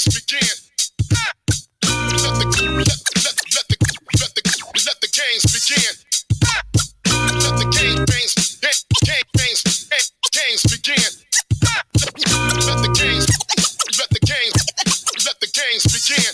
games begin. Let the games begin. Let the games begin. Let the games begin.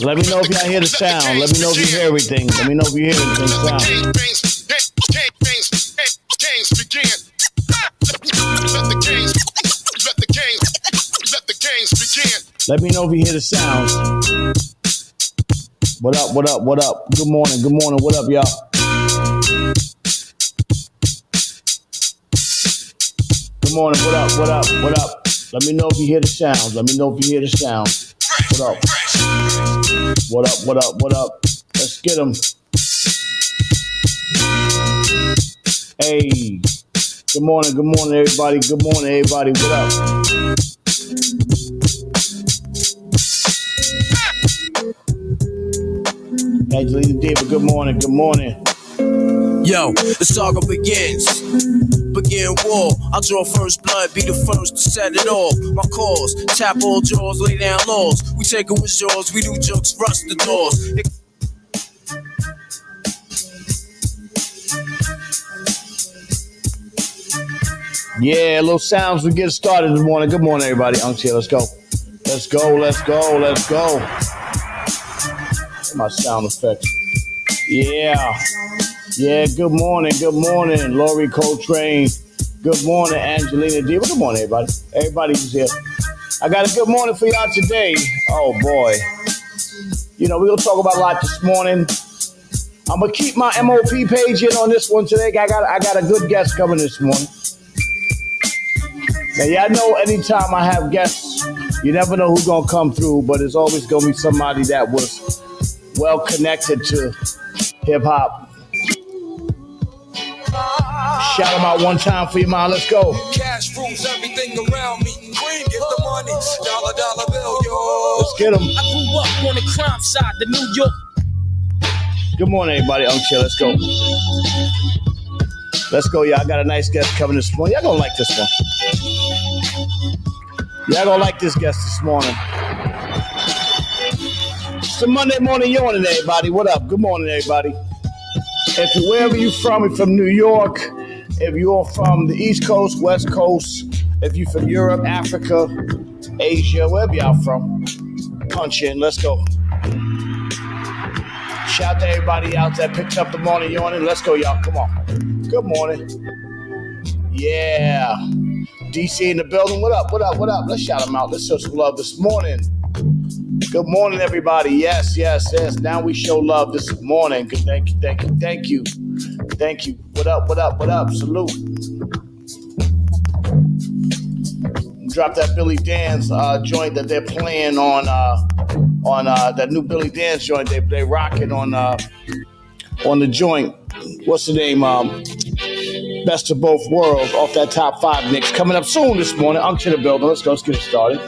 Let me know if y'all hear the sound. Let me know if you hear everything. Let me know if you hear everything sound. Games begin. Let the games begin. Let me know if you hear the sounds. What up, what up, what up? Good morning, what up, y'all? Good morning, what up, what up, what up? Let me know if you hear the sounds. Let me know if you hear the sounds. What up? What up, what up, what up? Let's get them. Hey, good morning, everybody. Good morning, everybody. What up? Angelina David, good morning, good morning. Yo, the saga begins. Begin war. I'll draw first blood, be the first to set it off. My cause, tap all jaws, lay down laws. We take it with jaws, we do jokes, rust the doors. Yeah, little sounds. We get started this morning. Good morning, everybody. Unks here. Let's go. Let's go. Let's go. Let's go. My sound effects. Yeah. Yeah. Good morning. Good morning, Lori Coltrane. Good morning, Angelina D. Good morning, everybody. Everybody's here. I got a good morning for y'all today. Oh boy. You know, we're gonna talk about a lot this morning. I'm gonna keep my MOP page in on this one today. I got a good guest coming this morning. Now, y'all know anytime I have guests, you never know who's going to come through, but it's always going to be somebody that was well connected to hip-hop. Shout them out one time for your mind. Let's go. Cash rules everything around me. Queen, get the money. Dollar bill, yo. Let's get them. I grew up on the crime side, the New York. Good morning, everybody. I'm chill. Let's go. Let's go, y'all. I got a nice guest coming this morning. Y'all gonna like this one. Y'all gonna like this guest this morning. It's a Monday morning yawning, everybody. What up? Good morning, everybody. If you wherever you're from New York, if you're from the East Coast, West Coast, if you're from Europe, Africa, Asia, wherever y'all from, punch in. Let's go. Shout out to everybody out there picked up the morning yawning. Let's go, y'all. Come on. Good morning. Yeah. DC in the building. What up? What up? What up? Let's shout them out. Let's show some love this morning. Good morning, everybody. Yes. Now we show love this morning. Thank you. What up? What up? Salute. Drop that Billy Dan's joint that they're playing on that new Billy Dan's joint. They rocking on the joint. What's the name? Best of Both Worlds off that top 5 mix. Coming up soon this morning. Unks in the building. Let's go. Let's get it started.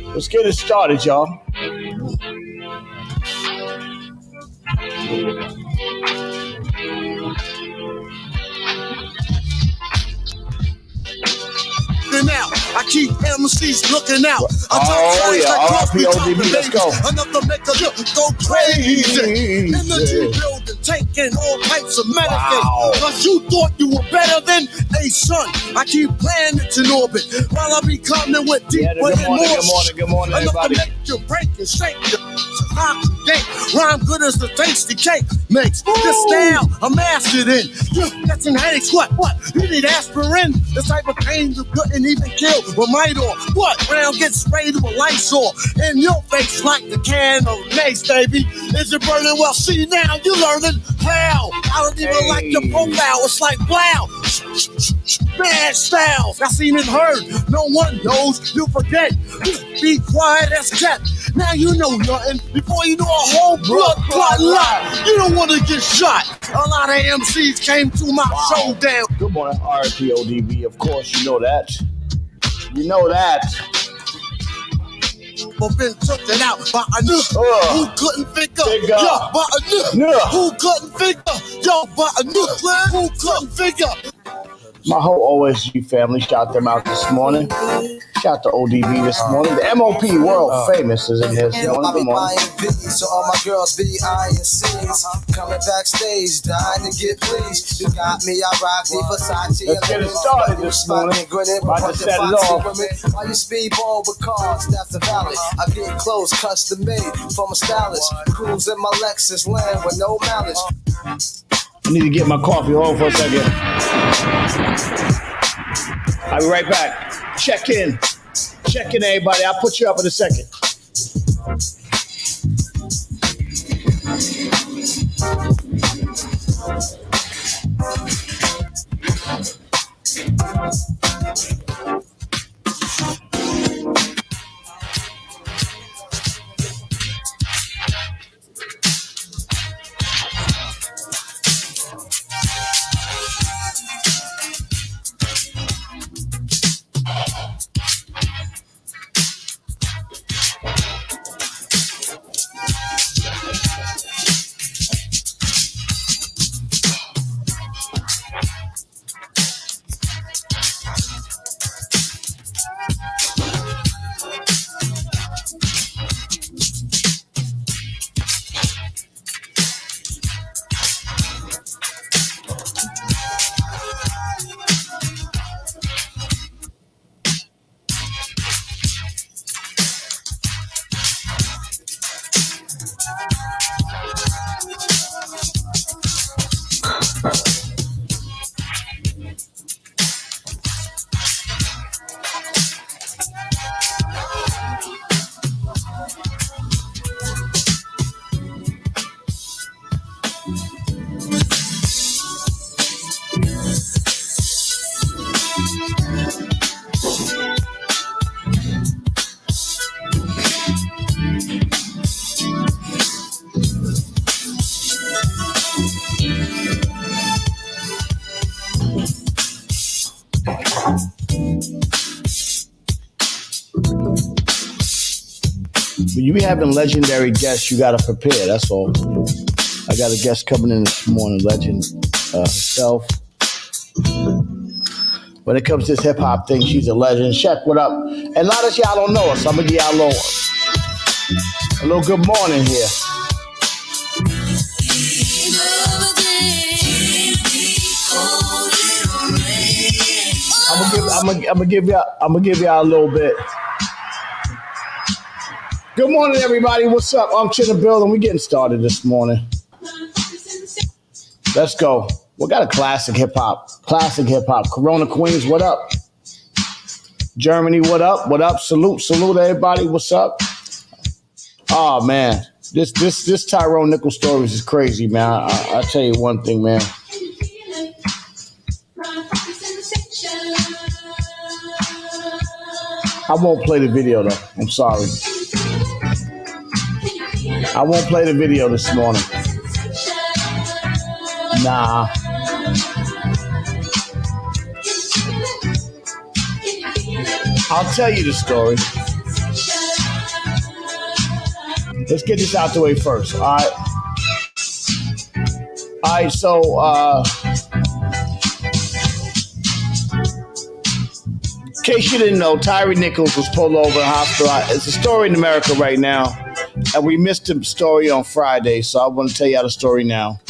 Let's get it started, y'all. Out. I keep MCs looking out. Oh yeah, RPODB, let's go. Another maker go crazy. Energy building, taking all types of medicine. Cause you thought you were better than a son. I keep planets in orbit while I be coming with deeper and more. Good morning, everybody. Enough to make you break and shake you. Rhyme good as the tasty cake makes. This style I'm mastered in. That's an headache. What? You need aspirin? The type of pain you couldn't even kill with Midor. What? Round gets sprayed with Lysol in your face like the can of mace, baby. Is it burning? Well, see now you learning how. I don't even like your profile. It's like wow. Bad styles. I seen it heard. No one knows. You forget. Be quiet as kept. Now you know nothing. Before you know a whole blood clot lot. You don't want to get shot. A lot of MCs came to my showdown. Good morning, RPODB. Of course, you know that. You know that. but been taken out by a nigga who couldn't figure. Yo, by a nigga who couldn't figure. Yo, by a nigga who couldn't figure. My whole OSG family, shout them out this morning. Shout to ODB this morning. The MOP world famous is in here this morning. Good morning. So all my girls be eyeing C's. Coming backstage, dying to get pleased. You got me, I rock the Versace. Let's get it started this morning. About to set it off. Why you speedball with cars? That's the valley. I get clothes custom made from a stylist. Cruise in my Lexus land with no mileage. I need to get my coffee. Hold on for a second. I'll be right back. Check in, everybody. I'll put you up in a second. When you be having legendary guests, you got to prepare. That's all. I got a guest coming in this morning, legend herself. When it comes to this hip hop thing, she's a legend. Check, what up? And a lot of y'all don't know us. I'm going to give y'all a little good morning here. I'm gonna give y'all a little bit. Good morning, everybody. What's up? I'm in the building. We getting started this morning. Let's go. We got a classic hip hop. Corona Queens, what up? Germany, what up? What up? Salute, everybody. What's up? Oh man, this Tyrone Nichols stories is crazy, man. I tell you one thing, man. I won't play the video though. I'm sorry. I won't play the video this morning. Nah. I'll tell you the story. Let's get this out the way first. All right, so in case you didn't know, Tyree Nichols was pulled over in hospital. It's a story in America right now, and we missed the story on Friday, so I want to tell you the story now.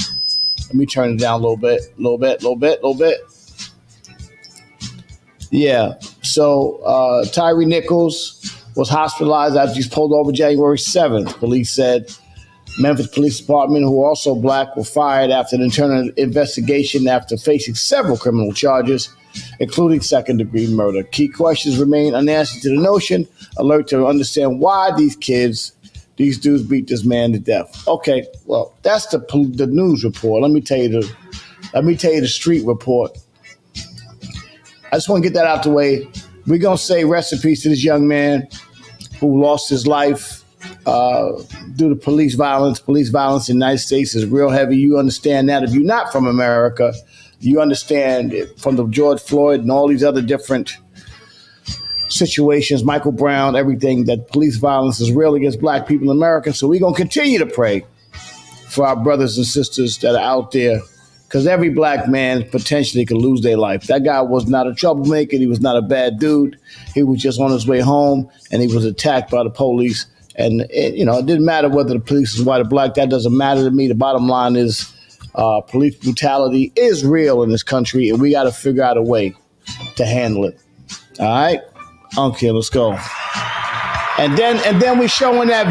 Let me turn it down a little bit. Yeah, so Tyree Nichols was hospitalized after he was pulled over January 7th. Police said Memphis Police Department, who are also black, were fired after an internal investigation after facing several criminal charges, including second-degree murder. Key questions remain unanswered to the notion, alert to understand why these dudes beat this man to death. Okay, well, that's the news report. Let me tell you the street report. I just want to get that out the way. We're going to say rest in peace to this young man who lost his life due to police violence. Police violence in the United States is real heavy. You understand that. If you're not from America, you understand it from the George Floyd and all these other different situations, Michael Brown, everything, that police violence is real against black people in America. So we're going to continue to pray for our brothers and sisters that are out there, because every black man potentially could lose their life. That guy was not a troublemaker. He was not a bad dude. He was just on his way home, and he was attacked by the police. And, it didn't matter whether the police is white or black. That doesn't matter to me. The bottom line is police brutality is real in this country, and we got to figure out a way to handle it. All right? Okay, let's go. And then we showing that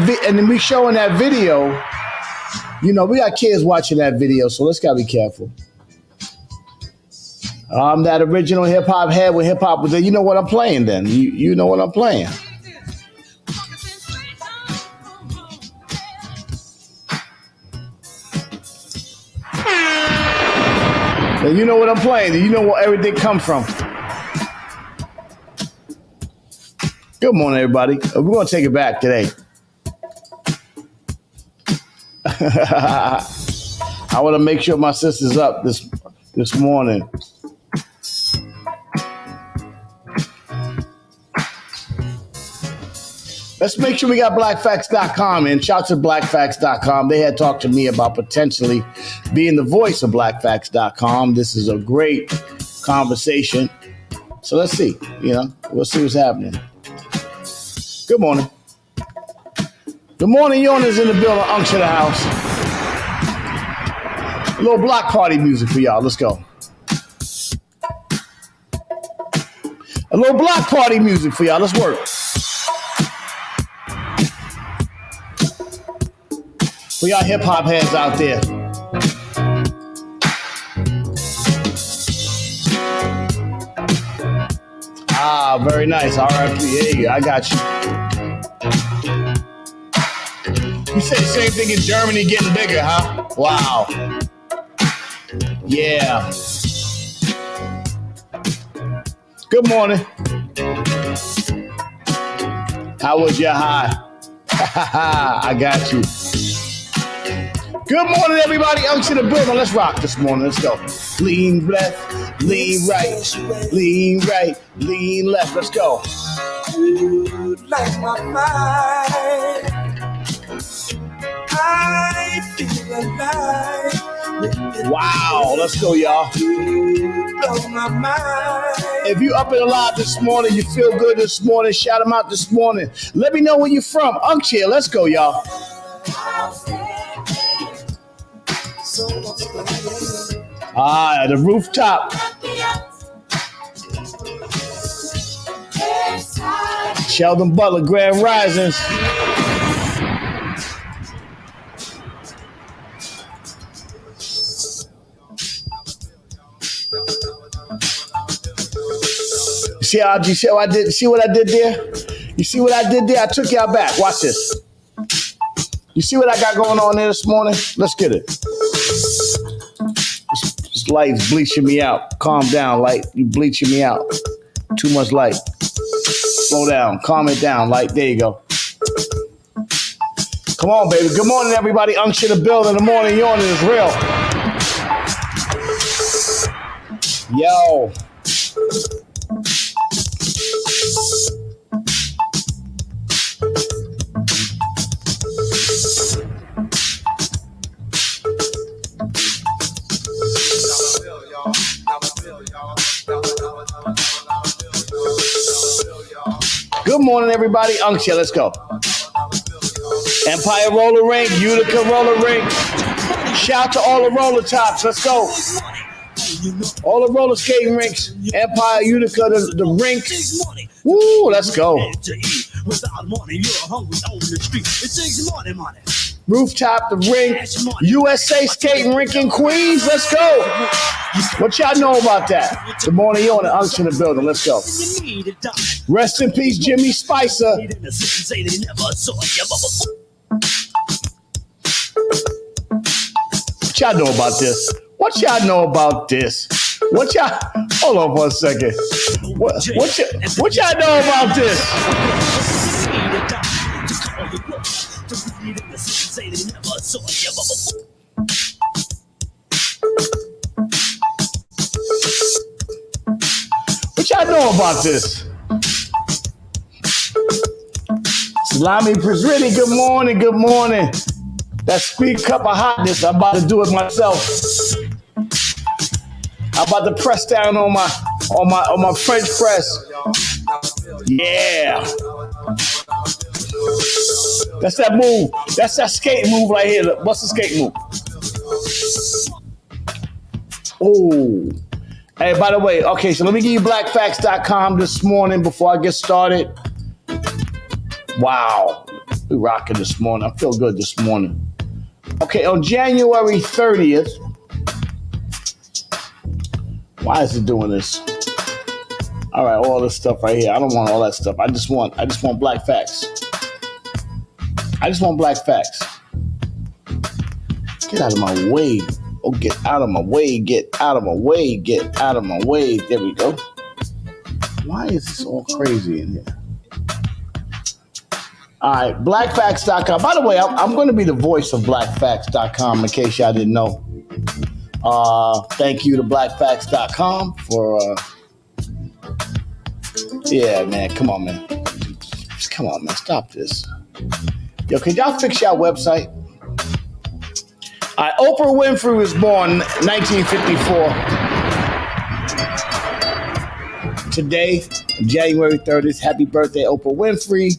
video. We got kids watching that video, so let's gotta be careful. I'm that original hip hop head with hip hop. You know what I'm playing then. You know what I'm playing. Then you know what I'm playing. You know where everything comes from. Good morning, everybody. We're gonna take it back today. I want to make sure my sister's up this morning. Let's make sure we got blackfacts.com, and shout to blackfacts.com. They had talked to me about potentially being the voice of blackfacts.com. This is a great conversation. So let's see, we'll see what's happening. Good morning. Good morning, Yawning's in the building. Unc to the house. A little block party music for y'all. Let's go. A little block party music for y'all. Let's work. For y'all hip hop heads out there. Ah, very nice. R.I.P. There you go. I got you. You say the same thing in Germany, getting bigger, huh? Wow. Yeah. Good morning. How was your high? I got you. Good morning, everybody. I'm to the building. Let's rock this morning. Let's go. Lean left, lean right, lean right, lean left. Let's go. You like my mind. I feel alive. Wow, let's go, y'all. If you up and alive this morning, you feel good this morning, shout them out this morning. Let me know where you're from. Unc here, let's go, y'all. The rooftop. Sheldon Butler, Grand Risings. See what I did? See what I did there? You see what I did there? I took y'all back. Watch this. You see what I got going on there this morning? Let's get it. This light's bleaching me out. Calm down, light. You bleaching me out. Too much light. Slow down. Calm it down, light. There you go. Come on, baby. Good morning, everybody. Unc in the building. The morning yawning is real. Yo. Good morning, everybody. Unc here. Let's go. Empire roller rink, Utica roller rink. Shout to all the roller tops. Let's go. All the roller skating rinks. Empire, Utica, the rinks. Woo, let's go. Rooftop, the rink. USA skating rink in Queens. Let's go. What y'all know about that? Good morning, you on the Unc in the building. Let's go. Rest in peace, Jimmy Spicer. What y'all know about this? What y'all know about this? What y'all? Hold on for a second. What y'all know about this? What y'all know about this? Lami Prisriti, good morning, good morning. That sweet cup of hotness, I'm about to do it myself. I'm about to press down on my French press. Yeah. That's that move. That's that skate move right here. What's the skate move? Oh. Hey, by the way, okay, so let me give you blackfacts.com this morning before I get started. Wow. We rocking this morning. I feel good this morning. Okay, on January 30th. Why is it doing this? All right, all this stuff right here. I don't want all that stuff. I just want black facts. I just want black facts. Get out of my way. Oh, get out of my way. Get out of my way. Get out of my way. There we go. Why is this all crazy in here? All right, blackfacts.com. By the way, I'm going to be the voice of blackfacts.com in case y'all didn't know. Thank you to blackfacts.com for, yeah, man, come on, man. Come on, man, stop this. Yo, can y'all fix your website? All right, Oprah Winfrey was born 1954. Today, January 30th, happy birthday, Oprah Winfrey.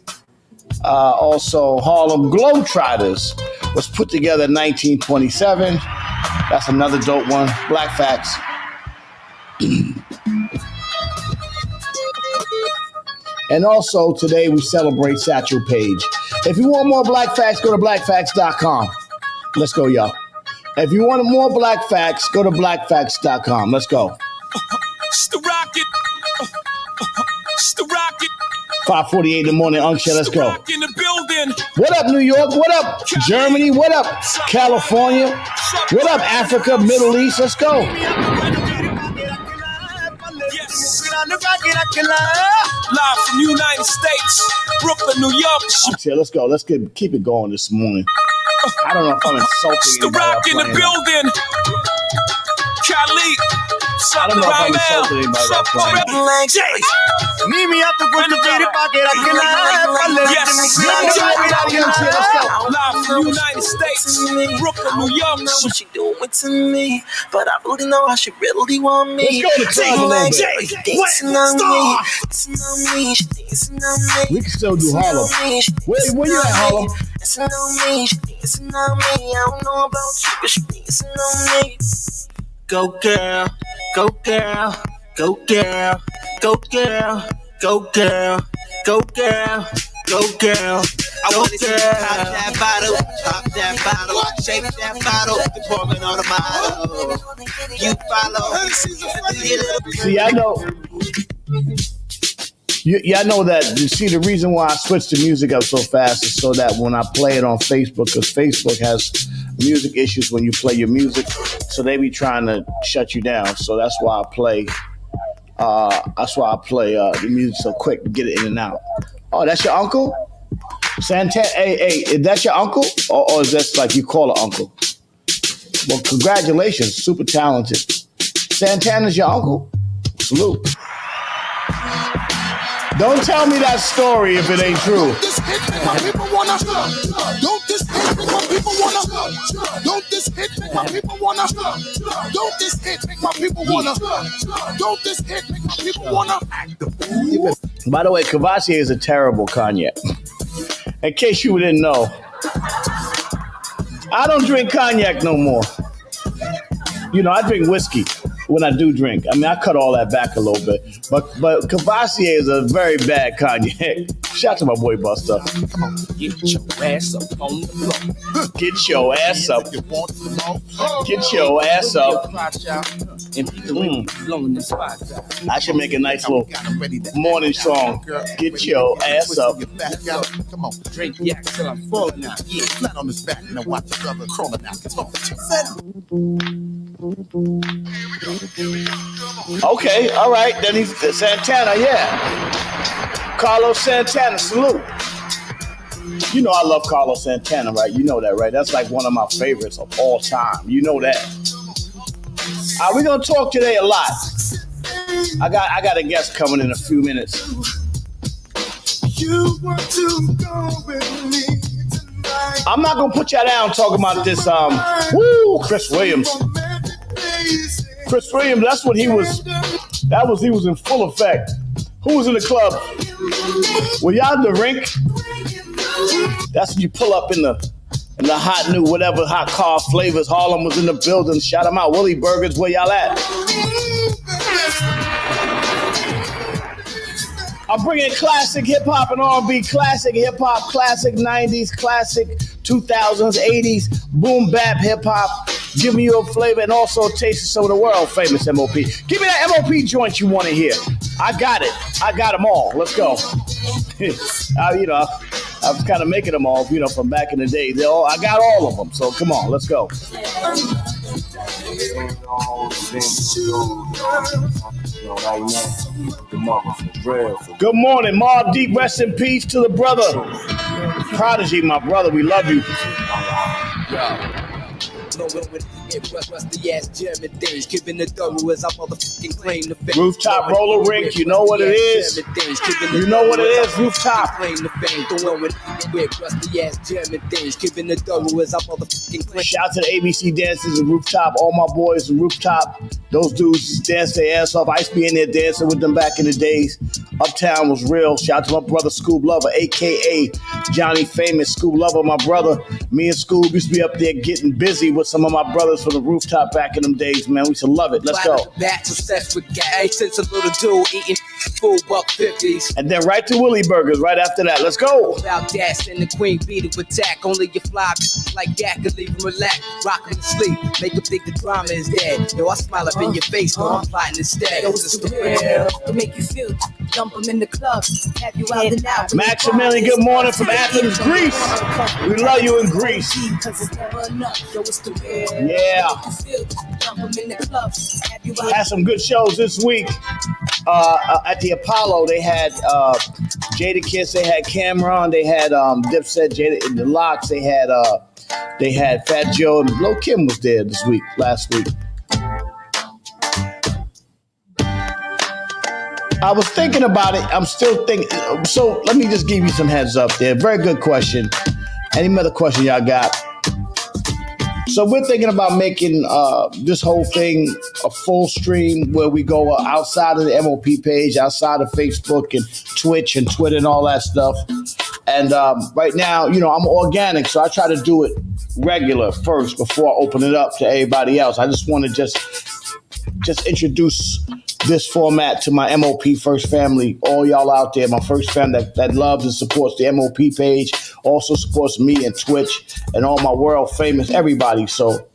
Also, Harlem Globetrotters was put together in 1927. That's another dope one. Black facts. And also, today we celebrate Satchel Paige. If you want more black facts, go to blackfacts.com. Let's go, y'all. If you want more black facts, go to blackfacts.com. Let's go. Still rocket. Still rocket. 5:48 in the morning, Unction. Let's go. In the building. What up, New York? What up, Germany? What up, California? What up, Africa, Middle East? Let's go. Yes. Live from United States, Brooklyn, New York. Let's go. Let's keep it going this morning. I don't know if I'm insulting Still anybody. rock in the building. Cali. I don't know if I'm insulting anybody. Meet me at the window, Yes. Live from United States, Brooklyn, New York. What she doing to me, but I really know how she really want me. Let's go to club a little bit. We can still do Harlem. Where you at, Harlem? Listen on me, she listen on me. I don't know about you, but she listen on me. Go girl, go girl, go girl, go girl, go girl, go girl, go girl. I wanna see you pop that bottle, shake that bottle, pouring on the model. You follow. See, I know. I know that. You see, the reason why I switched the music up so fast is so that when I play it on Facebook, because Facebook has music issues when you play your music, so they be trying to shut you down. So that's why I play. The music so quick to get it in and out. Oh, that's your uncle? Santana, hey, is that your uncle? Or is that like you call an uncle? Well, congratulations, super talented. Santana's your uncle? Salute. Don't tell me that story if it ain't true. Don't this hit make my people wanna. Don't this hit make my people wanna. Don't this hit make my people wanna. Don't this hit make my people wanna. Don't this hit make my people wanna. By the way, Cavassier is a terrible cognac. In case you didn't know, I don't drink cognac no more. You know, I drink whiskey when I do drink. I mean, I cut all that back a little bit. But Cavassier is a very bad cognac. Shout out to my boy Buster. Come on, get your ass up on the floor. Get your ass up. Get your ass up. And people blowing the spot. I should make a nice little morning song. Get your ass up. Come on, Drink yak till I'm full now. yeah, flat on his back. Now watch the brother crawling out. Talk. Okay, all right. Then he's Santana, yeah. Carlos Santana, salute. You know I love Carlos Santana, right? You know that, right? That's like one of my favorites of all time. You know that. We're gonna talk today a lot. I got a guest coming in a few minutes. You want to go with me tonight. I'm not gonna put y'all down talking about this. Chris Williams. Chris Williams. That's what he was. He was in full effect. Who was in the club? Were y'all in the rink? That's when you pull up in the hot new whatever hot car flavors. Harlem was in the building. Shout them out. Willie Burgers, where y'all at? I'm bringing classic hip hop and R&B, classic hip hop, classic 90s, classic 2000s, 80s, boom bap hip hop, giving you a flavor and also a taste of some of the world famous MOP. Give me that MOP joint you want to hear. I got it. I got them all. Let's go. I was kind of making them all, from back in the day. I got all of them. So come on, let's go. Good morning, Mob Deep. Rest in peace to the brother. Prodigy, my brother. We love you. Rusty ass German things, keeping the thorough as I motherfucking claim the fame. Rooftop roller rink, you know what it is. You know what it is, rooftop. Claim the fame, throwing with rusty ass German things, keeping the thorough as I motherfucking claim. Shout out to the ABC dancers and rooftop, all my boys in rooftop. Those dudes just dance their ass off. I used to be in there dancing with them back in the days. Uptown was real. Shout out to my brother Scoob Lover, aka Johnny Famous. Scoob Lover, my brother. Me and Scoob used to be up there getting busy with some of my brothers from the rooftop back in them days, man. We used to love it. Let's go. Back to sex with guys since a little dude eating full $1.50s. And then right to Willie Burgers right after that. Let's go. About that, and the queen bee to attack. Only you fly like that can leave him relaxed. Rock him to sleep. Make him think the drama is dead. Yo, I smile up in your face when I'm plotting instead. Yo, it's the real. To make you feel, dump them in the club. Have you out and out. Maximilian, good morning from Athens, Greece. We love you in Greece. Yeah. Had some good shows this week. At the Apollo, they had Jadakiss, they had Cameron, they had Dipset, Jada, the Locks, they had Fat Joe, and Lil Kim was there last week. I was thinking about it. I'm still thinking. So let me just give you some heads up there. Very good question. Any other question y'all got? So we're thinking about making this whole thing a full stream where we go outside of the MOP page, outside of Facebook and Twitch and Twitter and all that stuff. And right now, I'm organic, so I try to do it regular first before I open it up to everybody else. I just want to just introduce this format to my MOP First family, all y'all out there, my first family that loves and supports the MOP page, also supports me and Twitch and all my world famous everybody. So,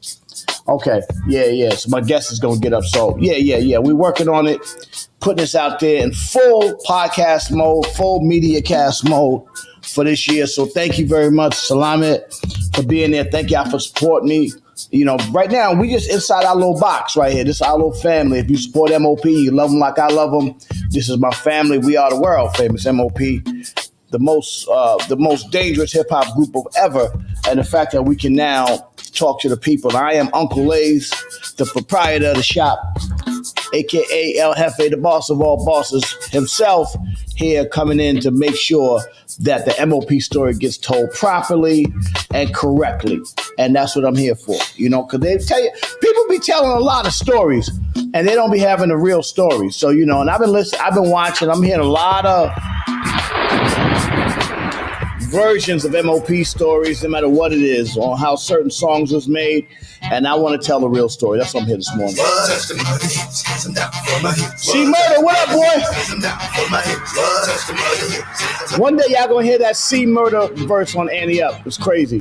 okay, yeah. So my guest is gonna get up. So, yeah. We're working on it, putting this out there in full podcast mode, full media cast mode for this year. So thank you very much, Salamet, for being there. Thank y'all for supporting me. Right now, we just inside our little box right here. This is our little family. If you support MOP, you love them like I love them. This is my family. We are the world famous MOP, the most dangerous hip hop group of ever. And the fact that we can now talk to the people. I am Uncle Lays, the proprietor of the shop, a.k.a. El Jefe, the boss of all bosses himself, here coming in to make sure that the MOP story gets told properly and correctly. And that's what I'm here for, because they tell you, people be telling a lot of stories and they don't be having the real stories. So, and I've been listening, I've been watching, I'm hearing a lot of versions of MOP stories, no matter what it is, on how certain songs was made. And I want to tell the real story. That's what I'm here this morning. C-Murder, what up, boy? One day y'all gonna hear that C-Murder verse on Annie Up. It's crazy.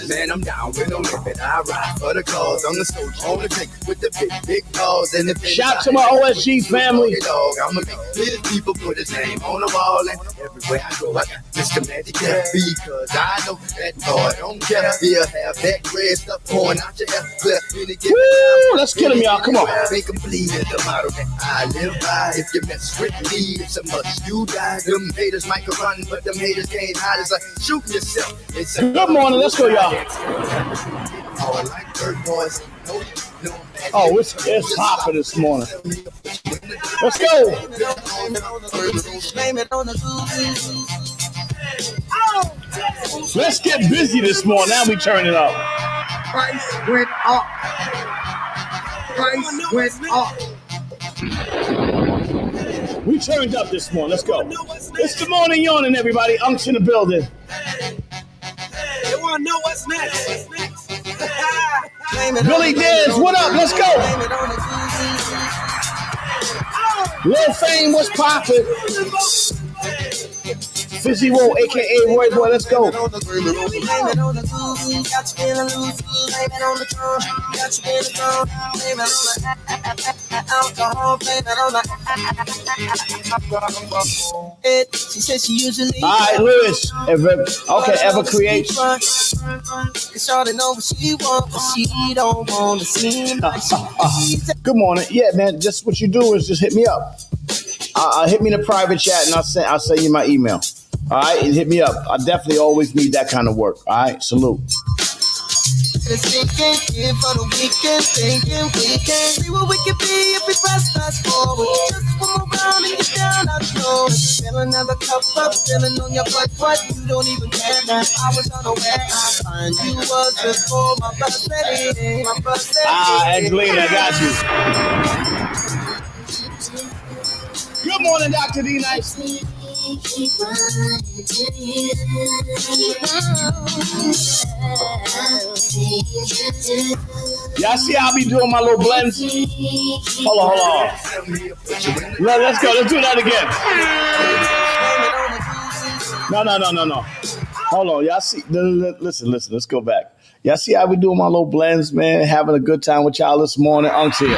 Man, I'm down with no limit. I ride for the cause. I'm the soldier on the tank with the big balls and the shout to my OSG family. I'ma make his people put his name on the wall, and everywhere I go, I got Mr. Magic Cat, because I know that boy don't care. He'll have that red stuff pouring out your hair. Woo, let's kill him, y'all. Come on. Make him bleed at the motto that I live by. If you mess with me, it's a must. You die. Them haters might run, but them haters can't hide. It's like shooting yourself. It's good morning. Let's go, y'all. hard like dirt boys. Oh, it's popping this morning. Let's go. Let's get busy this morning. Now we turn it up. Price went up. Price went up. We turned up this morning. Let's go. It's the morning yawning, everybody. Unk's in the building. You want to know what's next? Billy Dez, what up? Let's go. Lil Fame, what's poppin'? Fizzy Woe, a.k.a. Roy Boy, let's go. She says she usually. All right, Lewis. Ever create. Shorty know what she want, but she don't want to seem like Good morning. Yeah, man. Just what you do is just hit me up. Hit me in a private chat, and I'll send you my email. All right, and hit me up. I definitely always need that kind of work. All right, salute. Thinking for the weekend, thinking we can see what we can be if we fast forward. Just swim around and get down, I know. Fill another cup up, feeling on your butt, what you don't even care that I was unaware. I find you was before my birthday. Angelina, I got you. Good morning, Dr. D. Nice. Y'all see how I be doing my little blends? Hold on. Let's go. Let's do that again. No. Hold on. Y'all see? Listen. Let's go back. Y'all see how we doing my little blends, man? Having a good time with y'all this morning. Unk's here.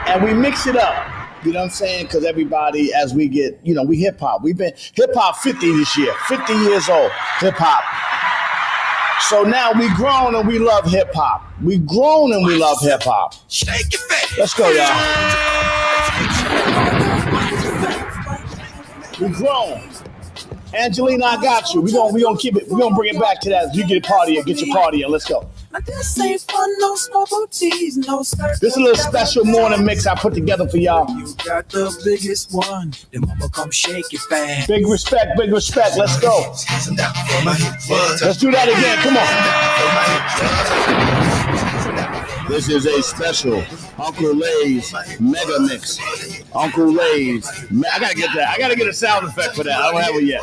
And we mix it up. You know what I'm saying? Because everybody, as we get, we hip hop. We've been hip hop 50 this year. 50 years old, hip hop. So now we grown and we love hip hop. We grown and we love hip hop. Shake it back. Let's go, y'all. We grown. Angelina, I got you. We gonna keep it. We gonna bring it back to that. You get a party in. Get your party in. Let's go. This ain't fun, no small booties, no skirt. This is a little special morning mix I put together for y'all. You got the biggest one. Then mama come shake it fast. Big respect. Let's go. Let's do that again. Come on. This is a special Uncle Lay's mega mix. Uncle Lay's. I gotta get that. I gotta get a sound effect for that. I don't have it yet.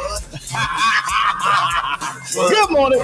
Good morning.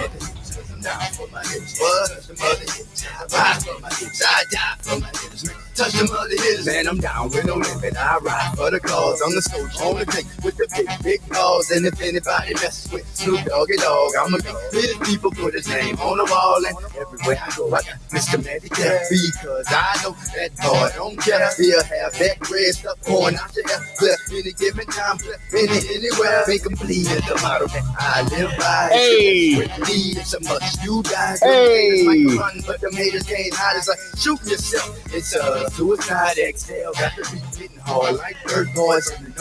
Touch them other hitters, man, I'm down with no limit. I ride for the cause, I'm the soldier on the thing with the big balls. And if anybody messes with Snoop Doggy Dogg, I'ma make little people put his name on the wall. And everywhere I go, I got Mr. Medicare. Because I know that boy don't care. He'll have that red stuff pouring out your air. Any given time, anywhere. Make them bleed is the motto that I live by. Hey. Need so much you die. Hey. Run, but the haters can't hide. It's like shooting yourself. It's a suicide exhale. Got to be hitting hard like dirt boys. And you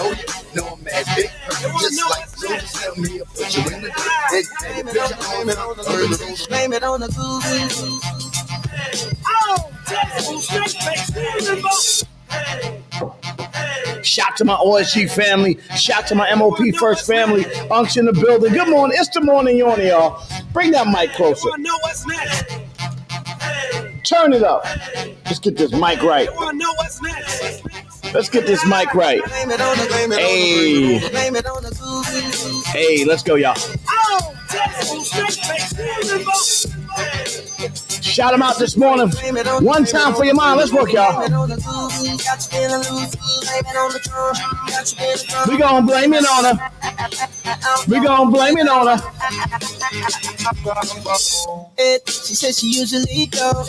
know I'm mad big. Just like so, just tell me I'll put you in the dirt. Blame it on the Shout to my OSG family. Shout to my MOP First family. Unk's in the building. Good morning. It's the morning yawning, y'all. Bring that mic closer. Know what's next? Turn it up. Let's get this mic right. You want to know what's next? Let's get this mic right. Hey. Hey, let's go, y'all. Shout them out this morning. One time for your mind. Let's work, y'all. We gonna blame it on her. She says she usually don't,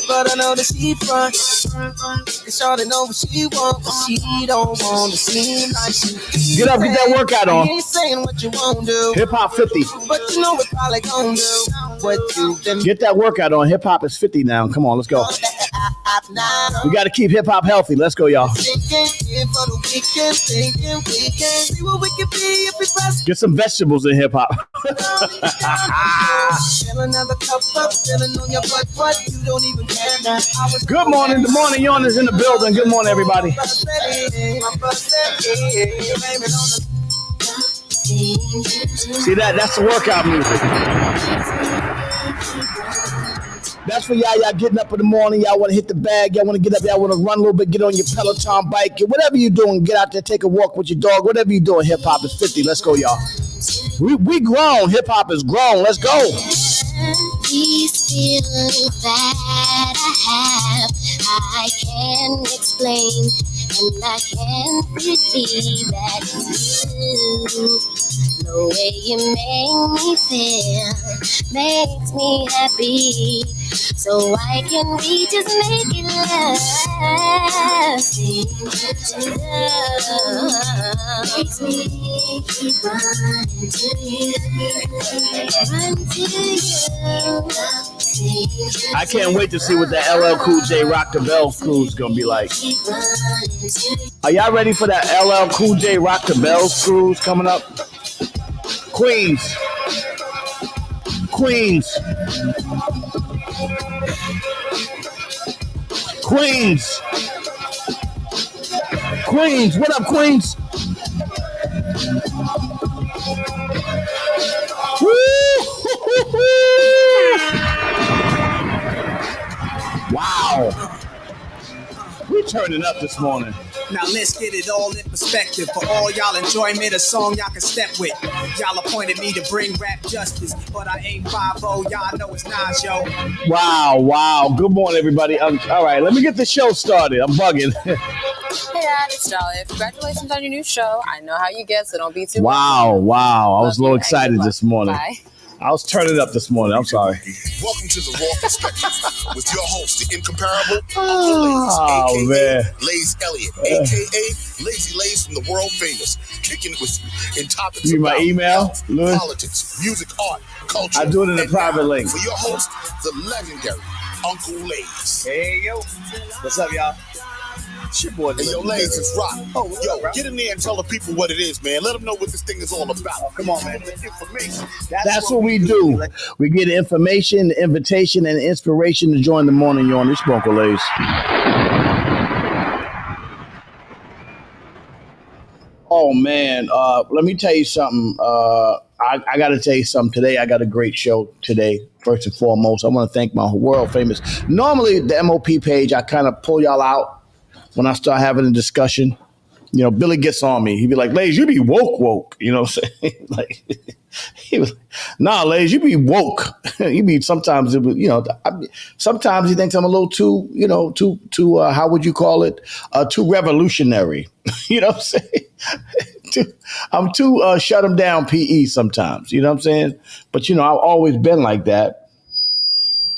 but I know that she front. It's all to know what she want, but she don't want to seem like she. Get up, get that workout on. Ain't saying what you won't do. Hip Hop 50. But you know what probably gonna do what you been. Get that workout on. Hip Hop is 50 now. Come on, let's go. We got to keep hip hop healthy. Let's go, y'all. Get some vegetables in hip hop. Good morning. Good morning. Yawning is in the building. Good morning, everybody. See that? That's the workout music. That's for y'all getting up in the morning. Y'all want to hit the bag. Y'all want to get up. Y'all want to run a little bit. Get on your Peloton bike. Whatever you're doing, get out there, take a walk with your dog. Whatever you're doing, hip hop is 50. Let's go, y'all. We grown. Hip hop is grown. Let's go. These feelings that I have, I can't explain, and I can't believe that you. The way you make me feel makes me happy. So why can we just make it lasting? Love makes me keep running to you, run to you. I can't wait to see what the LL Cool J Rock the Bells crew is gonna be like. Are y'all ready for that LL Cool J Rock the Bells cruise coming up? Queens. Queens. Queens. Queens. What up, Queens? Wow. We're turning up this morning. Now let's get it all in perspective. For all y'all enjoyment, a song y'all can step with. Y'all appointed me to bring rap justice, but I ain't 5-0. Y'all know it's Nas, yo. Wow. Good morning, everybody. All right, let me get the show started. I'm bugging. Hey, Dad, it's Jolly. Congratulations on your new show. I know how you get, so don't be too Wow. I was a little you, excited this morning. Bye. I was turning up this morning. I'm sorry. Welcome to the Raw Perspective with your host, the incomparable Oh, Uncle Laze, man. a.k.a. Laze Elliott, a.k.a. Lazy Laze from the world famous, kicking with you in topics You my about email, health, Louis? politics, music, art, culture. I do it in a and private now, link. For your host, the legendary Uncle Laze. Hey, yo. What's up, y'all? It's your boy. And yo, Laze is rock. Oh, yo, get in there and tell the people what it is, man. Let them know what this thing is all about. Oh, come on, man. Information. That's what we do. We get information, invitation, and inspiration to join the morning. You're on this Uncle Laze. Oh, man. Let me tell you something. I got to tell you something today. I got a great show today. First and foremost, I want to thank my world famous. Normally, the MOP page, I kind of pull y'all out when I start having a discussion. You know, Billy gets on me. He'd be like, Laze, you be woke. You know what I'm saying? Like, he was, nah, Laze, you be woke. You be sometimes, sometimes he thinks I'm a little too, too how would you call it? Too revolutionary. You know what I'm saying? I'm too shut him down PE sometimes. You know what I'm saying? But, I've always been like that.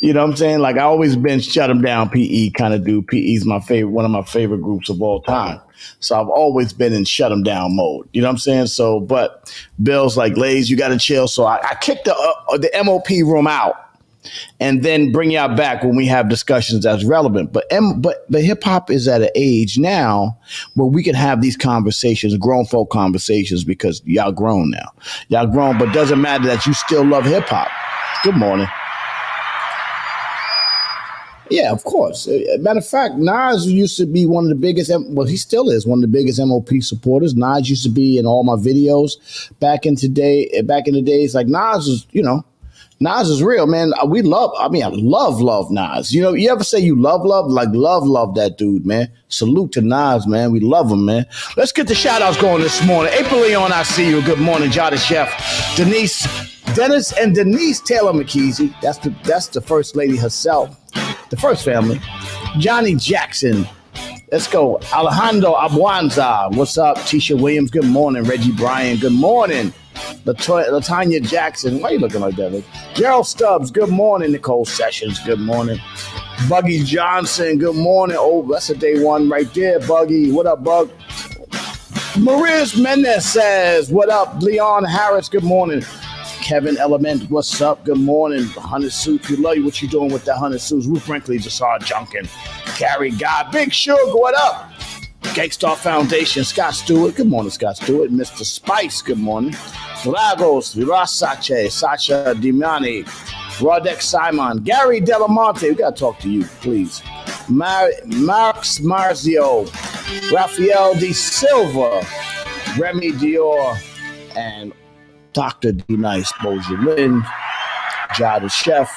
You know what I'm saying? Like, I always been shut him down PE kind of dude. PE's one of my favorite groups of all time. So I've always been in shut him down mode. You know what I'm saying? So, but Bill's like, Laze, you got to chill. So I kicked the MOP room out and then bring y'all back when we have discussions that's relevant. But hip hop is at an age now where we can have these conversations, grown folk conversations, because y'all grown now. Y'all grown, but doesn't matter that you still love hip hop. Good morning. Yeah, of course. Matter of fact, Nas used to be one of the biggest, well, he still is one of the biggest MOP supporters. Nas used to be in all my videos back in the days. Like, Nas is, Nas is real, man. I love Nas. You ever say you love? Like, love that dude, man. Salute to Nas, man. We love him, man. Let's get the shout outs going this morning. April Leon, I see you. Good morning. Jada Chef. Dennis and Denise Taylor McKeezy. That's the first lady herself. The first family. Johnny Jackson. Let's go. Alejandro Abuanza. What's up? Tisha Williams. Good morning. Reggie Bryan. Good morning. Latanya Jackson. Why are you looking like that? Gerald Stubbs. Good morning. Nicole Sessions. Good morning. Buggy Johnson. Good morning. Oh, that's a day one right there, Buggy. What up, Bug? Mariz Mendez says, what up? Leon Harris. Good morning. Kevin Element, what's up? Good morning. 100 Suits, we love you. What you doing with that 100 Suits? Ruth Brinkley just saw Junkin. Gary Guy, Big Sugar, what up? Gangstar Foundation, Scott Stewart. Good morning, Scott Stewart. Mr. Spice, good morning. Lagos, Virasace, Sasha Dimiani, Rodek Simon, Gary Delamonte. We got to talk to you, please. Marx Marzio, Rafael De Silva, Remy Dior, and Dr. D. Nice, Beaujolin, Jada Chef.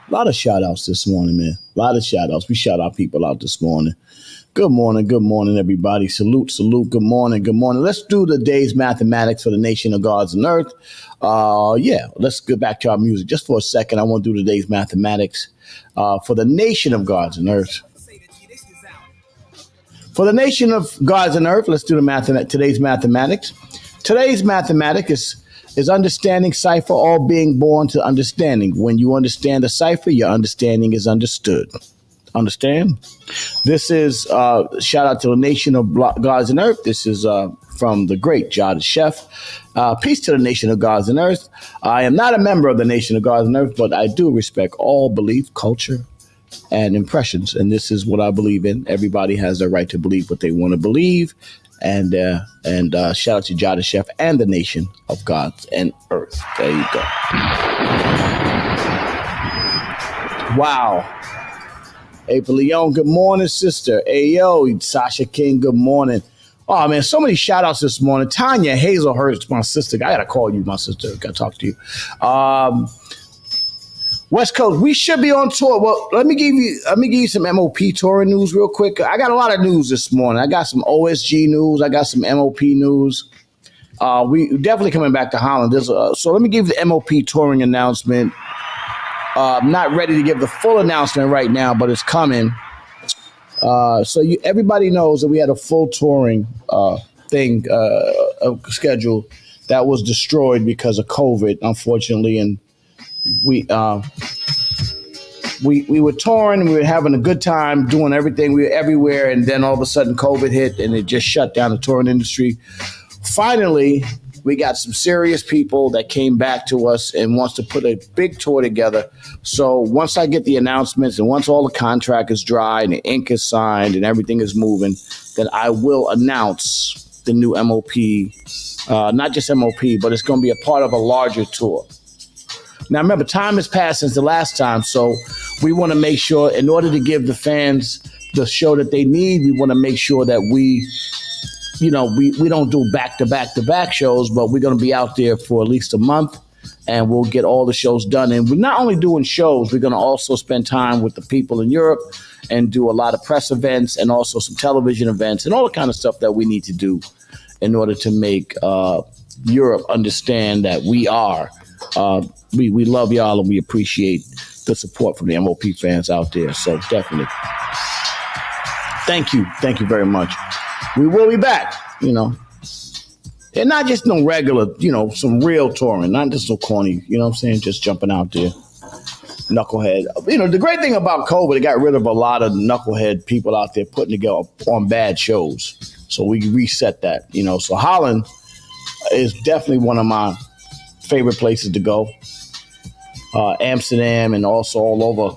A lot of shout outs this morning, man. A lot of shout outs. We shout our people out this morning. Good morning, everybody. Salute, good morning. Let's do the day's mathematics for the nation of gods and earth. Let's get back to our music. Just for a second, I want to do the day's mathematics for the nation of gods and earth. For the nation of gods and earth, let's do today's mathematics. Today's mathematics is understanding cipher, all being born to understanding. When you understand the cipher, your understanding is understood. Understand? This is shout out to the nation of gods and earth. This is from the great Jada Chef. Peace to the nation of gods and earth. I am not a member of the nation of gods and earth, but I do respect all belief, culture, and impressions. And this is what I believe in. Everybody has the right to believe what they want to believe. And shout out to Jada Chef and the nation of gods and earth. There you go. Wow. April Leon, good morning, sister. Ayo, Sasha King, good morning. Oh, man, so many shout outs this morning. Tanya Hazelhurst, my sister. I got to call you, my sister. Got to talk to you. West Coast, we should be on tour. Well, let me give you some MOP touring news real quick. I got a lot of news this morning. I got some OSG news. I got some MOP news. We definitely coming back to Holland. So let me give you the MOP touring announcement. I'm not ready to give the full announcement right now, but it's coming. Everybody knows that we had a full touring schedule that was destroyed because of COVID, unfortunately, and we were touring, we were having a good time doing everything. We were everywhere, and then all of a sudden COVID hit, and it just shut down the touring industry. Finally, we got some serious people that came back to us and wants to put a big tour together. So once I get the announcements and once all the contract is dry and the ink is signed and everything is moving, then I will announce the new MOP, not just MOP, but it's going to be a part of a larger tour. Now, remember, time has passed since the last time, so we want to make sure, in order to give the fans the show that they need, we want to make sure that we don't do back-to-back shows, but we're going to be out there for at least a month, and we'll get all the shows done. And we're not only doing shows, we're going to also spend time with the people in Europe and do a lot of press events and also some television events and all the kind of stuff that we need to do in order to make Europe understand that we love y'all and we appreciate the support from the MOP fans out there. So definitely. Thank you very much. We will be back, and not just no regular, some real touring, not just so corny, you know what I'm saying? Just jumping out there, knucklehead. The great thing about COVID, it got rid of a lot of knucklehead people out there putting together on bad shows. So we reset that, So Holland is definitely one of my favorite places to go. Amsterdam and also all over,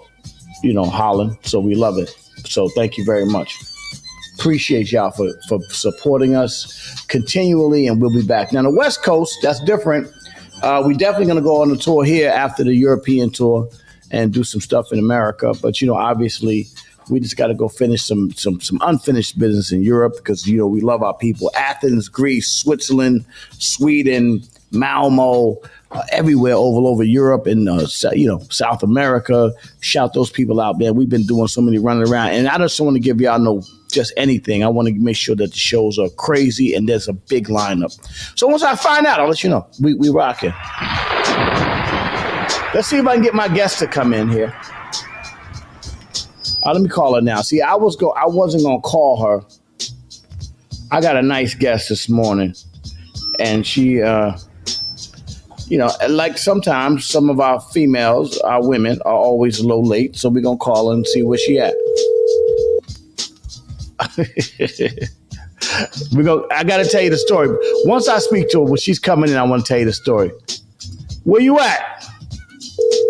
Holland. So we love it. So thank you very much. Appreciate y'all for supporting us continually, and we'll be back. Now, the West Coast, that's different. We're definitely going to go on the tour here after the European tour and do some stuff in America. But, obviously, we just got to go finish some unfinished business in Europe because, we love our people. Athens, Greece, Switzerland, Sweden, Malmo, everywhere all over Europe and, South America. Shout those people out, man. We've been doing so many running around. And I just don't want to give y'all no just anything. I want to make sure that the shows are crazy and there's a big lineup. So once I find out, I'll let you know. We rocking. Let's see if I can get my guest to come in here. Let me call her now. See, I wasn't going to call her. I got a nice guest this morning. And she, like sometimes some of our females, our women, are always a little late. So we're going to call her and see where she at. I got to tell you the story. Once I speak to her, when she's coming in, I want to tell you the story. Where you at?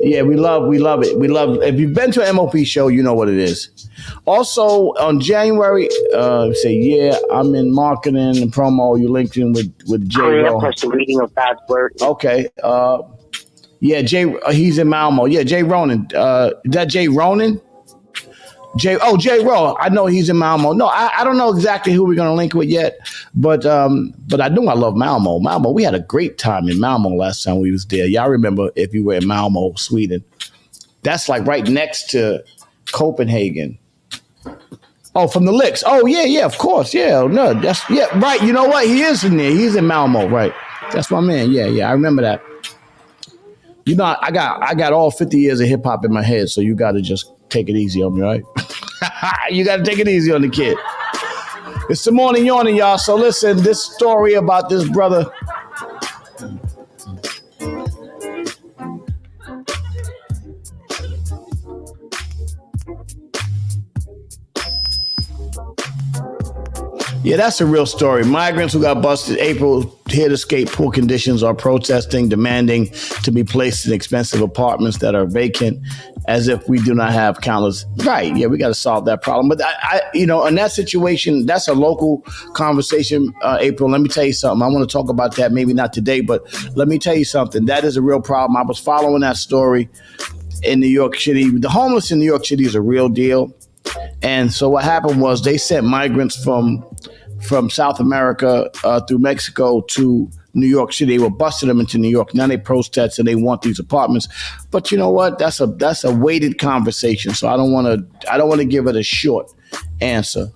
Yeah, we love it. We love. If you've been to an MOP show, you know what it is. Also, on January, I'm in marketing and promo. You linked in with Jay Rowan. Reading of God's word. Okay. Jay. He's in Malmo. Yeah, Jay Ronan. Is that Jay Ronan? Jay Rowan. I know he's in Malmo. No, I don't know exactly who we're gonna link with yet, but I know I love Malmo. Malmo. We had a great time in Malmo last time we was there. Y'all remember if you were in Malmo, Sweden? That's like right next to Copenhagen. Oh, from the Licks. Oh, yeah, of course. Yeah, no, right. You know what? He is in there. He's in Malmo, right? That's my man. Yeah, I remember that. You know, I got all 50 years of hip hop in my head, so you got to just take it easy on me, right? You got to take it easy on the kid. It's the morning yawning, y'all. So listen, this story about this brother. Yeah, that's a real story. Migrants who got busted April here to escape poor conditions are protesting, demanding to be placed in expensive apartments that are vacant, as if we do not have countless. Right. Yeah, we got to solve that problem. But in that situation, that's a local conversation, April. Let me tell you something. I want to talk about that. Maybe not today, but let me tell you something. That is a real problem. I was following that story in New York City. The homeless in New York City is a real deal. And so what happened was they sent migrants from South America through Mexico to New York City. They were busting them into New York. Now they protest and they want these apartments. But you know what? That's a weighted conversation. So I don't want to give it a short answer.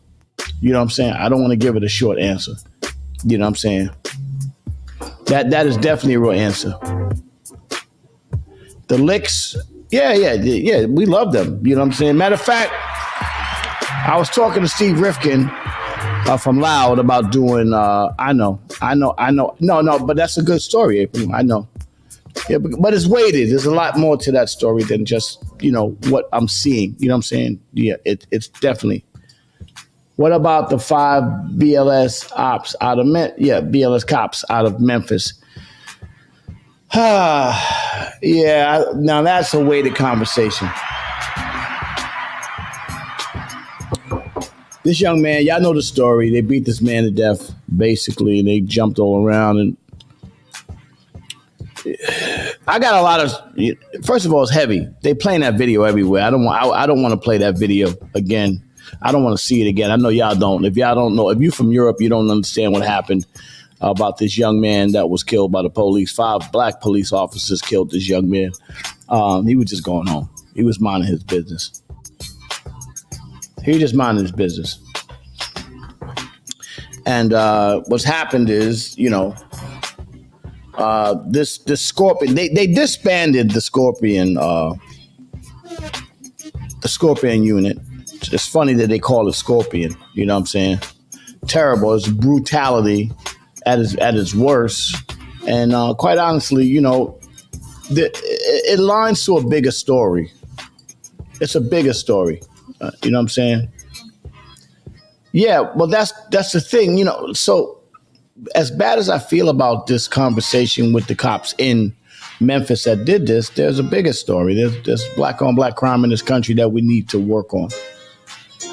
You know what I'm saying? I don't want to give it a short answer. You know what I'm saying? That is definitely a real answer. The Licks, yeah, we love them. You know what I'm saying? Matter of fact, I was talking to Steve Rifkin from Loud about doing, I know. No, but that's a good story, April. I know. Yeah, but it's weighted. There's a lot more to that story than just, what I'm seeing. You know what I'm saying? Yeah, it's definitely. What about the 5 BLS ops out of BLS cops out of Memphis? Yeah, now that's a weighted conversation. This young man, y'all know the story. They beat this man to death, basically, and they jumped all around. And I got a lot of. First of all, it's heavy. They playing that video everywhere. I don't want to play that video again. I don't want to see it again. I know y'all don't. If y'all don't know, if you're from Europe, you don't understand what happened about this young man that was killed by the police. 5 black police officers killed this young man. He was just going home. He was minding his business. He just minded his business. And what's happened is, this Scorpion, they disbanded the Scorpion unit. It's funny that they call it Scorpion. You know what I'm saying? Terrible. It's brutality at its worst. And quite honestly, it lines to a bigger story. It's a bigger story. You know what I'm saying? Yeah, well, that's the thing, So as bad as I feel about this conversation with the cops in Memphis that did this, there's a bigger story. There's black on black crime in this country that we need to work on.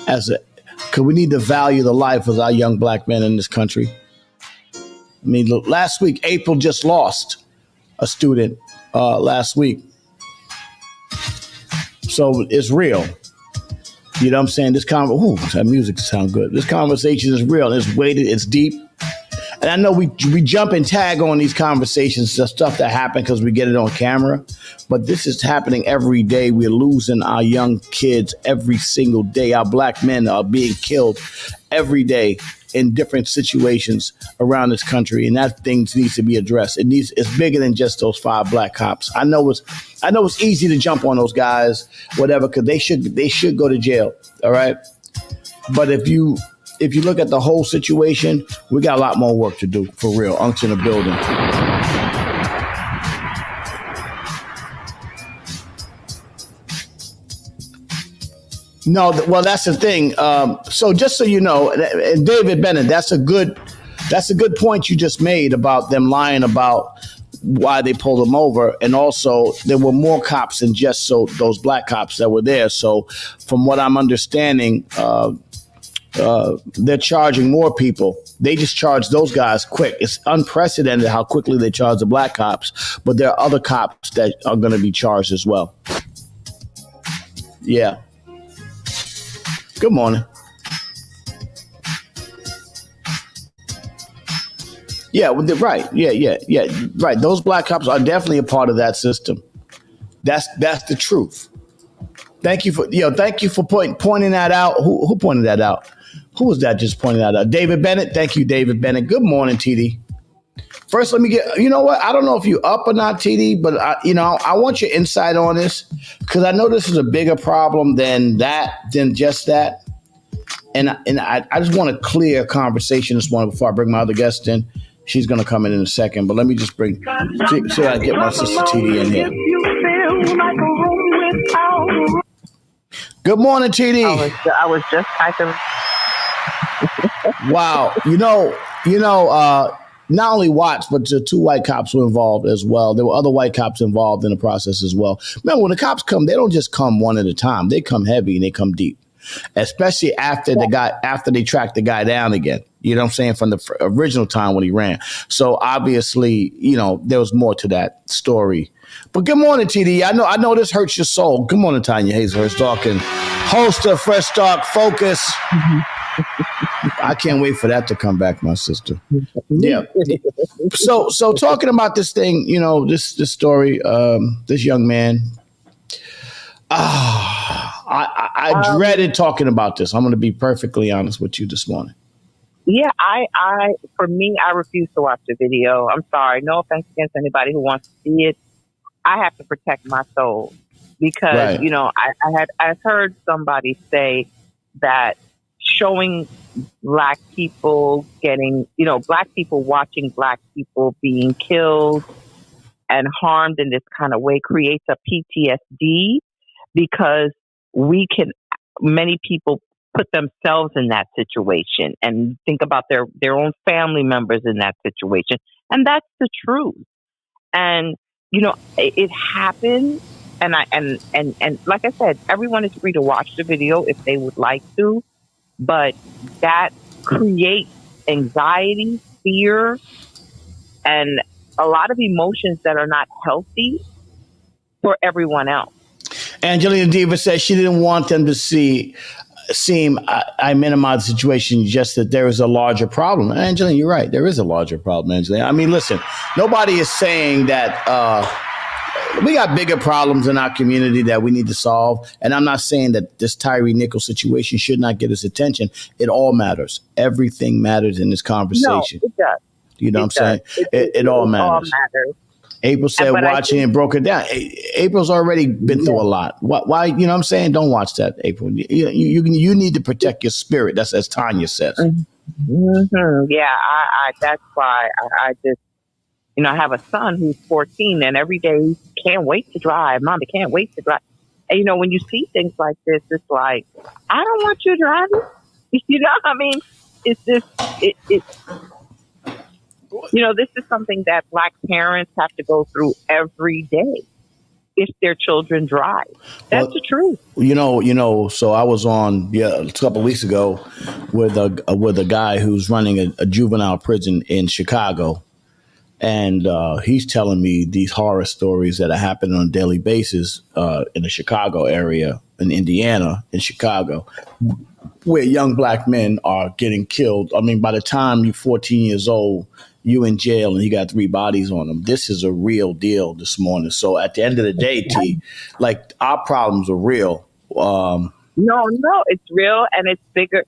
Because we need to value the life of our young black men in this country. I mean, last week, April just lost a student last week. So it's real. You know what I'm saying? That music sounds good. This conversation is real. It's weighted. It's deep. And I know we jump and tag on these conversations, the stuff that happened because we get it on camera. But this is happening every day. We're losing our young kids every single day. Our black men are being killed every day in different situations around this country. And that thing needs to be addressed. It's bigger than just those 5 black cops. I know it's easy to jump on those guys, whatever, because they should go to jail. All right. But if you look at the whole situation, we got a lot more work to do, for real. Unc's in the building. No, well, that's the thing. So just so you know, and David Bennett, that's a good point you just made about them lying about why they pulled him over, and also there were more cops than just those black cops that were there. So, from what I'm understanding, they're charging more people. They just charge those guys quick. It's unprecedented how quickly they charge the black cops, but there are other cops that are going to be charged as well. Yeah. Good morning. Yeah, well, right. Yeah. Right. Those black cops are definitely a part of that system. That's the truth. Thank you for pointing that out. Who pointed that out? Who was that just pointing that out? David Bennett. Thank you, David Bennett. Good morning, TD. First, let me get, you know what? I don't know if you up or not, TD, but I want your insight on this because I know this is a bigger problem than just that. And I just want to clear a conversation this morning before I bring my other guest in. She's going to come in a second, but let me just so I get my sister TD in here. Good morning, TD. I was just typing. Wow. Not only Watts, but the two white cops were involved as well. There were other white cops involved in the process as well. Remember, when the cops come, they don't just come one at a time. They come heavy and they come deep, especially after they track the guy down again. You know what I'm saying? From the original time when he ran. So obviously, there was more to that story. But good morning, TD. I know this hurts your soul. Good morning, Tanya Hazlehurst Dawkins, host of Fresh Start Focus. I can't wait for that to come back, my sister. Yeah. So talking about this thing, this story, this young man. I dreaded talking about this. I'm going to be perfectly honest with you this morning. Yeah, for me, I refuse to watch the video. I'm sorry. No offense against anybody who wants to see it. I have to protect my soul because, right. I've heard somebody say that showing black people black people watching black people being killed and harmed in this kind of way creates a PTSD because many people put themselves in that situation and think about their own family members in that situation. And that's the truth. And, it happened. And like I said, everyone is free to watch the video if they would like to, but that creates anxiety, fear, and a lot of emotions that are not healthy for everyone else. Angelina Diva says she didn't want them to seem I minimize the situation, just that there is a larger problem. And Angelina, you're right. There is a larger problem, Angelina. I mean, listen, nobody is saying that we got bigger problems in our community that we need to solve. And I'm not saying that this Tyree Nichols situation should not get us attention. It all matters. Everything matters in this conversation. No, it does. You know what I'm saying? It all matters. April said watching and broke it down. April's already been through a lot. Why? You know what I'm saying? Don't watch that, April. You need to protect your spirit. That's as Tanya says. Mm-hmm. Yeah, I that's why I just, I have a son who's 14 and every day he can't wait to drive. Mommy can't wait to drive. And, when you see things like this, it's like, I don't want you driving. I mean? It's just, this is something that black parents have to go through every day if their children drive. That's the truth. So I was on a couple of weeks ago with a guy who's running a juvenile prison in Chicago. And he's telling me these horror stories that are happening on a daily basis in the Chicago area, in Indiana, in Chicago, where young black men are getting killed. I mean, by the time you're 14 years old, you in jail and you got 3 bodies on them. This is a real deal this morning. So at the end of the day, T, like our problems are real. No, it's real and it's bigger.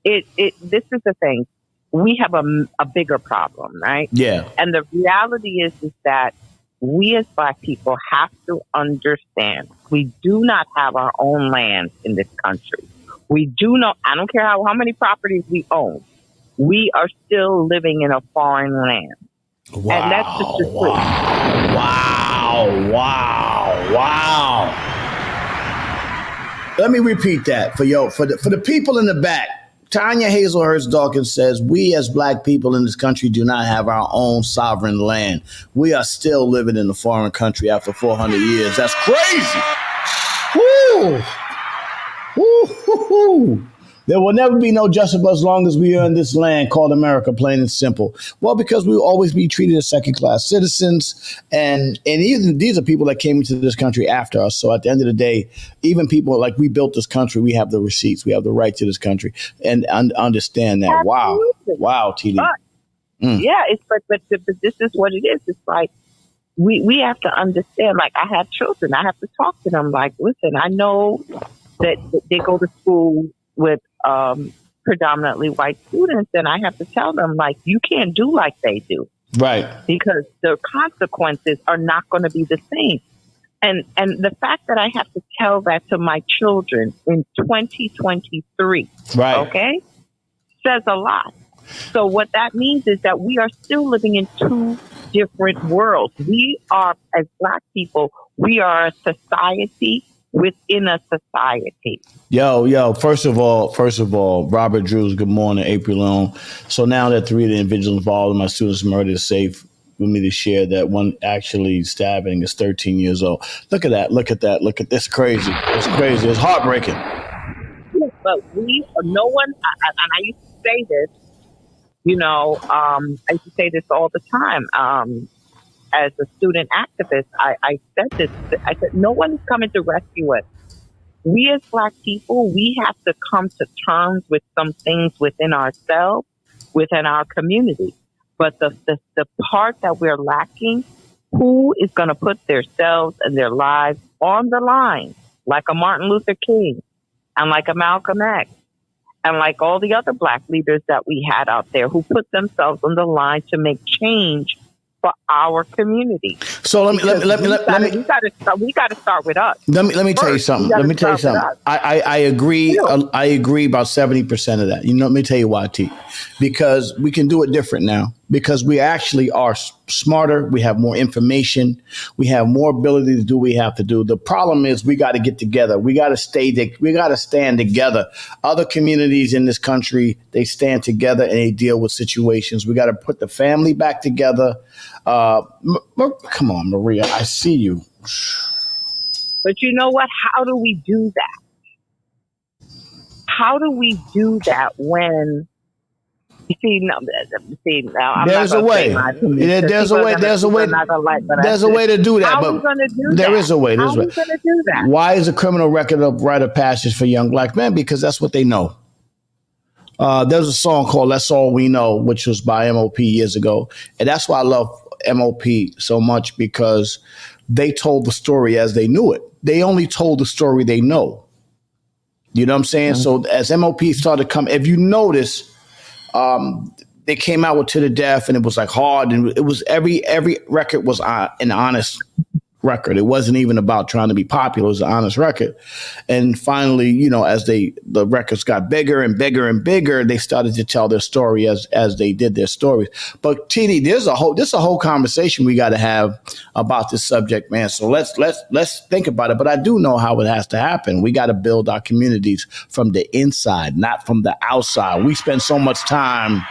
This is the thing. We have a bigger problem, right? Yeah. And the reality is that we as black people have to understand we do not have our own land in this country. We do not, I don't care how many properties we own. We are still living in a foreign land. Wow. And that's just the truth. Wow. Let me repeat that for the people in the back. Tanya Hazelhurst Dawkins says, we as black people in this country do not have our own sovereign land. We are still living in a foreign country after 400 years. That's crazy. Woo! Woo-hoo-hoo. There will never be no justice as long as we are in this land called America, plain and simple. Well, because we will always be treated as second-class citizens, and even these are people that came into this country after us. So at the end of the day, even people like we built this country, we have the receipts, we have the right to this country, and understand that. Absolutely. Wow, TD. Yeah, but this is what it is. It's like we have to understand. Like I have children, I have to talk to them. Like, listen, I know that they go to school with predominantly white students, and I have to tell them, like, you can't do like they do. Right. Because the consequences are not going to be the same. And the fact that I have to tell that to my children in 2023, right, okay, says a lot. So what that means is that we are still living in two different worlds. We are, as black people, we are a society within a society. Yo, first of all, Robert Drews, good morning, April Long. So now that 3 of the individuals involved in my student's murder is safe with me to share that one actually stabbing is 13 years old. Look at that. Look at this. Crazy. It's crazy. It's heartbreaking. But no one, and I used to say this, I used to say this all the time. As a student activist, I said this. I said, no one is coming to rescue us. We as black people, we have to come to terms with some things within ourselves, within our community. But the part that we're lacking, who is going to put themselves and their lives on the line, like a Martin Luther King and like a Malcolm X and like all the other black leaders that we had out there who put themselves on the line to make change for our community. So let me we got to start with us. Let me tell you something. I agree. I agree about 70% of that. Let me tell you why, T. Because we can do it different now. Because we actually are smarter. We have more information. We have more ability to do what we have to do. The problem is we got to get together. We got to we got to stand together. Other communities in this country, they stand together and they deal with situations. We got to put the family back together. Come on, Maria, I see you. But you know what? How do we do that? How do we do that when... There's a way. There's a way. There's a way. There's a way to do that. How are we going to do that? There is a way. How are we going to do that? Why is a criminal record a rite of passage for young black men? Because that's what they know. There's a song called "That's All We Know," which was by MOP years ago, and that's why I love MOP so much, because they told the story as they knew it. They only told the story they know. You know what I'm saying? Mm-hmm. So as MOP started to come, if you notice. They came out with To the Death, and it was like hard, and it was every record was an honest record. It wasn't even about trying to be popular. It was an honest record. And finally, as the records got bigger and bigger and bigger, they started to tell their story as they did their stories. But TD, there's a whole conversation we got to have about this subject, man. So let's think about it. But I do know how it has to happen. We got to build our communities from the inside, not from the outside. We spend so much time.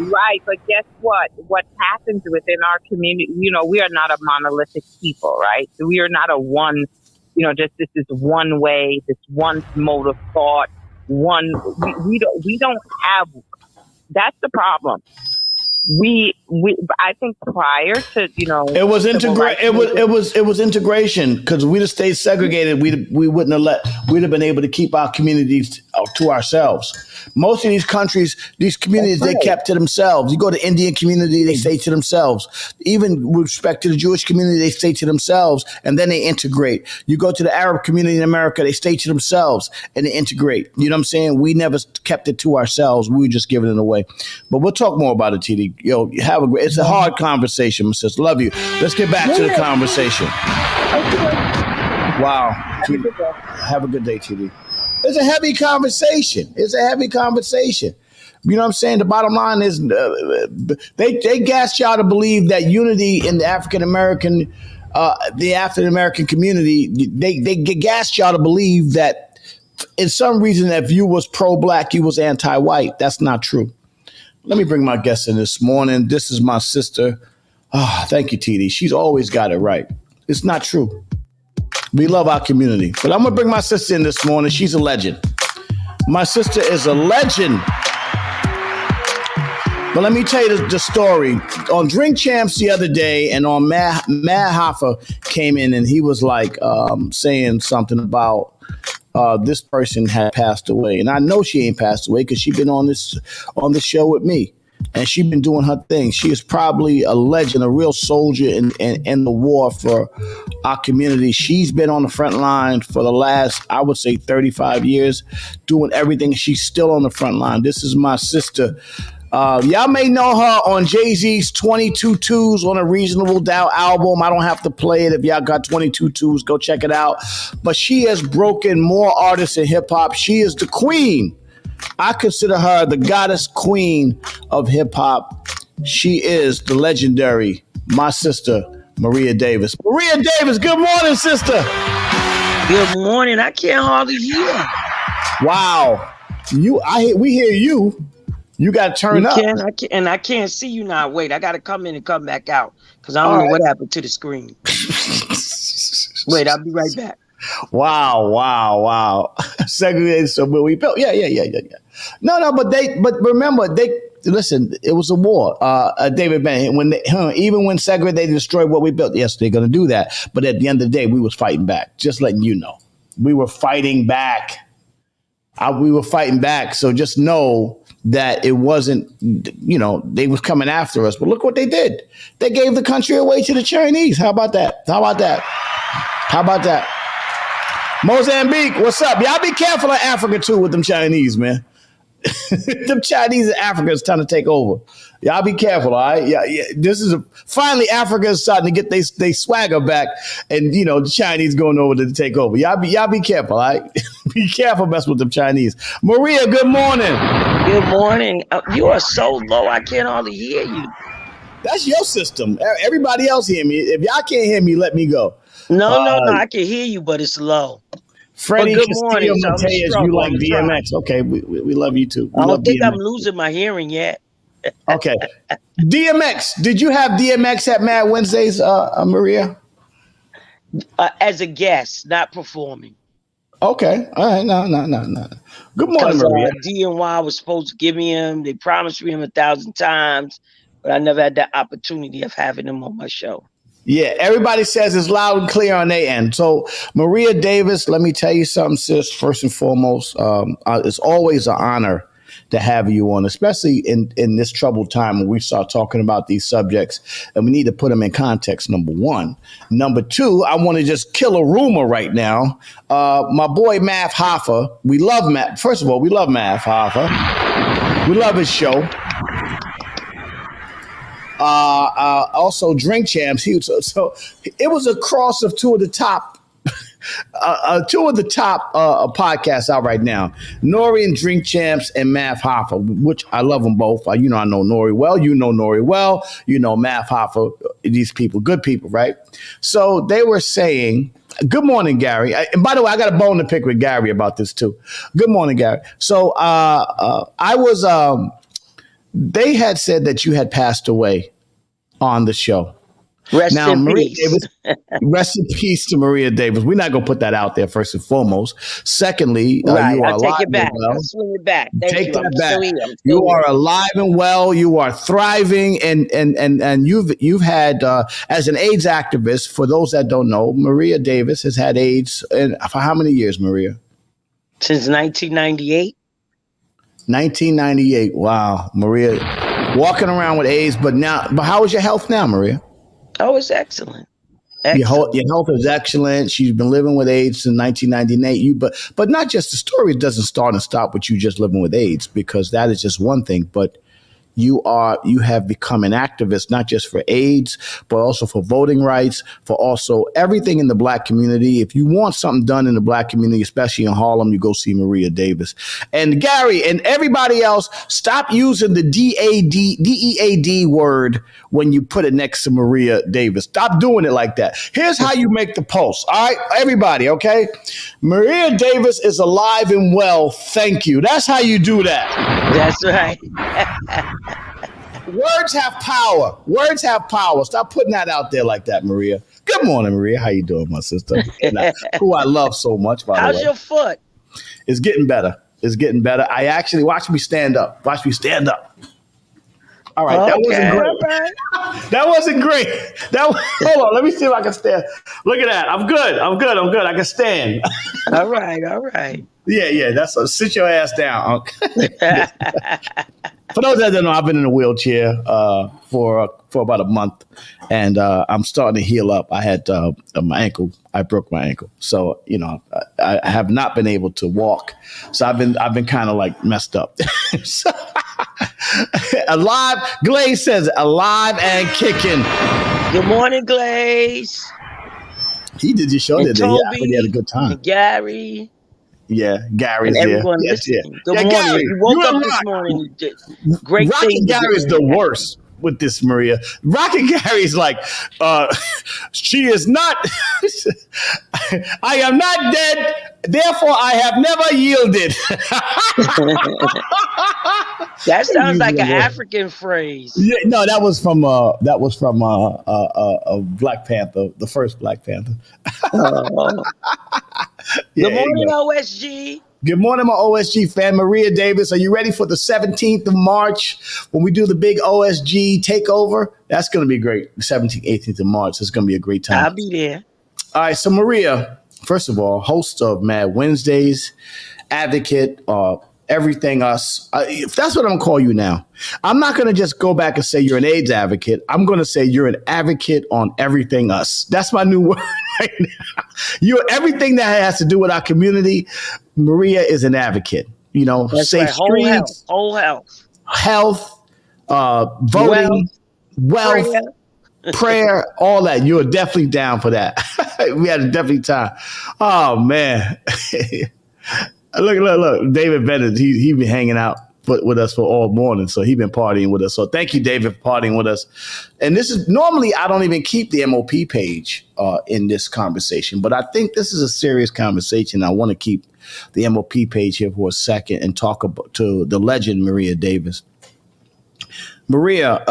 Right, but guess what? What happens within our community, we are not a monolithic people, right? We are not a one, just this is one way, this one mode of thought, we don't have, that's the problem. I think prior to, it was it was integration, because we'd have stayed segregated. We wouldn't have we'd have been able to keep our communities to ourselves. Most of these communities, they kept to themselves. You go to Indian community, they stay to themselves. Even with respect to the Jewish community, they stay to themselves, and then they integrate. You go to the Arab community in America, they stay to themselves and they integrate. You know what I'm saying? We never kept it to ourselves. We were just giving it away. But we'll talk more about it, TD. It's a hard conversation, my sister. Love you. Let's get back to the conversation. Wow. Have a good day, TD. It's a heavy conversation. You know what I'm saying? The bottom line is they gassed y'all to believe that unity in the African American the African American community, they gassed y'all to believe that in some reason, if you was pro-black, you was anti-white. That's not true. Let me bring my guest in this morning. This is my sister. Thank you, TD. She's always got it right. It's not true. We love our community. But I'm going to bring my sister in this morning. She's a legend. My sister is a legend. But let me tell you the story. On Drink Champs the other day, and on Matt Hoffa came in, and he was like saying something about this person had passed away. And I know she ain't passed away because she's been on the show with me. And she's been doing her thing. She is probably a legend, a real soldier in the war for our community. She's been on the front line for the last, I would say, 35 years, doing everything. She's still on the front line. This is my sister. Y'all may know her on Jay-Z's 22 Twos on a Reasonable Doubt album. I don't have to play it. If y'all got 22 Twos, go check it out. But she has broken more artists in hip-hop. She is the queen. I consider her the goddess queen of hip-hop. She is the legendary, my sister, Maria Davis. Maria Davis, good morning, sister. Good morning. I can't hardly hear. Wow. We hear you. You got to turn up. I can't see you now. Wait, I got to come in and come back out because I don't know what happened to the screen. Wait, I'll be right back. Wow. Segregated so we built. Yeah. No, but remember, listen, it was a war. David Ben, even when segregated, they destroyed what we built. Yes, they're going to do that. But at the end of the day, we was fighting back. Just letting you know. We were fighting back. So just know that it wasn't, they was coming after us. But look what they did. They gave the country away to the Chinese. How about that? Mozambique, what's up? Y'all be careful in Africa, too, with them Chinese, man. Them Chinese in Africa is trying to take over. Y'all be careful, all right? Yeah. Finally, Africa is starting to get they swagger back, and, the Chinese going over to take over. Y'all be careful, all right? Be careful messing with them Chinese. Maria, good morning. Good morning. You are so low, I can't hardly hear you. That's your system. Everybody else hear me. If y'all can't hear me, let me go. No, I can hear you, but it's low. Freddie Castillo Mateus, you like DMX. Okay, we love you too. I don't think I'm losing my hearing yet. Okay. DMX, did you have DMX at Mad Wednesdays, Maria? As a guest, not performing. Okay. All right. No. Good morning, Maria. DNY was supposed to give me him. They promised me him 1,000 times, but I never had the opportunity of having him on my show. Yeah, everybody says it's loud and clear on their end. So, Maria Davis, let me tell you something, sis. First and foremost, it's always an honor to have you on, especially in this troubled time when we start talking about these subjects, and we need to put them in context, number one. Number two, I want to just kill a rumor right now. My boy, Math Hoffa, we love Math. First of all, we love Math Hoffa. We love his show. Also Drink Champs. So it was a cross of two of the top podcasts out right now. Nori and Drink Champs and Math Hoffa, which I love them both. I know Nori well. You know Nori well. You know Math Hoffa. These people, good people, right? So they were saying, good morning, Gary. And by the way, I got a bone to pick with Gary about this too. Good morning, Gary. So they had said that you had passed away on the show. Rest in peace. Rest in peace to Maria Davis. We're not going to put that out there first and foremost. Secondly, you are alive. Take it back. I'll swing it back. Take that back. You are alive and well. You are thriving, and you've had as an AIDS activist. For those that don't know, Maria Davis has had AIDS for how many years, Maria? Since 1998. 1998. Wow, Maria, walking around with AIDS, but how is your health now, Maria? Oh, it's excellent. Your health is excellent. She's been living with AIDS since 1998. But not just the story doesn't start and stop with you just living with AIDS, because that is just one thing. But you have become an activist, not just for AIDS, but also for voting rights, for also everything in the Black community. If you want something done in the Black community, especially in Harlem, you go see Maria Davis. And Gary and everybody else, stop using the DEAD word when you put it next to Maria Davis. Stop doing it like that. Here's how you make the post. All right, everybody, okay? Maria Davis is alive and well. Thank you. That's how you do that. That's right. Words have power. Words have power. Stop putting that out there like that, Maria. Good morning, Maria. How you doing, my sister? Who I love so much, by the way. How's your foot? It's getting better. It's getting better. I actually, watch me stand up. Watch me stand up. All right, that wasn't great. Right. That wasn't great. Hold on, let me see if I can stand. Look at that. I'm good. I can stand. All right. Yeah. That's sit your ass down. For those that don't know, I've been in a wheelchair for about a month, and I'm starting to heal up. I had my ankle. I broke my ankle, so I have not been able to walk. So I've been kind of like messed up. So, alive, Glaze says alive and kicking. Good morning, Glaze. He did your show today. Yeah, I think he had a good time. And Gary. Yeah, Gary's and there. everyone listening. Good morning. Gary, you woke up this morning. You did great Rocket things. Gary is the worst with this, Maria. Rocket Gary's like, she is not, I am not dead, therefore I have never yielded. That sounds like an African phrase. Yeah, no, that was from Black Panther, the first Black Panther. Good morning, OSG. Good morning, my OSG fan. Maria Davis, are you ready for the 17th of March when we do the big OSG takeover? That's going to be great. The 17th, 18th of March. It's going to be a great time. I'll be there. All right. So, Maria, first of all, host of Mad Wednesdays, advocate, Everything Us. That's what I'm going to call you now. I'm not going to just go back and say you're an AIDS advocate. I'm going to say you're an advocate on Everything Us. That's my new word right now. You're everything that has to do with our community. Maria is an advocate. That's safe right. streets, whole health, voting, wealth, prayer, all that. You're definitely down for that. We had a definitely time. Oh, man. Look. David Bennett, he been hanging out with us for all morning. So he been partying with us. So thank you, David, for partying with us. And this is normally I don't even keep the MOP page in this conversation, but I think this is a serious conversation. I want to keep the MOP page here for a second and talk about to the legend Maria Davis. Maria,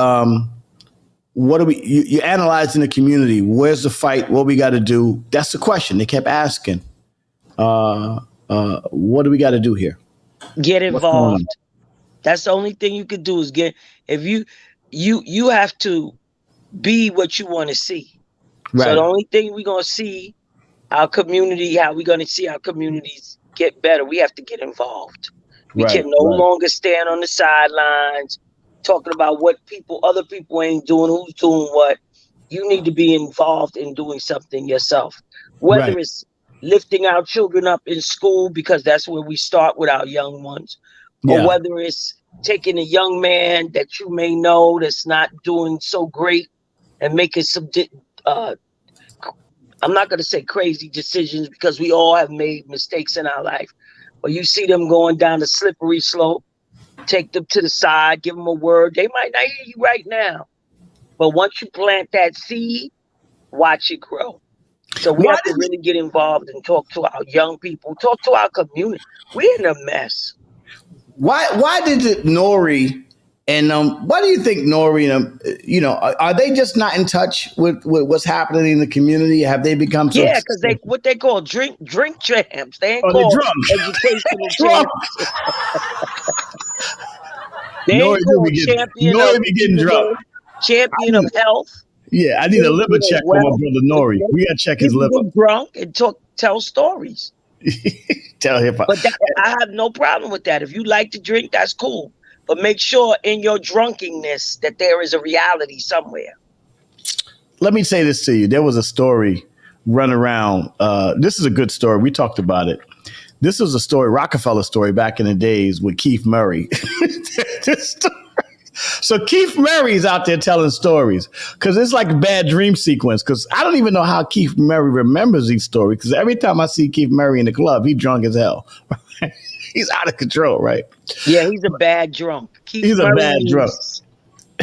what are you analyzing the community? Where's the fight? What we got to do? That's the question they kept asking. What do we got to do here? Get involved. That's the only thing you could do is get. If you have to be what you want to see. Right. So the only thing we're gonna see our community, how we're gonna see our communities get better. We have to get involved. We can no longer stand on the sidelines talking about what other people ain't doing, who's doing what. You need to be involved in doing something yourself. Whether it's lifting our children up in school, because that's where we start with our young ones, or whether it's taking a young man that you may know that's not doing so great and making some, I'm not going to say crazy decisions because we all have made mistakes in our life, but you see them going down the slippery slope, take them to the side, give them a word. They might not hear you right now, but once you plant that seed, watch it grow. So we have to really get involved and talk to our young people, talk to our community. We're in a mess. Why did Nori and why do you think Nori and are they just not in touch with what's happening in the community? Have they become so? Yeah, because what they call drink champs. They ain't called educational champs. They ain't called champion of health. Yeah, I need a liver check for my brother Nori. We gotta check his liver. Get drunk and tell stories. Tell him. But I have no problem with that. If you like to drink, that's cool. But make sure in your drunkenness that there is a reality somewhere. Let me say this to you. There was a story run around. This is a good story. We talked about it. This was a story, Rockefeller story back in the days with Keith Murray. This story. So Keith Murray's out there telling stories because it's like a bad dream sequence. Because I don't even know how Keith Murray remembers these stories. Because every time I see Keith Murray in the club, he's drunk as hell. He's out of control, right? Yeah, he's a bad drunk. Keith He's Murray a bad drunk.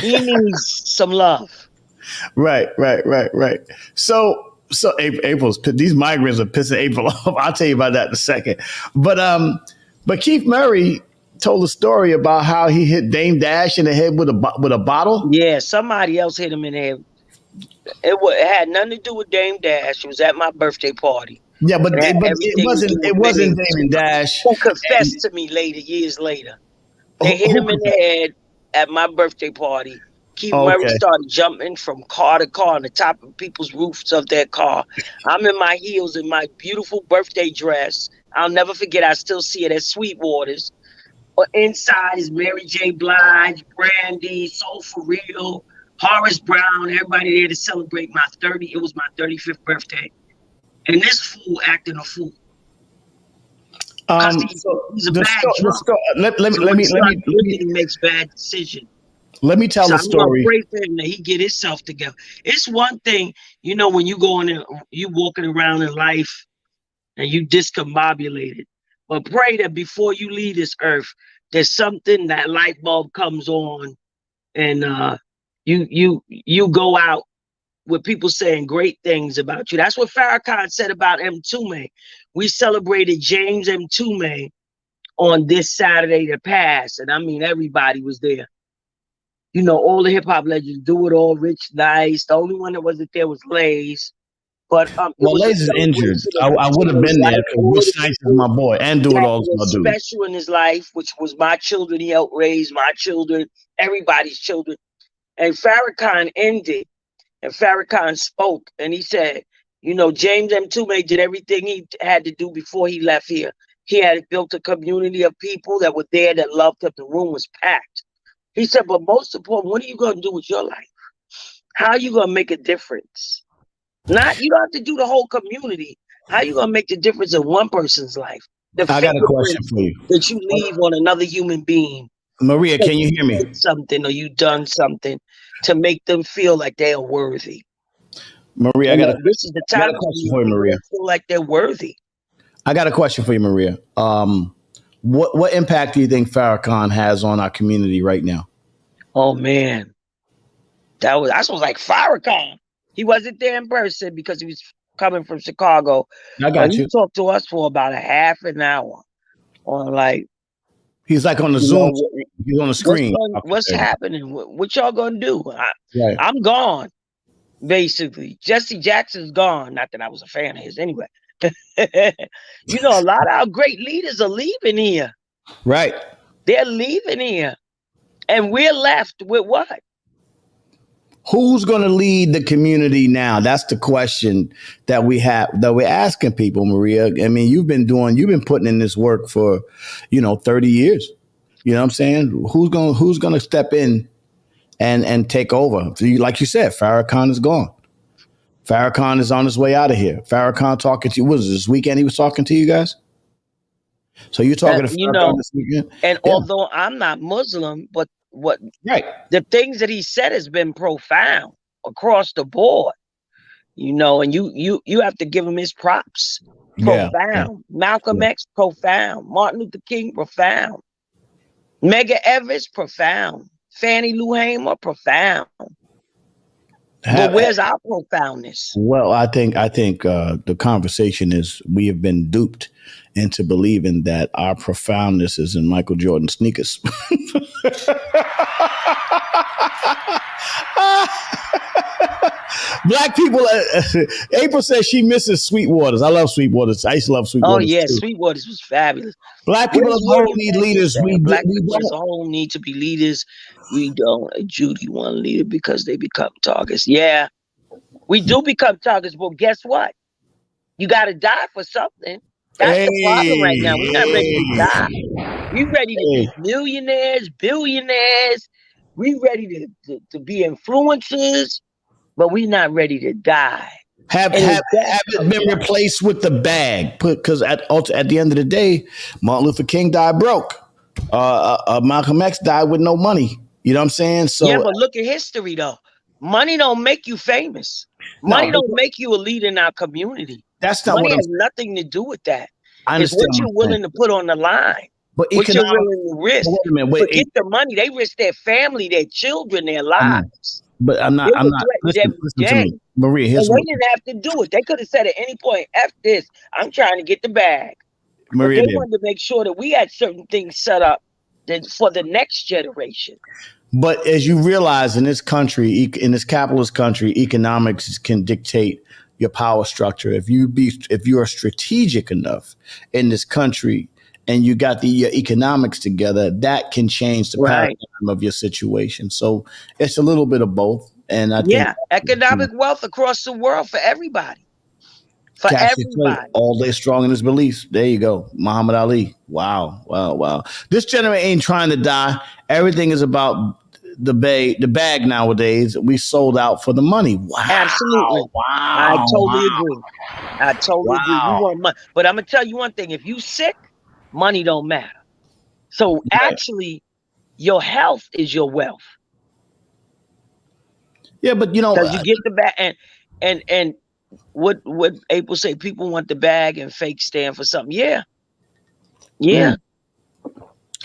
He needs some love. Right. So April's these migrants are pissing April off. I'll tell you about that in a second. But Keith Murray told a story about how he hit Dame Dash in the head with a bottle. Yeah, somebody else hit him in the head. It had nothing to do with Dame Dash. It was at my birthday party. Yeah, but it wasn't Dame Dash. Who confessed to me years later. They hit him in the head at my birthday party. Keith Murray started jumping from car to car on the top of people's roofs of their car. I'm in my heels in my beautiful birthday dress. I'll never forget. I still see it at Sweetwater's. Inside is Mary J. Blige, Brandy, Soul For Real, Horace Brown, everybody there to celebrate my 30. It was my 35th birthday. And this fool acting a fool. He's a bad drunk. Let me makes bad decisions. Let me tell the story. I'm gonna pray for him that he get himself together. It's one thing, when you go in, you walking around in life and you discombobulated. But pray that before you leave this earth, there's something, that light bulb comes on, and you go out with people saying great things about you. That's what Farrakhan said about Mtume. We celebrated James Mtume on this Saturday that passed, and I mean everybody was there. All the hip hop legends, Do It All, Rich Nice. The only one that wasn't there was Lays. But Lays is injured. I would have been there because Rich Nice is my boy, and Do It All is my dude. Special in his life, which was my children. He helped raise my children, everybody's children. And Farrakhan ended, and Farrakhan spoke, and he said, James Mtume did everything he had to do before he left here. He had built a community of people that were there that loved him. The room was packed. He said, but most important, what are you going to do with your life? How are you going to make a difference? You don't have to do the whole community. How are you going to make the difference in one person's life? I got a question for you. That you leave on another human being. Maria, can you hear me? Something, or you done something to make them feel like they are worthy. Maria, this is the time. I got a question for you, Maria. Feel like they're worthy. I got a question for you, Maria. What impact do you think Farrakhan has on our community right now? Oh man, that was like Farrakhan. He wasn't there in person because he was coming from Chicago. I got you. He talked to us for about a half an hour on he's like on the Zoom. He's on the screen. What's happening? What y'all gonna do? I'm gone. Basically, Jesse Jackson's gone. Not that I was a fan of his anyway. A lot of our great leaders are leaving here. Right. They're leaving here. And we're left with what? Who's going to lead the community now? That's the question that we're asking people, Maria. I mean, you've been putting in this work for, 30 years. You know what I'm saying? Who's going to step in and take over? Like you said, Farrakhan is gone. Farrakhan is on his way out of here. Farrakhan talking to you. Was this weekend he was talking to you guys? So you're talking to Farrakhan this weekend? And although I'm not Muslim, but the things that he said has been profound across the board. And you have to give him his props. Profound. Yeah. Malcolm X, profound. Martin Luther King, profound. Medgar Evers, profound. Fannie Lou Hamer, profound. But where's our profoundness? Well, I think the conversation is we have been duped into believing that our profoundness is in Michael Jordan sneakers. Black people. April says she misses Sweetwater's. I love Sweetwater's. I used to love Sweetwater's. Oh yeah, too. Sweetwater's was fabulous. Black people as a whole need leaders. Black people as a whole need to be leaders. We don't. Judy want leader because they become targets. Yeah, we do become targets, but guess what? You got to die for something. That's the problem right now. We're not ready to die. We're ready to be millionaires, billionaires. We're ready to be influencers, but we're not ready to die. Have it been replaced with the bag? Because at the end of the day, Martin Luther King died broke. Malcolm X died with no money. You know what I'm saying? So yeah, but look at history though. Money don't make you famous. Money don't make you a leader in our community. That's not Money what I'm has saying. nothing to do with that. I It's understand what you're what I'm saying. willing to put on the line. But What you're economic. willing to risk. Wait a minute. Forget the money. They risk their family, their children, their I know. lives. But I'm They not. were threatened every Listen to day. me, Maria. Here's And they what, didn't have to do it. They could have said at any point, F this, I'm trying to get the bag. Maria But they did. wanted to make sure that we had certain things set up for the next generation. But as you realize, in this country, in this capitalist country, economics can dictate your power structure. If you are strategic enough in this country and you got your economics together, that can change the paradigm of your situation. So it's a little bit of both. And I think economic wealth across the world for everybody. For everybody. All day strong in his beliefs. There you go. Muhammad Ali. Wow. Wow. Wow. This generation ain't trying to die. Everything is about the bag nowadays. We sold out for the money. Wow. Absolutely. Wow. I totally agree. I totally agree. You want money. But I'm going to tell you one thing. If you sick, money don't matter. So actually, your health is your wealth. Yeah, but you know, because you get the bag and what April say, people want the bag and fake stand for something. Yeah. Yeah,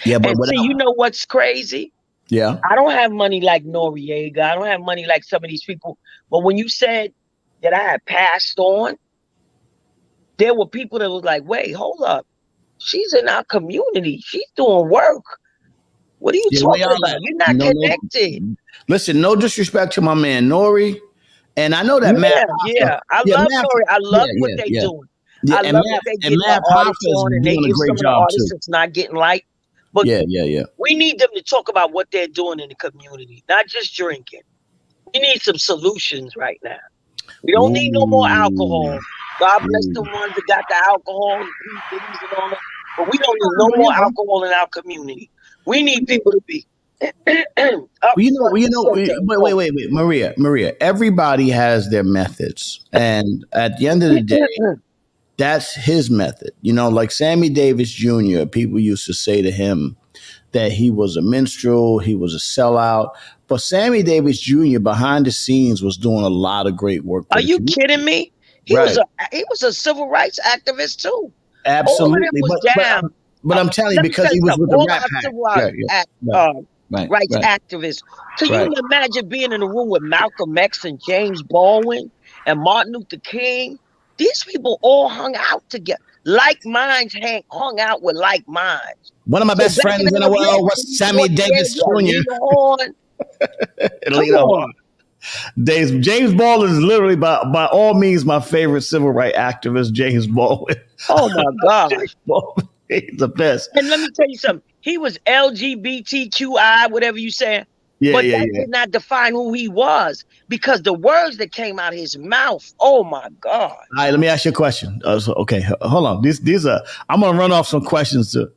but and see, you know what's crazy? Yeah. I don't have money like Noriega. I don't have money like some of these people. But when you said that I had passed on, there were people that was like, wait, hold up. She's in our community. She's doing work. What are you talking about? You're not connected. Listen, no disrespect to my man Nori. And I know that Matt. I love Nori. I love what they doing. Yeah, I love what they get the artists on, and they give some of the artists that's not getting light. But we need them to talk about what they're doing in the community, not just drinking. We need some solutions right now. We don't need no more alcohol. God bless the ones that got the alcohol, and all that. But we don't need no more alcohol in our community. We need people to be. Wait, Maria. Everybody has their methods, and at the end of the day, that's his method. You know, like Sammy Davis Jr. People used to say to him that he was a minstrel, he was a sellout. But Sammy Davis Jr. behind the scenes was doing a lot of great work. Are you kidding me? He was a civil rights activist too. Absolutely, but I'm telling you, because he was with the Rat Pack. Rights activists. Can you imagine being in a room with Malcolm X and James Baldwin and Martin Luther King? These people all hung out together. Like minds hung out with like minds. One of my best friends in the world was Sammy Davis Jr. Lead on. James Baldwin is literally by all means my favorite civil rights activist, James Baldwin. Oh my gosh. He's the best. And let me tell you something. He was LGBTQI, whatever you say. But that did not define who he was, because the words that came out of his mouth, oh my God. All right, let me ask you a question. Okay, hold on. These are, I'm going to run off some questions too.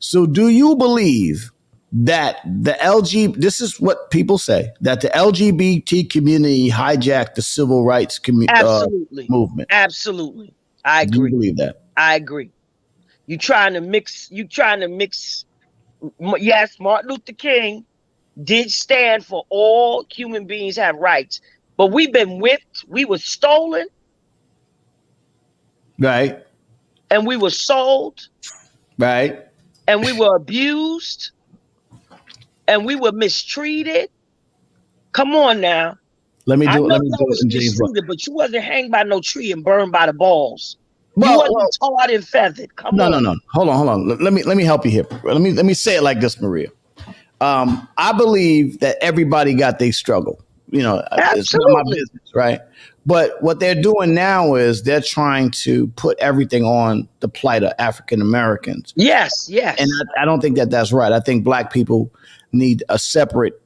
So do you believe that this is what people say, that the LGBT community hijacked the civil rights movement? Absolutely. I agree. Do you believe that? I agree. You trying to mix. Yes, Martin Luther King did stand for all human beings have rights, but we've been whipped. We were stolen. Right. And we were sold. Right. And we were abused. And we were mistreated. Come on now. Let me do it. Mistreated, but you wasn't hanged by no tree and burned by the balls. You wasn't tarred and feathered. Come on. No. Hold on. Let me help you here. Let me say it like this, Maria. I believe that everybody got their struggle. You know, it's not my business, right? But what they're doing now is they're trying to put everything on the plight of African Americans. Yes. And I don't think that that's right. I think Black people need a separate,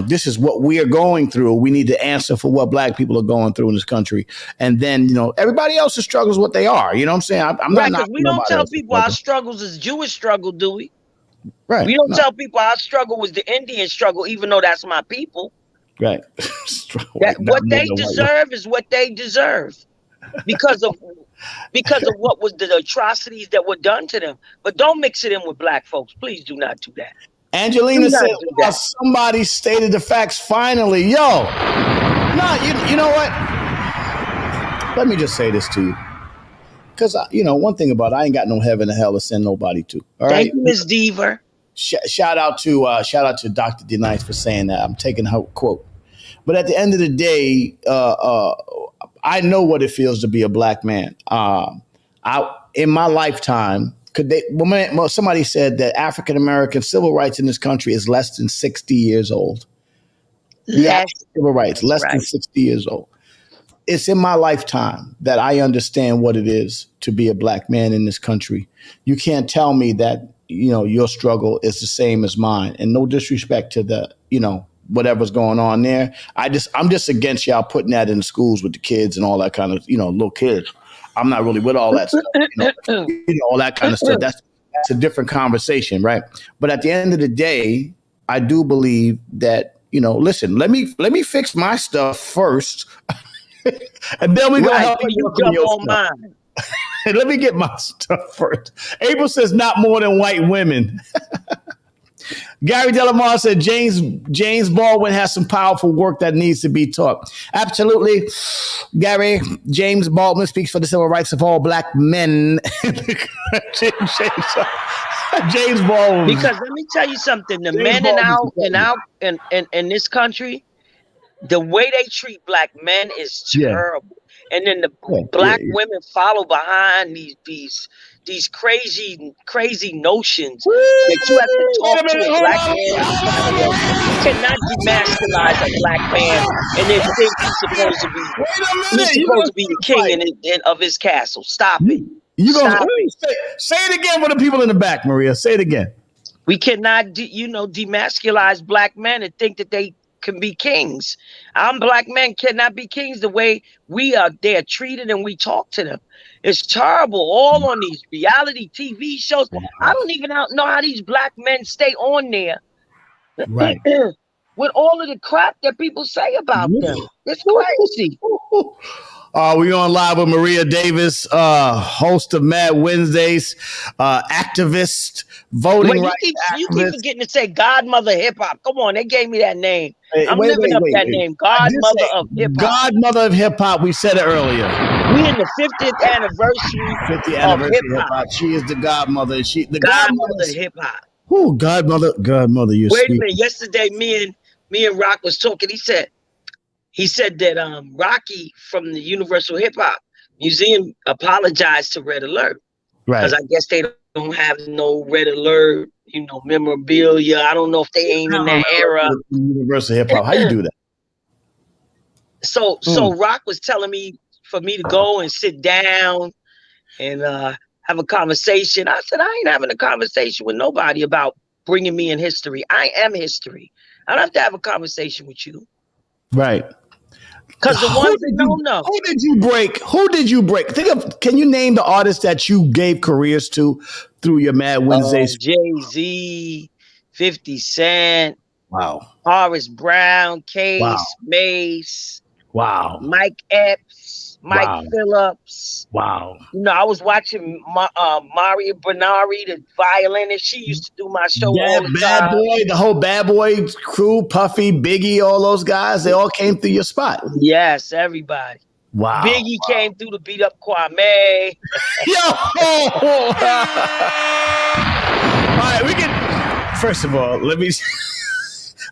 this is what we are going through. We need to answer for what Black people are going through in this country. And then, everybody else's struggles, what they are. You know what I'm saying? I'm not knocking we don't tell people our struggles is Jewish struggle, do we? Right. We don't tell people our struggle was the Indian struggle, even though that's my people. Right. What they deserve is what they deserve because of what was the atrocities that were done to them. But don't mix it in with Black folks. Please do not do that. Angelina said, wow, somebody stated the facts finally. Yo, no, you know what? Let me just say this to you. Because, one thing about it, I ain't got no heaven or hell to send nobody to. All right? Thank you, Miss Diva. Shout out to Dr. D-Nice for saying that. I'm taking her quote. But at the end of the day, I know what it feels to be a black man. In my lifetime, somebody said that African American civil rights in this country is less than 60 years old. Civil rights, less than 60 years old. It's in my lifetime that I understand what it is to be a black man in this country. You can't tell me that, your struggle is the same as mine. And no disrespect to the, whatever's going on there. I'm just against y'all putting that in schools with the kids and all that kind of, little kids. I'm not really with all that stuff, all that kind of stuff. That's a different conversation, right? But at the end of the day, I do believe that, listen, let me fix my stuff first. And then we gonna help you jump on mine. Let me get my stuff first. April says not more than white women. Gary Delamar said James Baldwin has some powerful work that needs to be taught. Absolutely, Gary. James Baldwin speaks for the civil rights of all black men. James Baldwin. Because let me tell you something: the men in this country, the way they treat black men is terrible. And then the black women follow behind these crazy notions that you have to talk to a black man. You cannot demasculize a black man and then think he's supposed to be the king of his castle. Stop it. Say it again for the people in the back, Maria. Say it again. We cannot, demasculize black men and think that they can be kings. Our black men cannot be kings the way they're treated and we talk to them. It's terrible. All on these reality TV shows. Wow. I don't even know how these black men stay on there. Right. With all of the crap that people say about them. It's crazy. We on live with Maria Davis, host of Mad Wednesdays, activist, voting rights activist. You keep forgetting to say Godmother Hip Hop. Come on, they gave me that name. I'm living up that name, Godmother of Hip Hop. Godmother of Hip Hop. We said it earlier. We in the 50th anniversary of hip hop. She is the godmother. Godmother of Hip Hop. Oh, godmother, you're Wait sweet. a minute. Yesterday, me and Rock was talking. He said that Rocky from the Universal Hip Hop Museum apologized to Red Alert. Right. Because I guess they don't have no Red Alert, memorabilia. I don't know if they ain't in that era. Universal Hip Hop. How you do that? So Rock was telling me for me to go and sit down and have a conversation. I said, I ain't having a conversation with nobody about bringing me in history. I am history. I don't have to have a conversation with you. Right. Because the ones that don't know. Who did you break? Can you name the artists that you gave careers to through your Mad Wednesdays? Jay-Z, 50 Cent. Wow. Horace Brown, Case, Mace. Wow. Mike Epps, Mike Phillips. Wow. I was watching Maria Bernari, the violinist. She used to do my show all the Bad time. Boy, the whole Bad Boy crew, Puffy, Biggie, all those guys, they all came through your spot. Yes, everybody. Wow. Biggie came through to beat up Kwame. All right, we can. First of all, let me.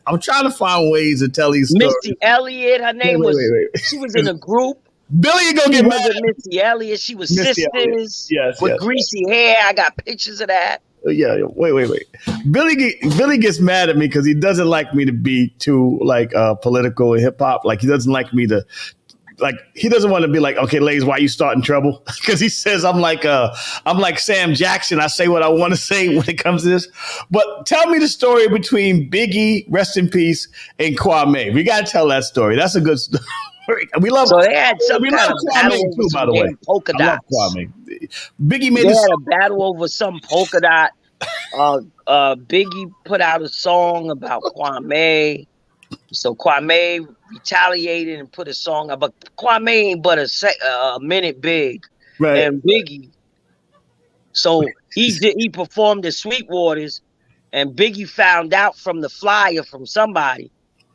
I'm trying to find ways to tell these stories. Missy Elliott, her name was. She was in a group. Billy, you gonna get mad at Missy Elliott. She was sisters. Yes, with greasy hair. I got pictures of that. Yeah, wait. Billy gets mad at me because he doesn't like me to be too political and hip hop. Like he doesn't like me to. Like he doesn't want to be like, okay, Lays, why you starting trouble? Because he says I'm like Sam Jackson. I say what I want to say when it comes to this. But tell me the story between Biggie, rest in peace, and Kwame. We got to tell that story. That's a good story. We love. So they had some kind of battle Kwame too, by the way. Polka dots. I love Kwame. Biggie made they had a battle over some polka dot. Biggie put out a song about Kwame. So Kwame retaliated and put a song out, but Kwame ain't but a minute big, right? And Biggie, so he performed at Sweetwater's, And Biggie found out from the flyer from somebody.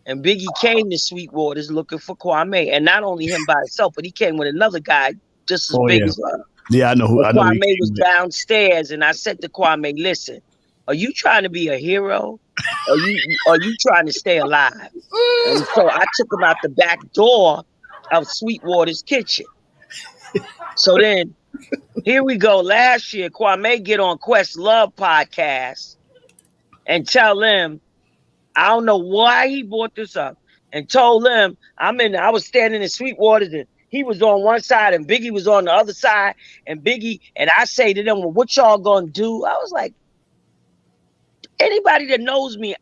And Biggie came to Sweetwater's looking for Kwame. And not only him by himself, but he came with another guy just as big as him. Yeah, I know who. And I know. Kwame was downstairs, and I said to Kwame, "Listen, are you trying to be a hero? Or are you trying to stay alive?" And so I took him out the back door of Sweetwater's kitchen. So then, here we go. Last year, Kwame get on Questlove podcast and tell them, I don't know why he brought this up, and told them I was standing in Sweetwater's and he was on one side and Biggie was on the other side, and I say to them, well, what y'all gonna do? I was like, anybody that knows me,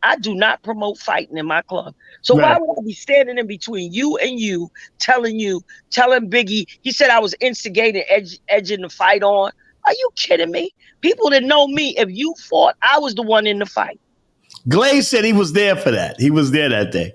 I do not promote fighting in my club. So why would I be standing in between you and you, telling Biggie, he said I was instigating, edging the fight on. Are you kidding me? People that know me, if you fought, I was the one in the fight. Glaze said he was there for that. He was there that day.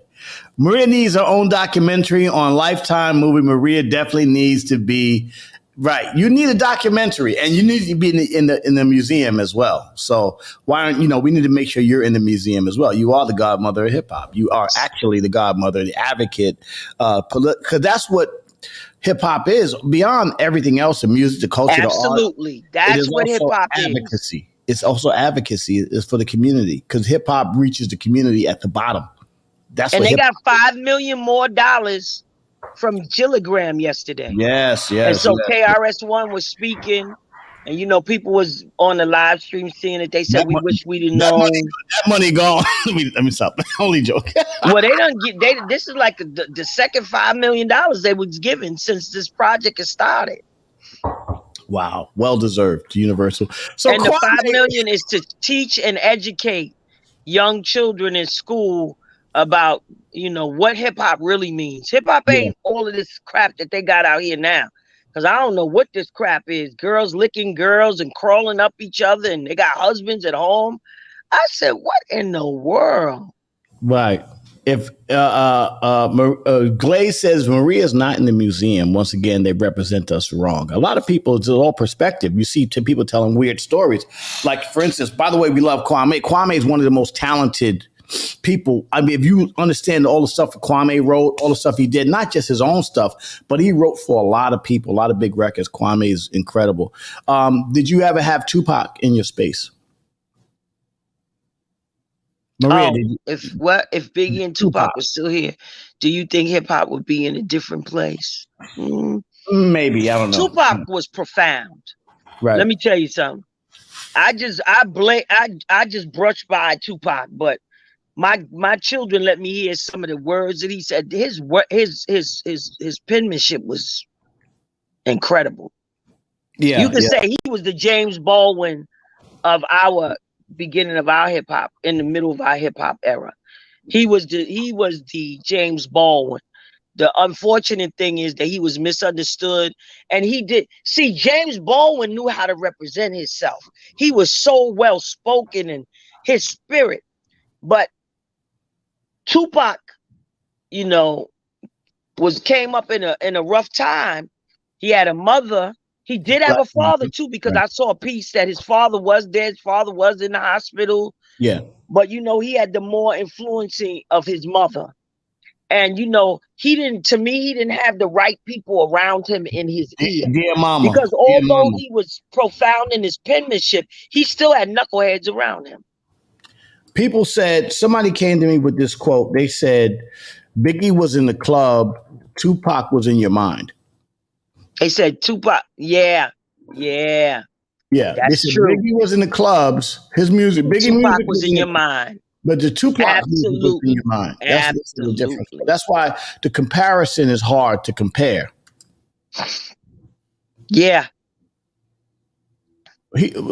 Maria needs her own documentary on Lifetime movie. Maria definitely needs to be right. You need a documentary, and you need to be in the museum as well. So why aren't we need to make sure you're in the museum as well. You are the godmother of hip hop. You are actually the godmother, the advocate, because that's what hip hop is. Beyond everything else, the music, the culture, absolutely, the art, that's what hip hop is. Advocacy. It's also advocacy. It's for the community, because hip hop reaches the community at the bottom. And they got $5 million more from Gilligram yesterday. Yes. And so KRS-One was speaking, and people was on the live stream seeing it. They said, we wish we didn't know. That money gone. let me stop. Only joke. Well, they don't get. This is like the second $5 million they was given since this project has started. Wow, well deserved to Universal. So and the $5 million is to teach and educate young children in school about what hip hop really means. Hip hop ain't all of this crap that they got out here now. Because I don't know what this crap is. Girls licking girls and crawling up each other, and they got husbands at home. I said, what in the world? Right. If Glaze says Maria's not in the museum, once again, they represent us wrong. A lot of people, it's all perspective. You see people telling weird stories. Like, for instance, by the way, we love Kwame. Kwame is one of the most talented people. I mean, if you understand all the stuff Kwame wrote, all the stuff he did, not just his own stuff, but he wrote for a lot of people, a lot of big records. Kwame is incredible. Did you ever have Tupac in your space? Maria, if Biggie and Tupac was still here, do you think hip hop would be in a different place? Maybe, I don't know. Tupac was profound. Right. Let me tell you something. I just brushed by Tupac, but my children let me hear some of the words that he said. His penmanship was incredible. Yeah, you could say he was the James Baldwin of our beginning of our hip hop, in the middle of our hip hop era. He was the James Baldwin. The unfortunate thing is that he was misunderstood, and James Baldwin knew how to represent himself. He was so well spoken in his spirit, but Tupac, came up in a rough time. He had a mother. He did have a father too, because I saw a piece that his father was dead. His father was in the hospital. Yeah. But he had the more influencing of his mother. And he didn't have the right people around him in his ear. Dear mama. Because although he was profound in his penmanship, he still had knuckleheads around him. People said, somebody came to me with this quote. They said, Biggie was in the club, Tupac was in your mind. They said Tupac, yeah. That's true. Biggie was in the clubs. His music, Biggie Tupac music was in your mind. But the Tupac music was in your mind. That's the difference. That's why the comparison is hard to compare. Yeah.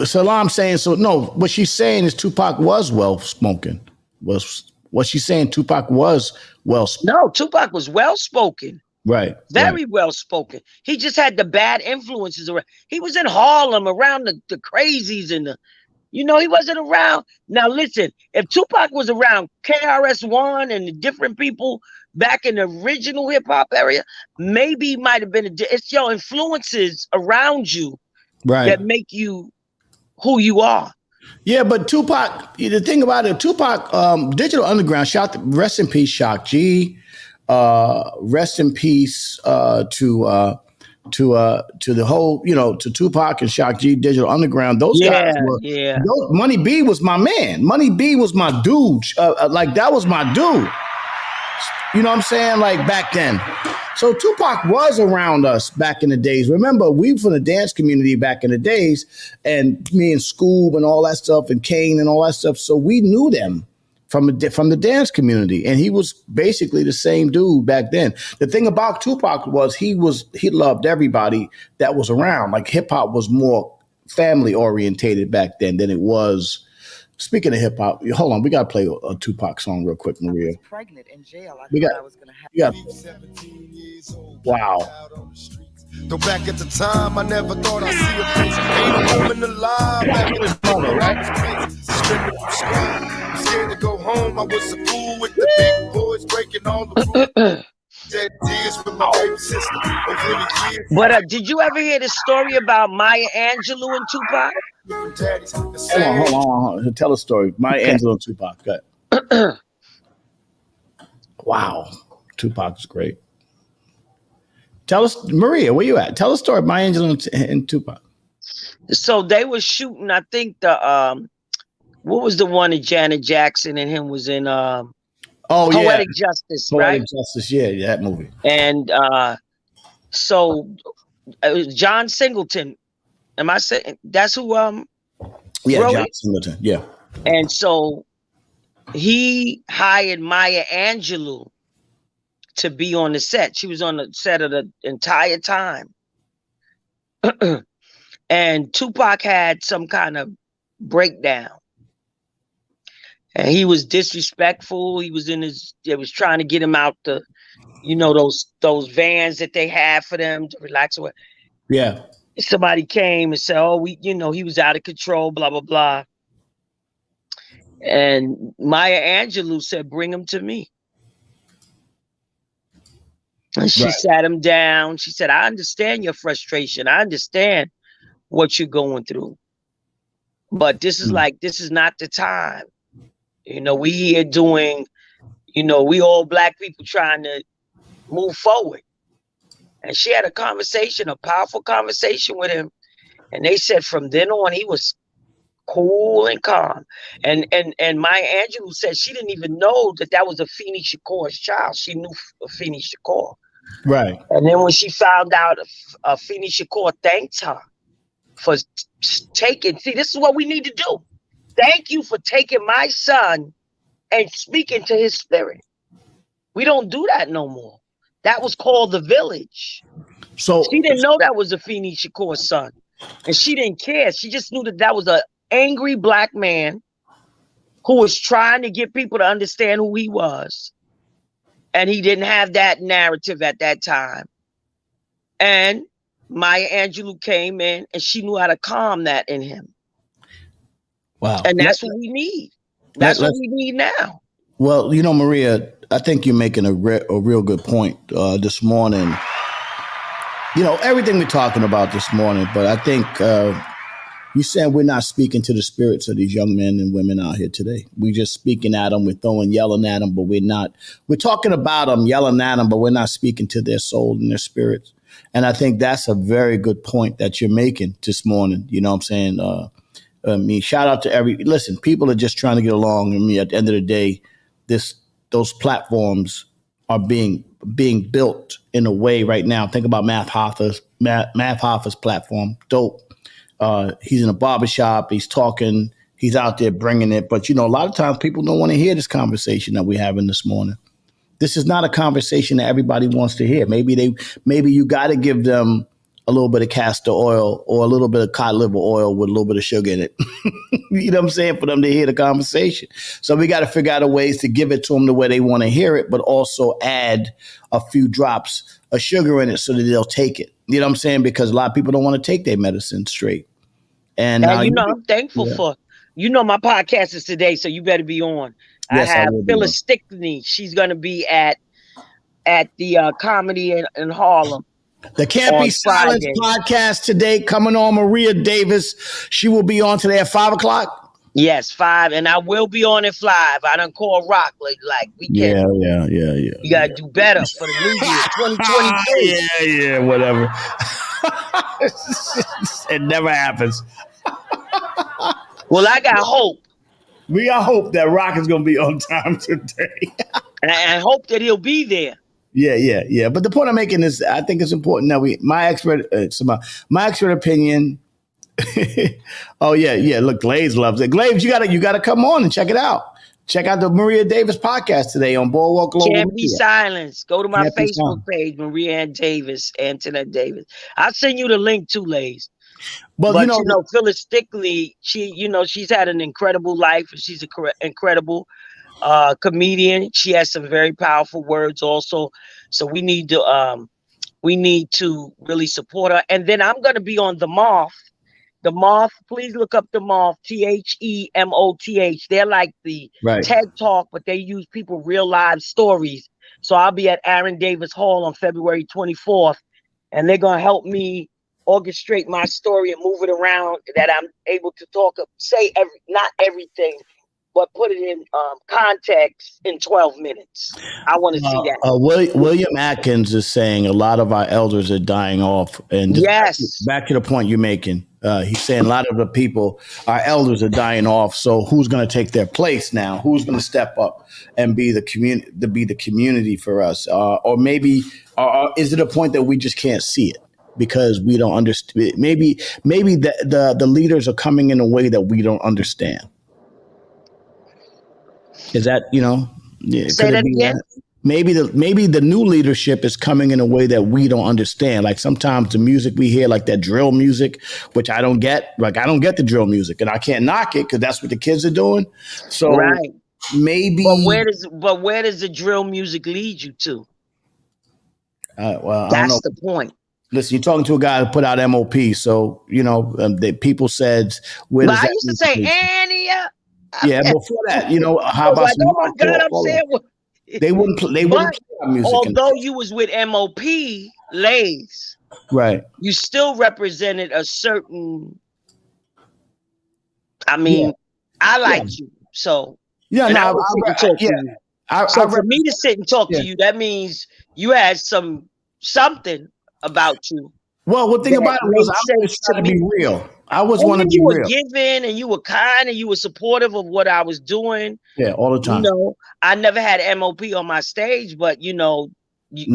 Salam saying so. No, what she's saying is Tupac was well spoken. What she's saying? Tupac was well spoken. No, Tupac was well spoken. Right. Very well spoken. He just had the bad influences around. He was in Harlem around the crazies and he wasn't around. Now listen, if Tupac was around KRS-One and the different people back in the original hip hop area, maybe it might have been it's your influences around you that make you who you are. Yeah, but Tupac, the thing about it, Tupac, Digital Underground, rest in peace, Shock G. Rest in peace to the whole, to Tupac and Shock G, Digital Underground. Those guys were, Money B was my man. Money B was my dude. Like, that was my dude. You know what I'm saying? Like, back then. So Tupac was around us back in the days. Remember, we from the dance community back in the days, and me and Scoob and all that stuff, and Kane and all that stuff. So we knew them from the dance community, and he was basically the same dude back then. The thing about Tupac was he loved everybody that was around. Like, hip hop was more family orientated back then than it was. Speaking of hip hop, hold on, we gotta play a Tupac song real quick, Maria. I was pregnant in jail. I thought I was gonna have. Wow. Though back at the time, I never thought I'd see a place. Ain't a woman alive. Back in the mother, right? Scared to go home. I was a fool with the big boys breaking all the rules. Dead tears with my baby sister. But did you ever hear the story about Maya Angelou and Tupac? Hold on. Tell a story. Maya Angelou and Tupac. Go. Wow. Tupac's great. Tell us, Maria, where you at? Tell a story of Maya Angelou and Tupac. So they were shooting, I think what was the one that Janet Jackson and him was in? Poetic Justice, right? Poetic Justice, yeah, that movie. And so it was John Singleton. Am I saying that's who? Yeah, John Singleton. Yeah. And so he hired Maya Angelou to be on the set. She was on the set of the entire time. And Tupac had some kind of breakdown. And he was disrespectful. He was they was trying to get him out those vans that they had for them to relax away. Yeah. Somebody came and said, he was out of control, blah, blah, blah. And Maya Angelou said, bring him to me. And she sat him down. She said, I understand your frustration. I understand what you're going through. But this is not the time. We here doing, we all black people trying to move forward. And she had a powerful conversation with him. And they said from then on, he was cool and calm. And Maya Angelou said she didn't even know that was Afeni Shakur's child. She knew Afeni Shakur. Right. And then when she found out Afeni Shakur thanked her for taking, see, this is what we need to do. Thank you for taking my son and speaking to his spirit. We don't do that no more. That was called the village. So she didn't know that was Afeni Shakur's son. And she didn't care. She just knew that was an angry black man who was trying to get people to understand who he was. And he didn't have that narrative at that time. And Maya Angelou came in and she knew how to calm that in him. Wow. And that's what we need. That's what we need now. Well, Maria, I think you're making a real good point this morning. Everything we're talking about this morning, but I think you said we're not speaking to the spirits of these young men and women out here today. We're just speaking at them. We're yelling at them, but we're not. We're talking about them, yelling at them, but we're not speaking to their soul and their spirits. And I think that's a very good point that you're making this morning. You know what I'm saying? Shout out to listen, people are just trying to get along. At the end of the day, those platforms are being built in a way right now. Think about Math Hoffa's platform. Dope. He's in a barbershop. He's talking. He's out there bringing it. But, a lot of times people don't want to hear this conversation that we're having this morning. This is not a conversation that everybody wants to hear. Maybe you got to give them a little bit of castor oil or a little bit of cod liver oil with a little bit of sugar in it. You know what I'm saying? For them to hear the conversation. So we got to figure out ways to give it to them the way they want to hear it, but also add a few drops of sugar in it so that they'll take it. You know what I'm saying? Because a lot of people don't want to take their medicine straight. And I'm thankful for, my podcast is today, so you better be on. Yes, I have Phyllis Stickney. She's going to be at the comedy in Harlem. The Can't Be Silence podcast today, coming on Maria Davis. She will be on today at 5:00. Yes, 5, and I will be on it live. I done call Rock like we can. Yeah. You gotta do better for the new year, 2023. Yeah, whatever. It never happens. Well, I got hope. We got hope that Rock is gonna be on time today. And I hope that he'll be there. Yeah. But the point I'm making is, I think it's important that my expert opinion. Oh yeah. Look, Glaze loves it. Glaze, you gotta come on and check it out. Check out the Maria Davis podcast today on Boardwalk Global. Can't be silenced. Go to my Facebook page, Maria Antoinette Davis. I'll send you the link too, Lays. But you know, Phyllis Stickley, she's had an incredible life. She's an incredible comedian. She has some very powerful words also. So we need to really support her. And then I'm going to be on The Moth. The Moth, please look up The Moth, THEMOTH. They're like the TED Talk, but they use people real live stories. So I'll be at Aaron Davis Hall on February 24th, and they're going to help me orchestrate my story and move it around that I'm able to not everything, but put it in context in 12 minutes. I want to see that. William Atkins is saying a lot of our elders are dying off. And back to the point you're making, he's saying a lot of the people, our elders are dying off. So who's going to take their place now? Who's going to step up and be the community for us? Or maybe is it a point that we just can't see it because we don't understand? Maybe the leaders are coming in a way that we don't understand. Is that, say that again? Maybe the new leadership is coming in a way that we don't understand. Like sometimes the music we hear, like that drill music, which I don't get. Like I don't get the drill music, and I can't knock it because that's what the kids are doing. So maybe. But where does the drill music lead you to? Well, that's I don't know. The point. Listen, you're talking to a guy who put out MOP, so people said, "Where does I that?" used to say Annie. Yeah, before that, how about like, oh my God, I'm saying they wouldn't play music. Although you was with MOP, Lays, right? You still represented a certain. I mean, I like you, so yeah. No, so for me to sit and talk to you, that means you had something about you. Well, one thing about it was I was trying to be real. I was wanting to be real. You were giving and you were kind and you were supportive of what I was doing. Yeah, all the time. I never had MOP on my stage, but you didn't. Me.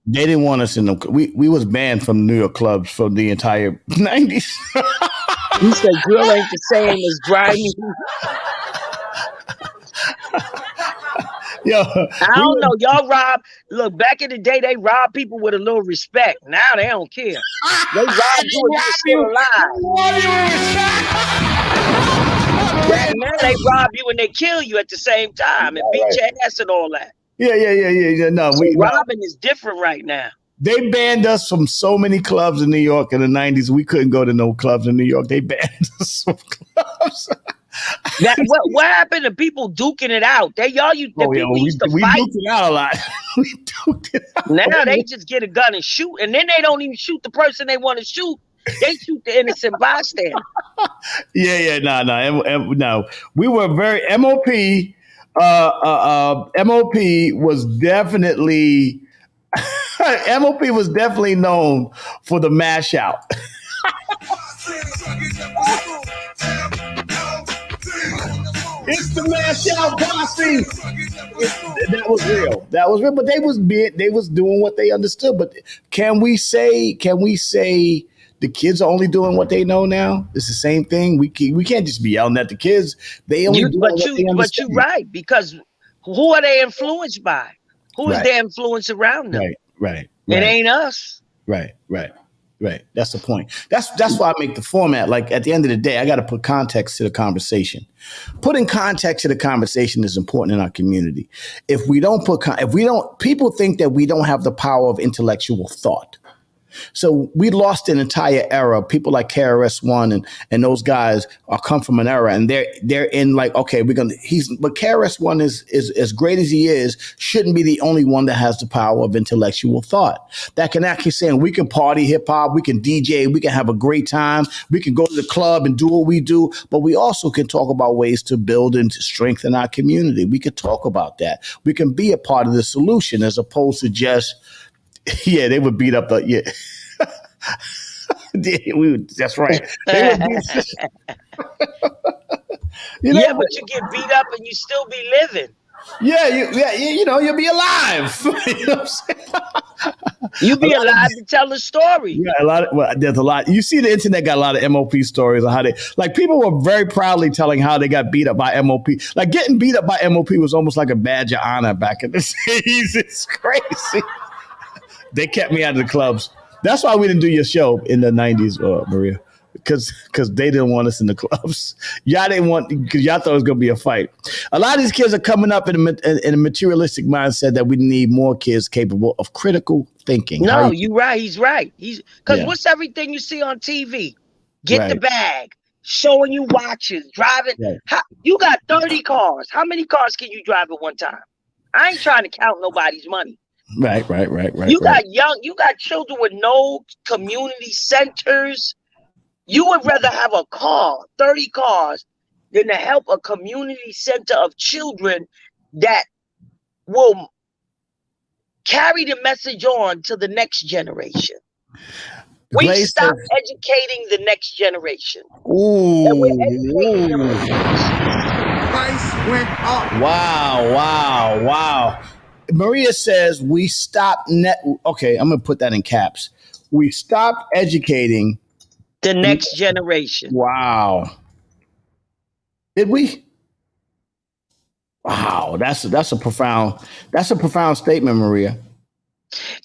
They didn't want us in them. We was banned from New York clubs for the entire 90s. You said drill ain't the same as grimy. Yo, I don't know. Y'all look, back in the day, they robbed people with a little respect. Now they don't care. They robbed you when you were still alive. Now they rob you and they kill you at the same time and beat your ass and all that. Yeah. No, robbing is different right now. They banned us from so many clubs in New York in the 90s. We couldn't go to no clubs in New York. They banned us from clubs. What happened to people duking it out? People used to fight. We duked it out a lot. We duked it out. Now they just get a gun and shoot, and then they don't even shoot the person they want to shoot. They shoot the innocent bystander. No. We were very MOP. MOP was definitely known for the mash out. It's the mash out posse. That was real. But they was doing what they understood. But can we say the kids are only doing what they know now? It's the same thing. We can't just be yelling at the kids. They only do what they understand. But you're right, because who are they influenced by? Who is their influence around them? Right. It ain't us. Right. That's the point. That's why I make the format. Like at the end of the day, I got to put context to the conversation. Putting context to the conversation is important in our community. If we don't people think that we don't have the power of intellectual thought. So we lost an entire era. People like KRS-One and those guys are come from an era, and they're in like, okay, but KRS-One is as great as he is, shouldn't be the only one that has the power of intellectual thought that can actually say, we can party hip hop, we can DJ, we can have a great time, we can go to the club and do what we do, but we also can talk about ways to build and to strengthen our community. We can talk about that. We can be a part of the solution as opposed to just, yeah, they would beat up the, yeah. That's right. They would beat, yeah, but you get beat up and you still be living. Yeah, you'll be alive. You know what I'm saying? You be alive to tell the story. Yeah, there's a lot. You see, the internet got a lot of MOP stories on how they, like, people were very proudly telling how they got beat up by MOP. Like, getting beat up by MOP was almost like a badge of honor back in the 80s. It's crazy. They kept me out of the clubs. That's why we didn't do your show in the 90s, Maria. Because they didn't want us in the clubs. Y'all didn't want, because y'all thought it was going to be a fight. A lot of these kids are coming up in a materialistic mindset that we need more kids capable of critical thinking. No, you're right. He's right. Because what's everything you see on TV? Get the bag, showing you watches, driving. Right. You got 30 cars. How many cars can you drive at one time? I ain't trying to count nobody's money. Right. You got children with no community centers. You would rather have a car, 30 cars, than to help a community center of children that will carry the message on to the next generation. We stop educating the next generation. Ooh. And we're educating them. Price went up. Wow. Maria says we stopped okay, I'm going to put that in caps. We stopped educating the next generation. Wow. Did we? Wow, that's a profound statement, Maria.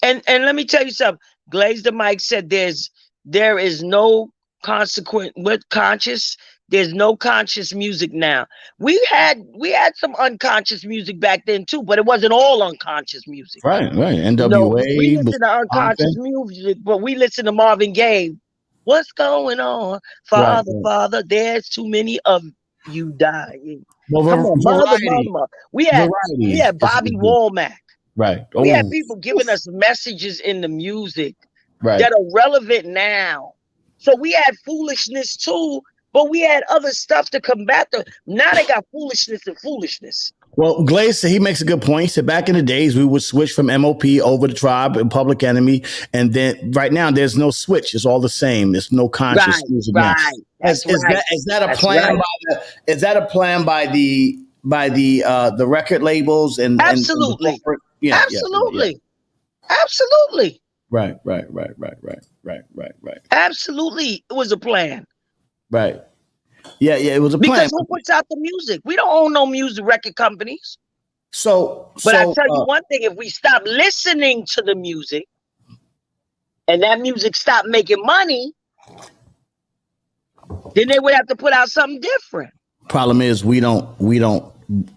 And let me tell you something. Glaze the Mike said there is no consequent with conscious. There's no conscious music now. We had some unconscious music back then too, but it wasn't all unconscious music. Right. NWA. We listen to unconscious music, but we listen to Marvin Gaye. What's going on? Father, there's too many of you dying. Well, come on, mother. We had Bobby Womack. Right. We had people giving us messages in the music that are relevant now. So we had foolishness too, but we had other stuff to combat them. Now they got foolishness and foolishness. Well, Glaze, he makes a good point. He said back in the days, we would switch from MOP over to Tribe and Public Enemy. And then right now, there's no switch. It's all the same. There's no conscious music now. Is that a plan? Is that a plan by the record labels and absolutely, and absolutely. Right. Absolutely, it was a plan. Right. Yeah, it was a plan. Because who puts out the music? We don't own no music record companies. But I tell you one thing, if we stop listening to the music and that music stop making money, then they would have to put out something different. Problem is we don't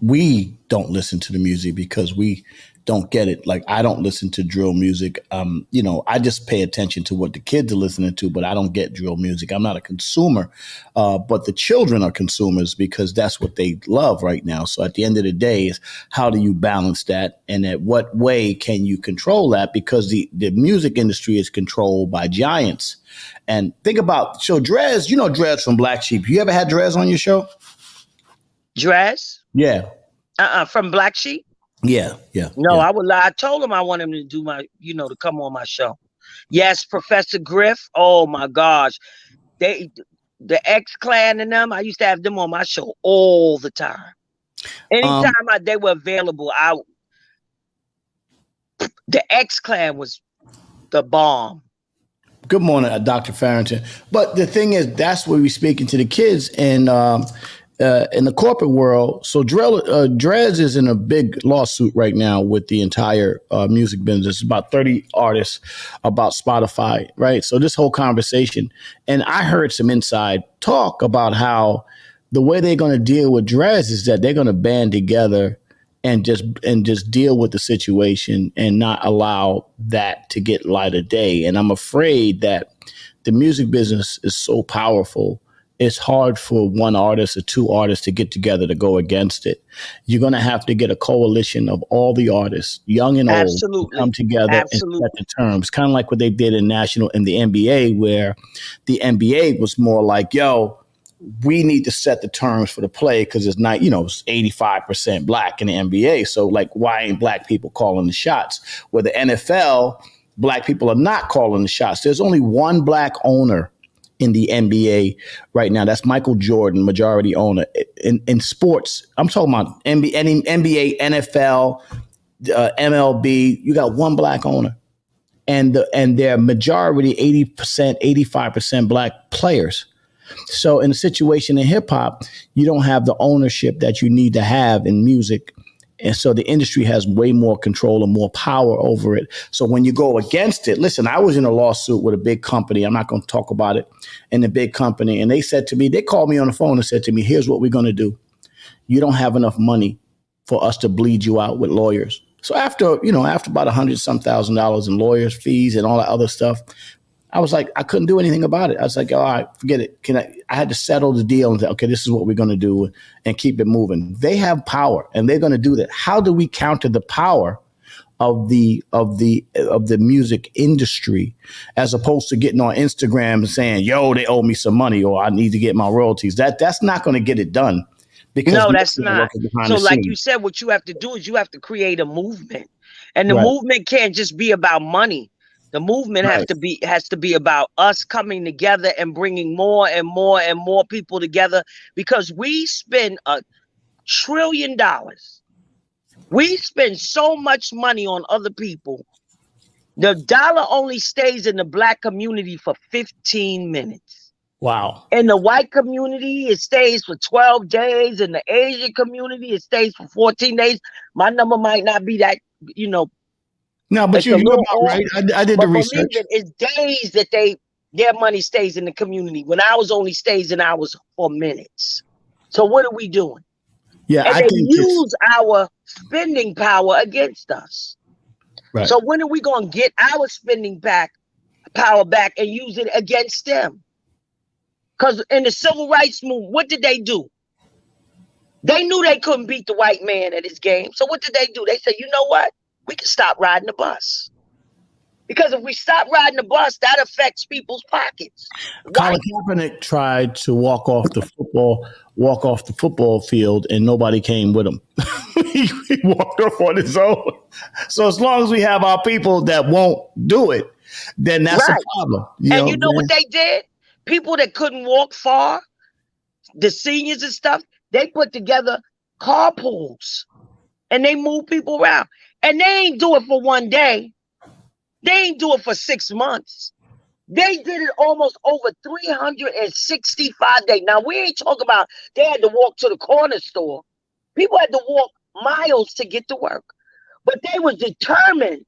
listen to the music because we don't get it. Like, I don't listen to drill music. I just pay attention to what the kids are listening to, but I don't get drill music. I'm not a consumer, but the children are consumers because that's what they love right now. So at the end of the day is how do you balance that? And at what way can you control that? Because the music industry is controlled by giants. And think about, so Drez, Drez from Black Sheep. You ever had Drez on your show? Drez? Yeah. From Black Sheep? Yeah. No, I would lie. I told him I want him to do to come on my show. Yes, Professor Griff. Oh my gosh. The X Clan and them, I used to have them on my show all the time. Anytime they were available, the X Clan was the bomb. Good morning, Dr. Farrington. But the thing is, that's where we're speaking to the kids and in the corporate world. So Drez is in a big lawsuit right now with the entire music business. It's about 30 artists about Spotify, right? So this whole conversation, and I heard some inside talk about how the way they're going to deal with Drez is that they're going to band together and just deal with the situation and not allow that to get light of day. And I'm afraid that the music business is so powerful. It's hard for one artist or two artists to get together to go against it. You're going to have to get a coalition of all the artists, young and old, to come together and set the terms. Kind of like what they did in the NBA, where the NBA was more like, yo, we need to set the terms for the play because it's not, it's 85% black in the NBA. So like, why ain't black people calling the shots? Where the NFL, black people are not calling the shots. There's only one black owner in the NBA right now. That's Michael Jordan, majority owner. In sports, I'm talking about NBA, NFL, MLB. You got one black owner, and their majority 80%, 85% black players. So in a situation in hip hop, you don't have the ownership that you need to have in music. And so the industry has way more control and more power over it. So when you go against it, listen, I was in a lawsuit with a big company. I'm not going to talk about it. In a big company. And they called me on the phone and said to me, here's what we're going to do. You don't have enough money for us to bleed you out with lawyers. So after about $100,000 in lawyers fees and all that other stuff, I was like, I couldn't do anything about it. I was like, all right, forget it. I had to settle the deal and say, okay, this is what we're going to do and keep it moving. They have power and they're going to do that. How do we counter the power of the music industry as opposed to getting on Instagram and saying, yo, they owe me some money or I need to get my royalties? That's not going to get it done. No, that's not. So like you said, what you have to do is you have to create a movement. And the movement can't just be about money. The movement has to be about us coming together and bringing more and more and more people together, because we spend $1 trillion. We spend so much money on other people. The dollar only stays in the black community for 15 minutes. Wow. In the white community, it stays for 12 days. In the Asian community, it stays for 14 days. My number might not be that, No, but you're about right. I did the research. It's days that their money stays in the community. When ours only stays in ours for minutes. So what are we doing? Yeah, and they use our spending power against us. Right. So when are we going to get our spending power back and use it against them? Because in the civil rights movement, what did they do? They knew they couldn't beat the white man at his game. So what did they do? They said, you know what? We can stop riding the bus. Because if we stop riding the bus, that affects people's pockets. Colin Kaepernick tried to walk off the football field, and nobody came with him. He walked off on his own. So as long as we have our people that won't do it, then that's a problem. You know what they did? People that couldn't walk far, the seniors and stuff, they put together carpools and they move people around. And they ain't do it for one day. They ain't do it for 6 months. They did it almost over 365 days. Now, we ain't talking about they had to walk to the corner store. People had to walk miles to get to work. But they was determined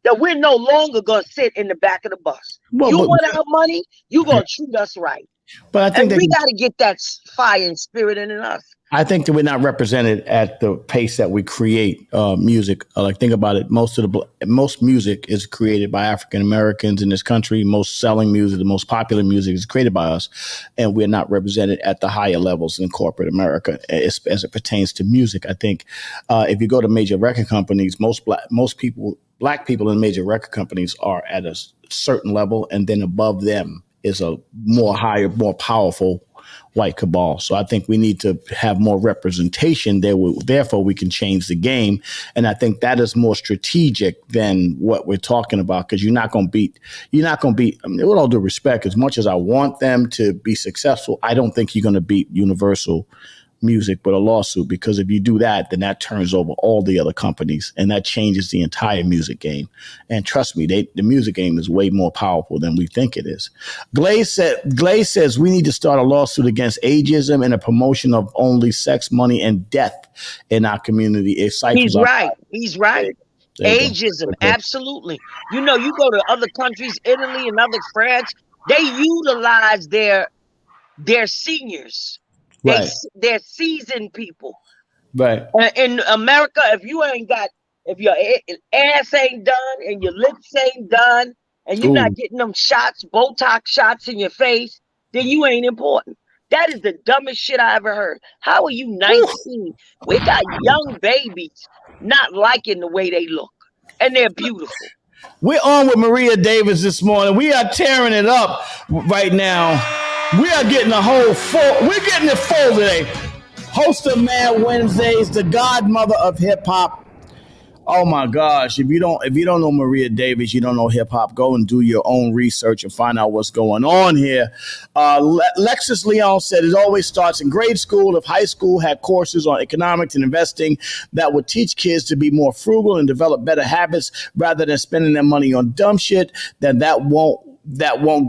that we're no longer going to sit in the back of the bus. You want our money, you're going to treat us right. But I think we got to get that fire and spirit in us. I think that we're not represented at the pace that we create music. Like, think about it. Most music is created by African Americans in this country. Most selling music, the most popular music is created by us. And we're not represented at the higher levels in corporate America as it pertains to music. I think if you go to major record companies, black people in major record companies are at a certain level, and then above them is a more powerful white cabal. So I think we need to have more representation there. Therefore, we can change the game. And I think that is more strategic than what we're talking about, because you're not going to beat, I mean, with all due respect, as much as I want them to be successful, I don't think you're going to beat Universal Music with a lawsuit, because if you do that, then that turns over all the other companies and that changes the entire music game. And trust me, the music game is way more powerful than we think it is. Glaze says we need to start a lawsuit against ageism and a promotion of only sex, money, and death in our community. He's right. He's right. Ageism, absolutely. You go to other countries, Italy and other France, they utilize their seniors. They're seasoned people. Right. In America, if your ass ain't done and your lips ain't done and you're not getting them shots, Botox shots in your face, then you ain't important. That is the dumbest shit I ever heard. How are you 19? We got young babies not liking the way they look, and they're beautiful. We're on with Maria Davis this morning. We are tearing it up right now. We are getting a whole full. We're getting it full today. Host of Mad Wednesdays, the godmother of hip hop. Oh my gosh! If you don't know Maria Davis, you don't know hip hop. Go and do your own research and find out what's going on here. Lexus Leon said it always starts in grade school. If high school had courses on economics and investing that would teach kids to be more frugal and develop better habits rather than spending their money on dumb shit, then that won't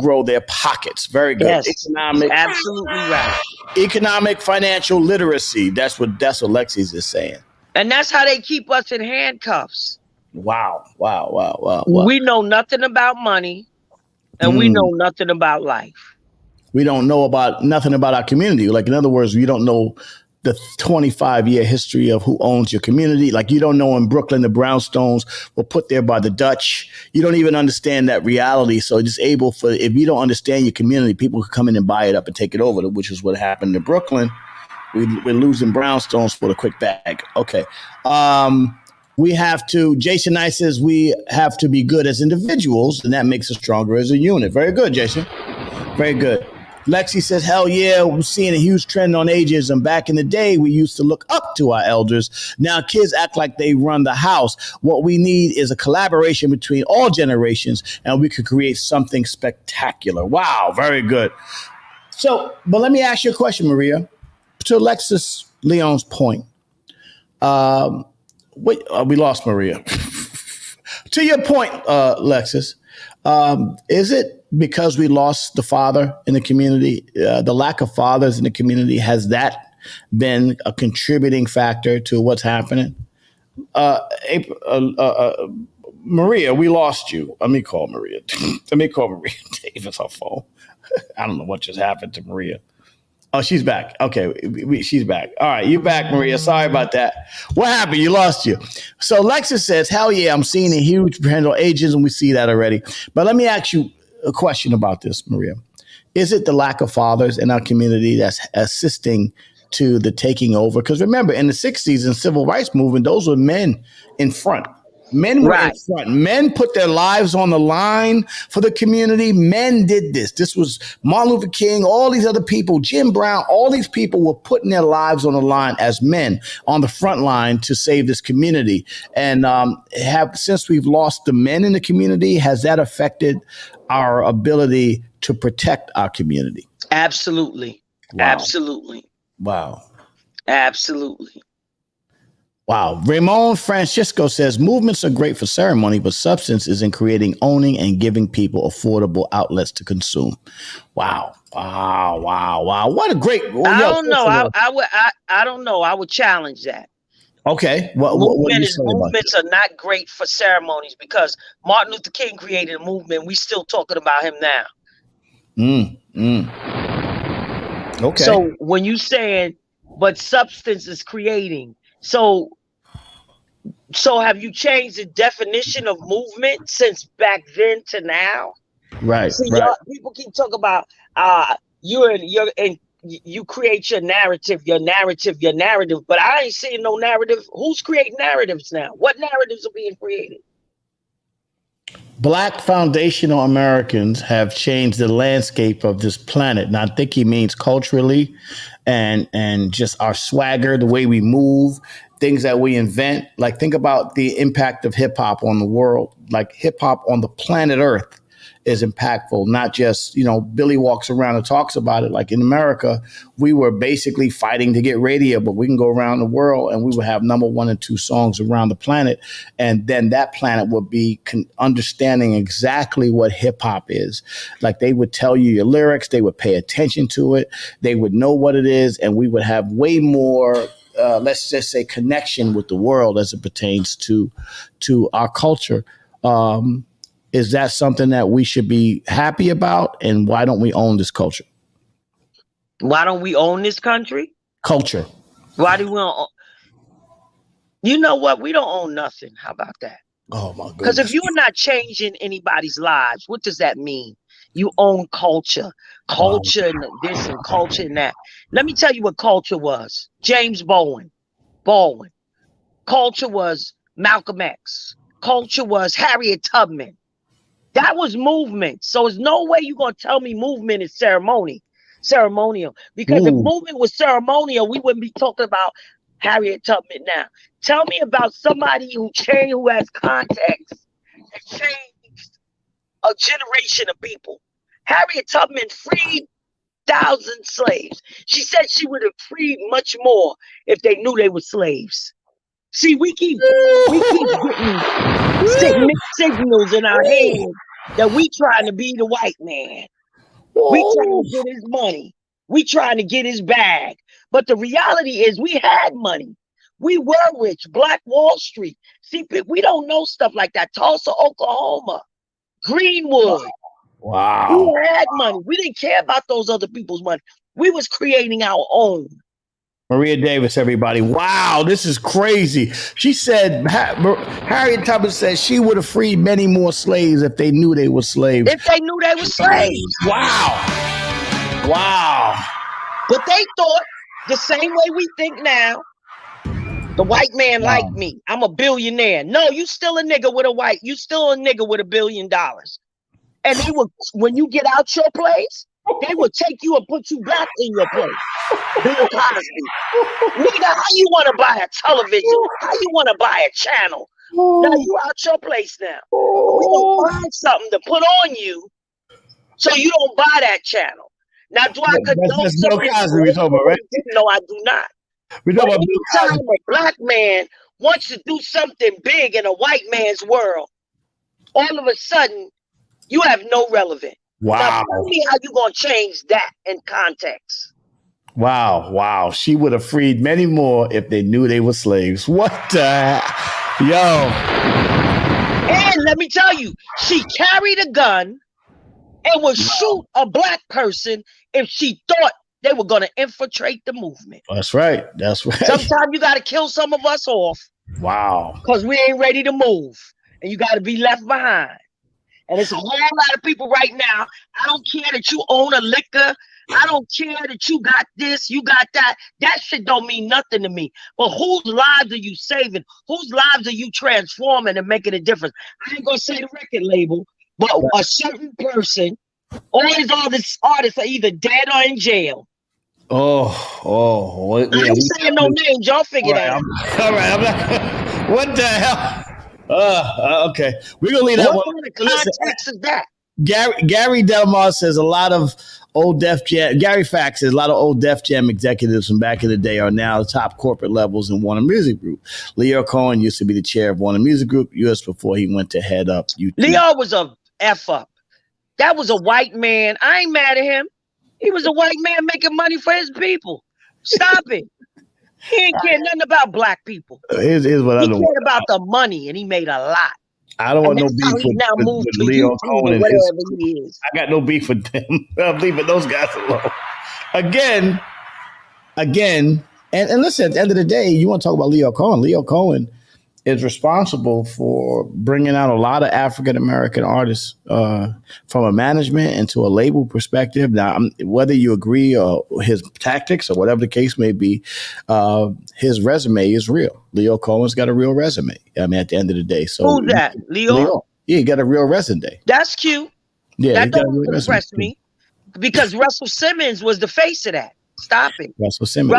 grow their pockets. Very good. Yes, absolutely right. Economic financial literacy. That's what Lexus is saying. And that's how they keep us in handcuffs. Wow. We know nothing about money, and we know nothing about life. We don't know nothing about our community. Like, in other words, we don't know the 25-year history of who owns your community. Like, you don't know in Brooklyn, the brownstones were put there by the Dutch. You don't even understand that reality. So it's able for, if you don't understand your community, people can come in and buy it up and take it over, which is what happened in Brooklyn. We're losing brownstones for the quick bag. Okay. We have to, Jason Knight says we have to be good as individuals, and that makes us stronger as a unit. Very good, Jason. Very good. Lexi says, hell yeah, we're seeing a huge trend on ageism. Back in the day, we used to look up to our elders. Now kids act like they run the house. What we need is a collaboration between all generations, and we could create something spectacular. Wow, very good. So, but let me ask you a question, Maria. To Alexis Leon's point, we lost Maria. To your point, Alexis, is it because we lost the father in the community, the lack of fathers in the community, has that been a contributing factor to what's happening? Maria, we lost you. Let me call Maria. Davis on phone. I don't know what just happened to Maria. Oh, she's back. Okay, she's back. All right, you back, Maria. Sorry about that. What happened? You lost you. So Lexus says, hell yeah, I'm seeing a huge trend on ages, and we see that already. But let me ask you a question about this, Maria. Is it the lack of fathers in our community that's assisting to the taking over? Because remember, in the 60s and civil rights movement, those were men in front. Men were in front. Men put their lives on the line for the community. Men did this. This was Martin Luther King, all these other people, Jim Brown, all these people were putting their lives on the line as men on the front line to save this community. And since we've lost the men in the community, has that affected our ability to protect our community? Absolutely. Wow. Absolutely. Wow. Absolutely. Wow. Ramon Francisco says movements are great for ceremony, but substance is in creating, owning, and giving people affordable outlets to consume. Wow. What a great. I don't know. I don't know. I would challenge that. Okay. What do you say about movements are not great for ceremonies because Martin Luther King created a movement. We still talking about him now. Okay. So when you saying, but substance is creating, so have you changed the definition of movement since back then to now? Right. See, right. People keep talking about you create your narrative, but I ain't seeing no narrative. Who's creating narratives now? What narratives are being created? Black foundational Americans have changed the landscape of this planet. And I think he means culturally and just our swagger, the way we move, things that we invent. Like, think about the impact of hip hop on the world. Like, hip hop on the planet Earth is impactful, not just, Billy walks around and talks about it. Like, in America, we were basically fighting to get radio, but we can go around the world and we would have number 1 and 2 songs around the planet. And then that planet would be understanding exactly what hip hop is. Like, they would tell you your lyrics, they would pay attention to it, they would know what it is, and we would have way more let's just say connection with the world as it pertains to our culture. Is that something that we should be happy about? And why don't we own this culture? Why don't we own this country? Culture. Why do we own? You know what? We don't own nothing. How about that? Oh my goodness. Because if you are not changing anybody's lives, what does that mean? You own culture. Culture and this and culture and that. Let me tell you what culture was. James Baldwin. Culture was Malcolm X. Culture was Harriet Tubman. That was movement. So there's no way you're going to tell me movement is ceremonial. Because if movement was ceremonial, we wouldn't be talking about Harriet Tubman now. Tell me about somebody who has context and changed a generation of people. Harriet Tubman freed thousands of slaves. She said she would have freed much more if they knew they were slaves. See, we keep getting mixed signals in our head that we trying to be the white man. We trying to get his money. We trying to get his bag. But the reality is we had money. We were rich. Black Wall Street. See, we don't know stuff like that. Tulsa, Oklahoma. Greenwood. Wow. We had money. We didn't care about those other people's money. We was creating our own. Maria Davis, everybody. Wow, this is crazy. She said, Harriet Tubman said she would have freed many more slaves if they knew they were slaves. If they knew they were slaves. Wow. But they thought the same way we think now. The white man like me. I'm a billionaire. No, you still a nigga with $1 billion. And they would, when you get out your place, they would take you and put you back in your place. Bill Cosby. Nigga, how you want to buy a television? How you want to buy a channel? Now you out your place now. We gonna find something to put on you so you don't buy that channel. Now, do I condone something? Right? No, I do not. Anytime a black man wants to do something big in a white man's world, all of a sudden, you have no relevance. Wow. Now, tell me how you going to change that in context. Wow. She would have freed many more if they knew they were slaves. What the yo? And let me tell you, she carried a gun and would shoot a black person if she thought they were going to infiltrate the movement. That's right. Sometimes you got to kill some of us off. Wow. Because we ain't ready to move. And you got to be left behind. And it's a whole lot of people right now. I don't care that you own a liquor. I don't care that you got this, you got that. That shit don't mean nothing to me. But whose lives are you saving? Whose lives are you transforming and making a difference? I ain't going to say the record label, but a certain person, all these artists are either dead or in jail. Oh. I ain't saying no names. Y'all figure that out. All right. I'm not, what the hell? Okay. We're going to leave that one. What kind of context is that? Gary Delmar says a lot of old Def Jam. Gary Fax says a lot of old Def Jam executives from back in the day are now top corporate levels in Warner Music Group. Leo Cohen used to be the chair of Warner Music Group years before he went to head up YouTube. Leo was a F up. That was a white man. I ain't mad at him. He was a white man making money for his people. Stop it. He ain't care nothing about black people. Here's what he cared about the money, and he made a lot. I don't want no beef with Leo Cohen and whatever he is. I got no beef with them. I'm leaving those guys alone. Again, and listen, at the end of the day, you want to talk about Leo Cohen. Leo Cohen is responsible for bringing out a lot of African-American artists from a management and to a label perspective. Now, whether you agree or his tactics or whatever the case may be, his resume is real. Leo Cohen's got a real resume. I mean, at the end of the day. So who's that? Leo? Yeah, he got a real resume. That's cute. Yeah, that don't impress me because Russell Simmons was the face of that. Stop it. Russell Simmons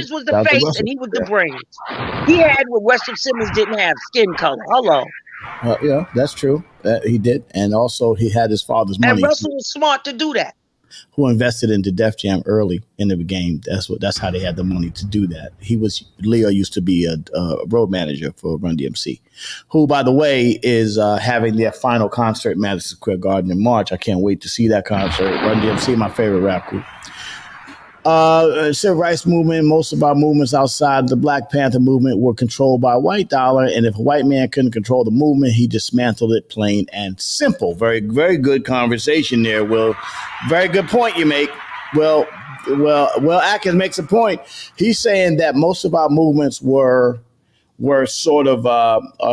was the face and he was the brains. He had what Russell Simmons didn't have, skin color. Hello. Yeah, that's true. He did. And also he had his father's money. And Russell was smart to do that. Who invested into Def Jam early in the game. That's how they had the money to do that. Leo used to be a road manager for Run DMC, who, by the way, is having their final concert at Madison Square Garden in March. I can't wait to see that concert. Run DMC, my favorite rap group. Civil rights movement, most of our movements outside the Black Panther movement were controlled by white dollar, and if a white man couldn't control the movement, he dismantled it, plain and simple. Very, very good conversation there, Will. Very good point you make. Well, Atkins makes a point. He's saying that most of our movements were were sort of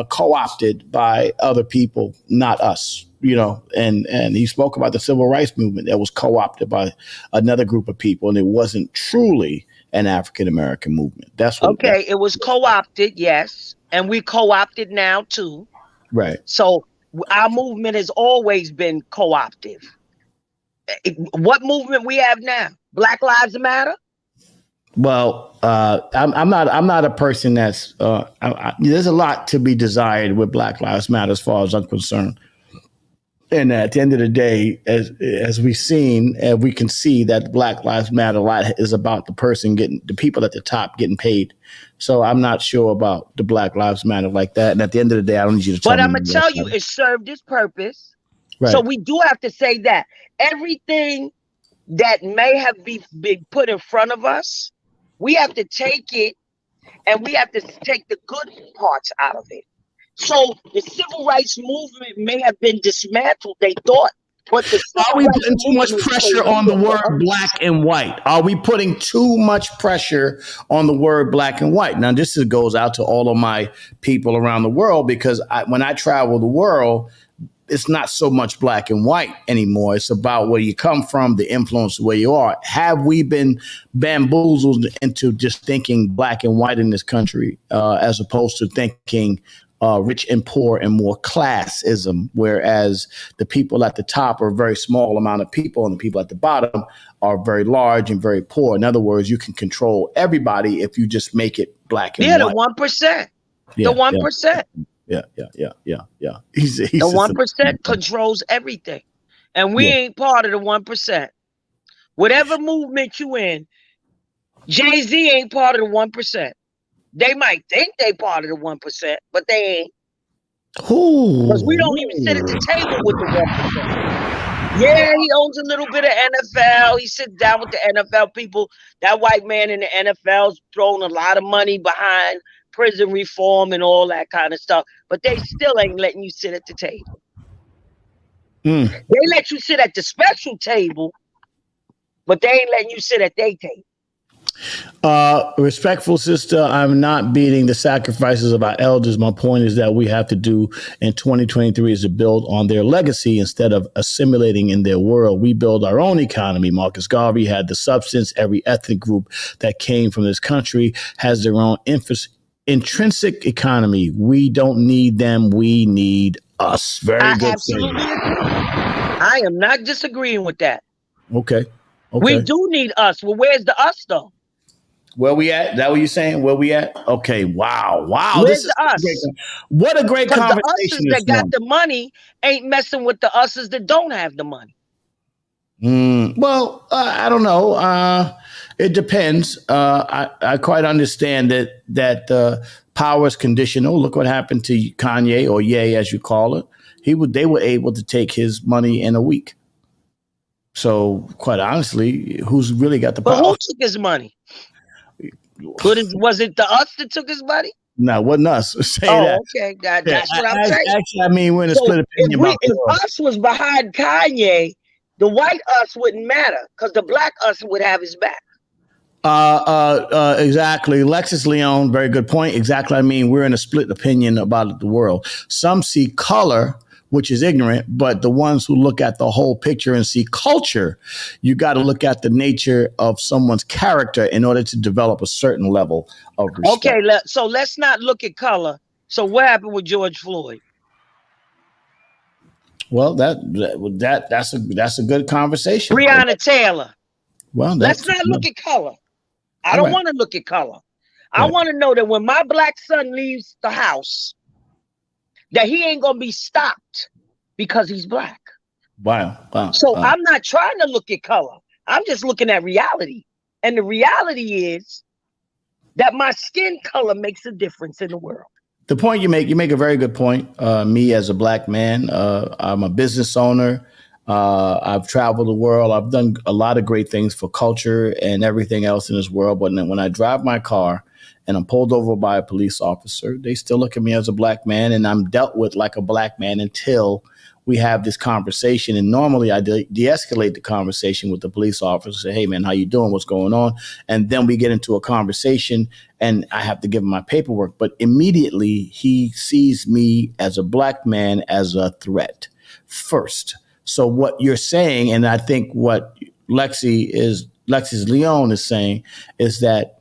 co-opted by other people, not us. And he spoke about the civil rights movement that was co-opted by another group of people, and it wasn't truly an African American movement. That's what. Okay, it was co-opted, yes, and we co-opted now too. Right. So our movement has always been co-optive. What movement we have now? Black Lives Matter. Well, I'm not a person that's. There's a lot to be desired with Black Lives Matter, as far as I'm concerned. And at the end of the day, as we've seen, we can see that Black Lives Matter a lot is about the people at the top getting paid. So I'm not sure about the Black Lives Matter like that. And at the end of the day, I don't need you to tell me. But I'm going to tell you, it served its purpose. Right. So we do have to say that everything that may have been put in front of us, we have to take it and we have to take the good parts out of it. So the civil rights movement may have been dismantled, they thought. But are we putting too much pressure on the word black and white? Are we putting too much pressure on the word black and white? Now, this goes out to all of my people around the world, because when I travel the world, it's not so much black and white anymore. It's about where you come from, the influence where you are. Have we been bamboozled into just thinking black and white in this country, as opposed to thinking rich and poor and more classism, whereas the people at the top are a very small amount of people and the people at the bottom are very large and very poor. In other words, you can control everybody if you just make it black and white. The 1%. The 1%. Yeah. The 1% controls everything. And we ain't part of the 1%. Whatever movement you in, Jay-Z ain't part of the 1%. They might think they part of the 1%, but they ain't. Because we don't even sit at the table with the 1%. Yeah, he owns a little bit of NFL. He sits down with the NFL people. That white man in the NFL's throwing a lot of money behind prison reform and all that kind of stuff. But they still ain't letting you sit at the table. They let you sit at the special table, but they ain't letting you sit at their table. Respectful sister, I'm not beating the sacrifices of our elders. My point is that we have to do in 2023 is to build on their legacy instead of assimilating in their world. We build our own economy. Marcus Garvey had the substance. Every ethnic group that came from this country has their own intrinsic economy. We don't need them. We need us. Very good. Absolutely. I am not disagreeing with that. Okay. We do need us. Well, where's the us though? Where we at? Is that what you're saying? Where we at? Okay. Wow. Where's the us? What a great conversation. The us's that got the money ain't messing with the us's that don't have the money. Well, I don't know. It depends. I quite understand that power is conditional. Look what happened to Kanye, or Ye, as you call it. They were able to take his money in a week. So, quite honestly, who's really got the power? But who took his money? Was it the us that took his money? No, it wasn't us. Say that. Okay. That's what I'm saying. Actually, I mean, we're in a split opinion about if us was behind Kanye, the white us wouldn't matter because the black us would have his back. Exactly. Lexus Leon, very good point. Exactly. I mean, we're in a split opinion about the world. Some see color, which is ignorant, but the ones who look at the whole picture and see culture, you got to look at the nature of someone's character in order to develop a certain level of respect. Okay, so let's not look at color. So what happened with George Floyd? Well, that's a good conversation. Breonna Taylor. Well, let's not look at color. I don't want to look at color. I want to know that when my black son leaves the house, that he ain't gonna be stopped because he's black. Wow. So I'm not trying to look at color. I'm just looking at reality. And the reality is that my skin color makes a difference in the world. The point you make a very good point. Me as a black man, I'm a business owner. I've traveled the world. I've done a lot of great things for culture and everything else in this world. But when I drive my car and I'm pulled over by a police officer, they still look at me as a black man, and I'm dealt with like a black man until we have this conversation, and normally I de-escalate the conversation with the police officer, say, hey man, how you doing? What's going on? And then we get into a conversation and I have to give him my paperwork. But immediately he sees me as a black man as a threat first. So what you're saying, and I think what Lexis Leon is saying, is that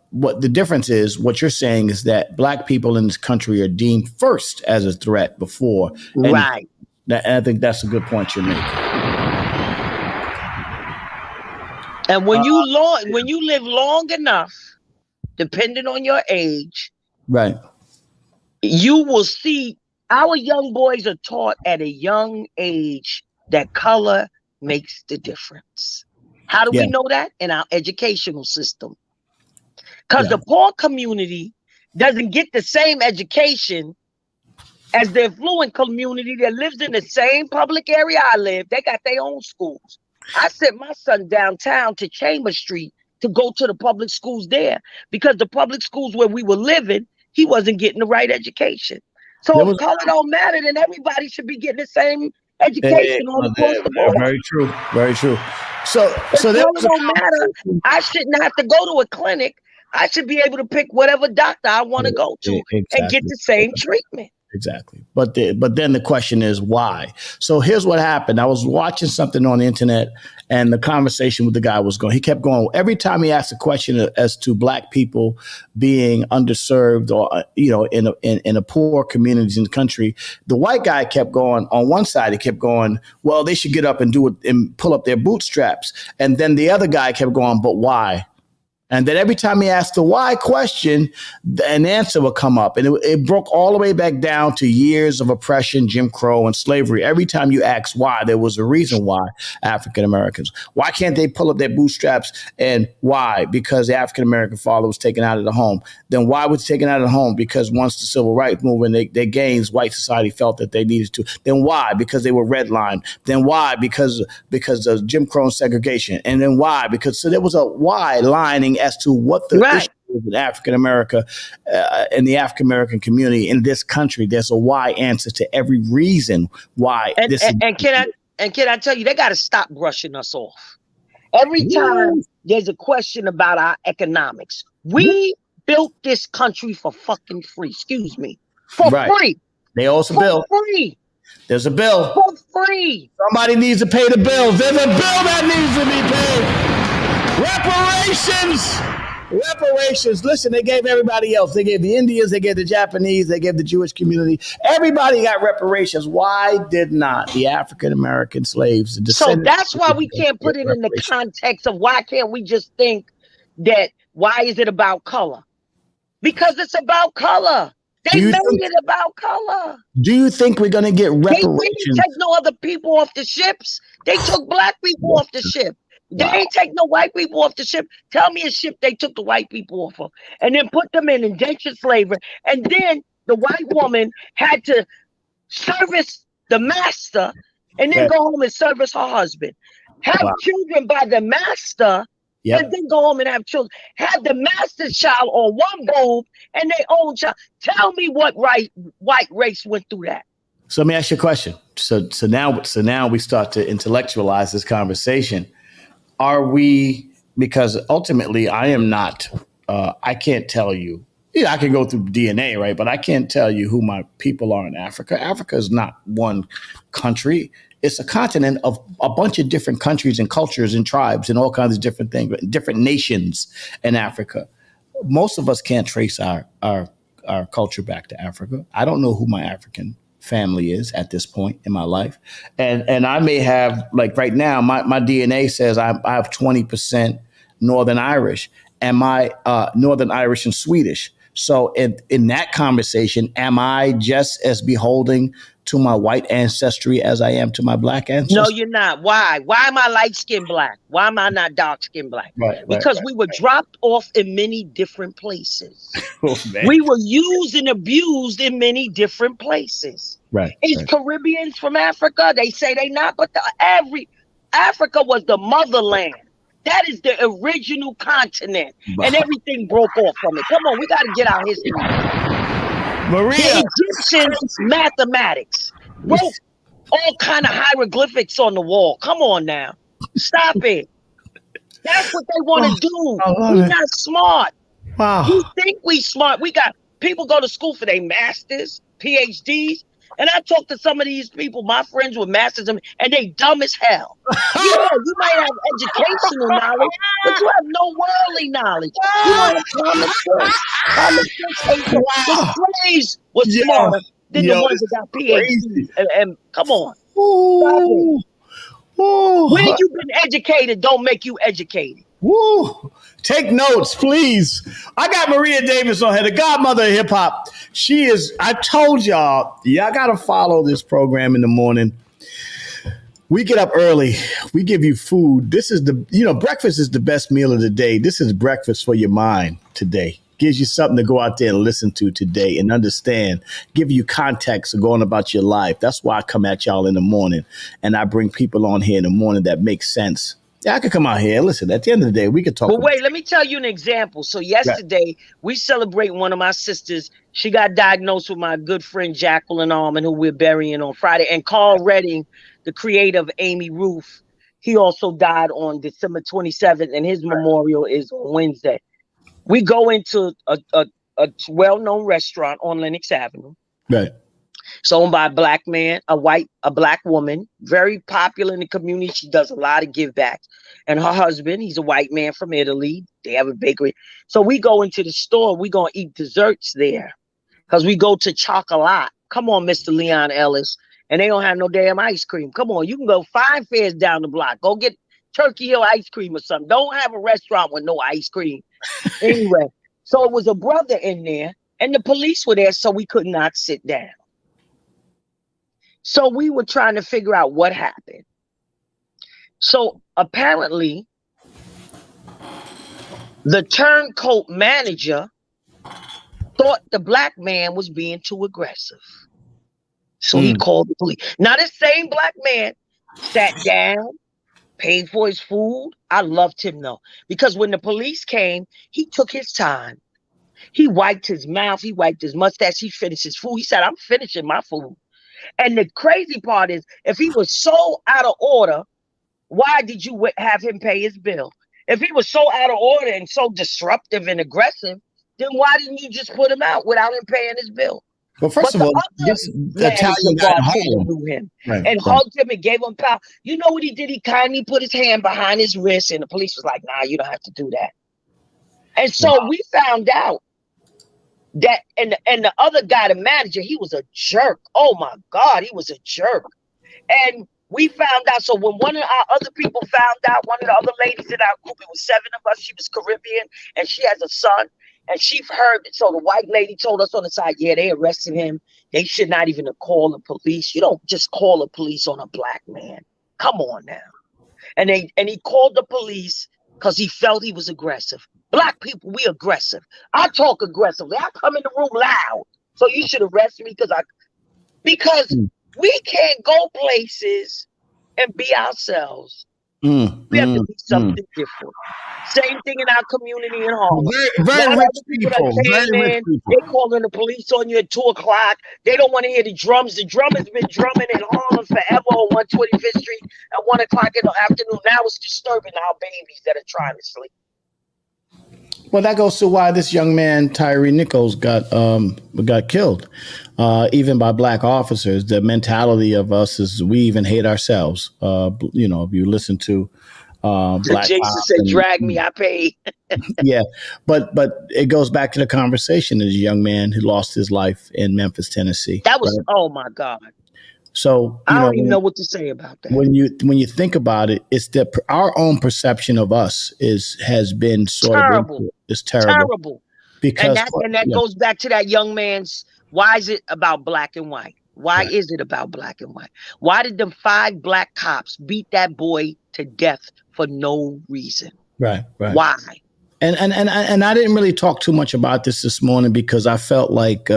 what the difference is, what you're saying is that black people in this country are deemed first as a threat before. Right. And I think that's a good point you're making. And when you live long enough, depending on your age, right, you will see our young boys are taught at a young age that color makes the difference. How do we know that? In our educational system. Because the poor community doesn't get the same education as the affluent community that lives in the same public area I live. They got their own schools. I sent my son downtown to Chambers Street to go to the public schools there, because the public schools where we were living, he wasn't getting the right education. So if color don't matter, then everybody should be getting the same education all across the board. Very true. Very true. So that don't matter. I shouldn't have to go to a clinic. I should be able to pick whatever doctor I want to go to and get the same treatment. Exactly. But then the question is why? So here's what happened. I was watching something on the internet, and the conversation with the guy was going. He kept going. Every time he asked a question as to black people being underserved or in a poor communities in the country, the white guy kept going. On one side, he kept going, well, they should get up and do it and pull up their bootstraps. And then the other guy kept going, but why? And then every time he asked the why question, an answer would come up. And it broke all the way back down to years of oppression, Jim Crow, and slavery. Every time you asked why, there was a reason why African Americans. Why can't they pull up their bootstraps? And why? Because the African American father was taken out of the home. Then why was he taken out of the home? Because once the civil rights movement, their gains, white society felt that they needed to. Then why? Because they were redlined. Then why? Because of Jim Crow and segregation. And then why? So there was a why lining as to what the issue is in African America, in the African American community in this country. There's a why answer to every reason why. And can I tell you, they got to stop brushing us off. Every time there's a question about our economics, we built this country for fucking free. Excuse me, for free. They owe us a bill. Free. There's a bill for free. Somebody needs to pay the bills. There's a bill that needs to be paid. Reparations. Listen, they gave everybody else. They gave the Indians, they gave the Japanese, they gave the Jewish community. Everybody got reparations. Why did not the African American slaves? So that's why we can't put it in the context of why can't we just think that why is it about color? Because it's about color. They made it about color. Do you think we're going to get reparations? They didn't take no other people off the ships. They took black people off the ship. They ain't take no white people off the ship. Tell me a ship they took the white people off of and then put them in indentured slavery. And then the white woman had to service the master and then go home and service her husband. Have children by the master and then go home and have children. Have the master's child on one boob and their own child. Tell me what white race went through that. So let me ask you a question. So now we start to intellectualize this conversation. Are we, because ultimately I am not, I can't tell you, I can go through DNA, right? But I can't tell you who my people are in Africa. Africa is not one country. It's a continent of a bunch of different countries and cultures and tribes and all kinds of different things, different nations in Africa. Most of us can't trace our culture back to Africa. I don't know who my African family is at this point in my life. And I may have, like right now, my DNA says I have 20% Northern Irish and my Northern Irish and Swedish. So in that conversation, am I just as beholding to my white ancestry as I am to my black ancestry? No, you're not. Why? Why am I light-skinned black? Why am I not dark-skinned black? Because we were dropped off in many different places. We were used and abused in many different places. Is Caribbeans from Africa? They say they not, but Africa was the motherland. That is the original continent, and everything broke off from it. Come on, we got to get our history. Maria. The Egyptians, mathematics. All kind of hieroglyphics on the wall. Come on now. Stop it. That's what they want to do. We're not smart. Wow. We think we smart. We got people go to school for their masters, PhDs. And I talk to some of these people, my friends with masters, and they dumb as hell. Yeah, you might have educational knowledge, but you have no worldly knowledge. You don't have common sense. Common sense. The slaves were smarter than the ones that got PhDs. And come on. Stop it. Where you been educated don't make you educated. Woo! Take notes, please. I got Maria Davis on here, the godmother of hip hop. She is, I told y'all got to follow this program in the morning. We get up early. We give you food. This is breakfast is the best meal of the day. This is breakfast for your mind today. Gives you something to go out there and listen to today and understand, give you context of going about your life. That's why I come at y'all in the morning and I bring people on here in the morning that make sense. Yeah, I could come out here and listen. At the end of the day, we could talk. But wait, let me tell you an example. So yesterday, we celebrate one of my sisters. She got diagnosed with my good friend Jacqueline Allman, who we're burying on Friday. And Carl Redding, the creator of Amy Roof, he also died on December 27th, and his memorial is on Wednesday. We go into a well-known restaurant on Lenox Avenue. Right. It's owned by a black man, a black woman, very popular in the community. She does a lot of give backs. And her husband, he's a white man from Italy. They have a bakery. So we go into the store. We're going to eat desserts there because we go to Chocolat. Come on, Mr. Leon Ellis. And they don't have no damn ice cream. Come on, you can go 5 fairs down the block. Go get Turkey Hill ice cream or something. Don't have a restaurant with no ice cream. Anyway, so it was a brother in there and the police were there, so we could not sit down. So we were trying to figure out what happened. So apparently, the turncoat manager thought the black man was being too aggressive. So he called the police. Now, this same black man sat down, paid for his food. I loved him, though, because when the police came, he took his time. He wiped his mouth. He wiped his mustache. He finished his food. He said, I'm finishing my food. And the crazy part is, if he was so out of order, why did you have him pay his bill? If he was so out of order and so disruptive and aggressive, then why didn't you just put him out without him paying his bill? Well, first of all, this Italian guy knew him and hugged him and gave him power. You know what he did? He kindly put his hand behind his wrist, and the police was like, nah, you don't have to do that. And so we found out that, and the other guy, the manager, he was a jerk. Oh my God, he was a jerk. And we found out, so when one of our other people found out, one of the other ladies in our group, it was 7 of us, she was Caribbean, and she has a son, and she heard, so the white lady told us on the side, yeah, they arrested him. They should not even call the police. You don't just call the police on a black man. Come on now. And he called the police because he felt he was aggressive. Black people, we aggressive. I talk aggressively. I come in the room loud. So you should arrest me because we can't go places and be ourselves. We have to be something different. Same thing in our community in Harlem. Very rich people. They calling the police on you at 2:00. They don't want to hear the drums. The drum has been drumming in Harlem forever on 125th Street at 1:00 in the afternoon. Now it's disturbing our babies that are trying to sleep. Well, that goes to why this young man, Tyree Nichols, got killed, even by black officers. The mentality of us is we even hate ourselves. If you listen to Black Jason said, drag me, I pay. Yeah, but it goes back to the conversation. There's a young man who lost his life in Memphis, Tennessee. That was, oh my God. So I don't even know what to say about that. When you think about it, it's that our own perception of us has been sort terrible. of it's terrible. Because that goes back to that young man's. Why is it about black and white? Why is it about black and white? Why did them 5 black cops beat that boy to death for no reason? Right. Why? And I didn't really talk too much about this morning because I felt like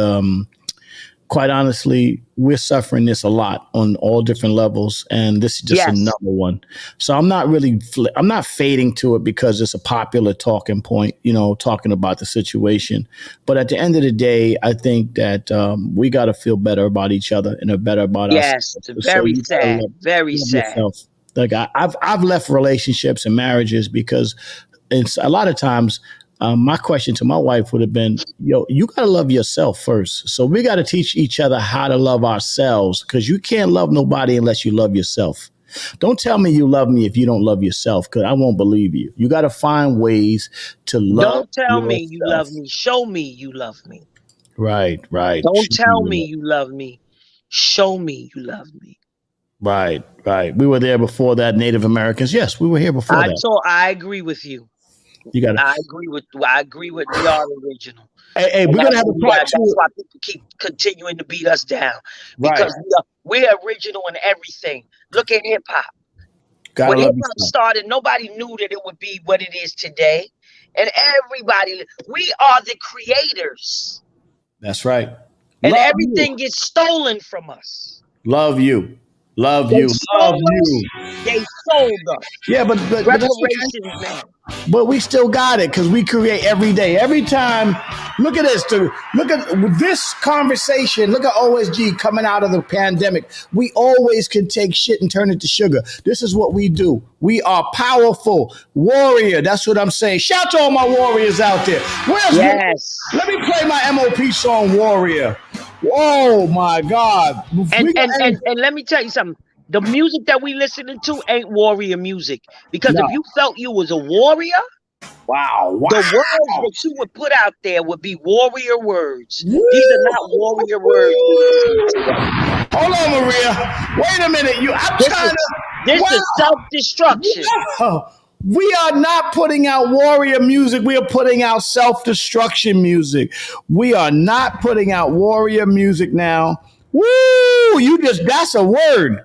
quite honestly, we're suffering this a lot on all different levels, and this is just another one. So I'm not really, I'm not fading to it because it's a popular talking point, talking about the situation. But at the end of the day, I think that we got to feel better about each other and better about Yes, ourselves. So very you gotta sad. Very love sad. yourself. Like I've left relationships and marriages because it's a lot of times. My question to my wife would have been, you got to love yourself first. So we got to teach each other how to love ourselves, because you can't love nobody unless you love yourself. Don't tell me you love me if you don't love yourself, because I won't believe you. You got to find ways to love Don't tell yourself. me you love me. Show me you love me. Right. Don't tell me you love me. Show me you love me. Right. We were there before that. Native Americans. Yes, we were here before that. So I agree with you. I agree with we are original. Hey, we're gonna have a part two. That's why people keep continuing to beat us down, because we're original in everything. Look at hip hop. When hip hop started, nobody knew that it would be what it is today, and we are the creators. That's right. And everything gets stolen from us. Love you. They sold us. Yeah, but reparations, man. But we still got it because we create every day. Every time, look at this. Look at this conversation. Look at OSG coming out of the pandemic. We always can take shit and turn it to sugar. This is what we do. We are powerful. Warrior. That's what I'm saying. Shout to all my warriors out there. Let me play my MOP song, Warrior. Oh my God. And let me tell you something. The music that we listening to ain't warrior music. Because if you felt you was a warrior, wow. The words that you would put out there would be warrior words. Woo! These are not warrior words. Hold on, Maria. Wait a minute. This is self-destruction. We are not putting out warrior music. We are putting out self-destruction music. We are not putting out warrior music now. Woo! That's a word.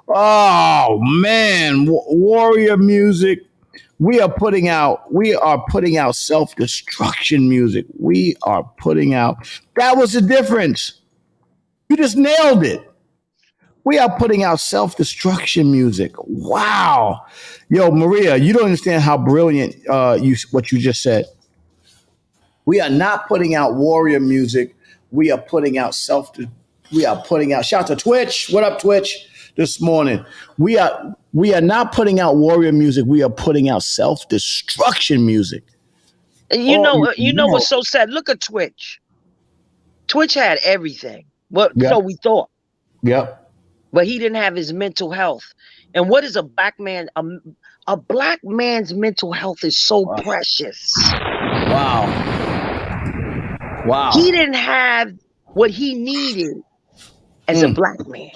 Oh man, warrior music. We are putting out self-destruction music. That was the difference. You just nailed it. We are putting out self-destruction music. Wow. Yo, Maria, you don't understand how brilliant what you just said. We are not putting out warrior music. We are putting out shout to Twitch. What up, Twitch? This morning. We are not putting out warrior music. We are putting out self-destruction music. You know what's so sad? Look at Twitch. Twitch had everything. So we thought. Yep. But he didn't have his mental health. And what is a black man? A black man's mental health is so precious. Wow. He didn't have what he needed as a black man.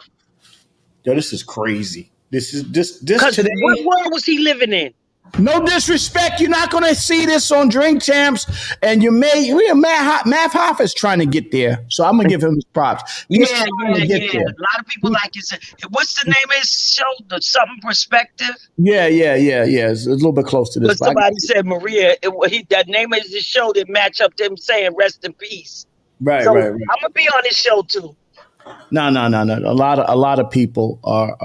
Yo, this is crazy. This Because today. What world was he living in? No disrespect, you're not going to see this on Drink Champs, and Math Hoff is trying to get there, so I'm going to give him his props. Yeah. A lot of people like it. What's the name of his show? The Something Perspective? Yeah. It's a little bit close to this. But somebody said, Maria, that name is the show that match up to him saying rest in peace. Right. I'm going to be on this show too. No. A lot of people are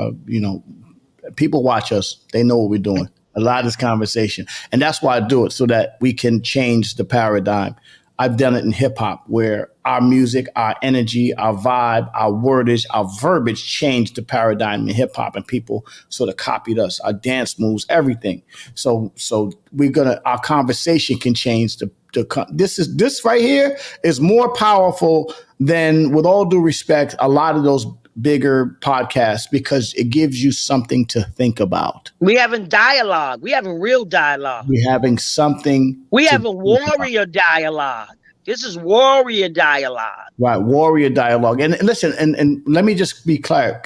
people watch us. They know what we're doing. A lot of this conversation. And that's why I do it, so that we can change the paradigm. I've done it in hip hop, where our music, our energy, our vibe, our wordage, our verbiage changed the paradigm in hip hop, and people sort of copied us, our dance moves, everything. So our conversation can change this right here is more powerful than, with all due respect, a lot of those bigger podcasts, because it gives you something to think about. We having dialogue. We having real dialogue. We're having something. We having warrior dialogue. This is warrior dialogue. Right, warrior dialogue. And listen, and let me just be clear.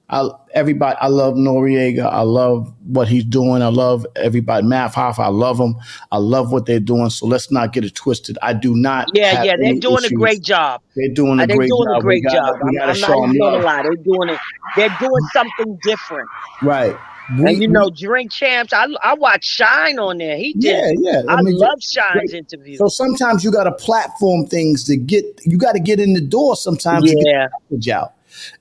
Everybody, I love Noriega. I love what he's doing. I love everybody. Math Hoffa, I love them. I love what they're doing. So let's not get it twisted. I do not have They're any doing a issues. great job. They're doing a They're great doing a job. We great got job. we got to I'm show not them even gonna love. lie. They're doing something different. Right. And Drink Champs, I watch Shine on there. Yeah. I mean, love Shine's great. interview. So sometimes you got to platform things you got to get in the door sometimes to get the message out.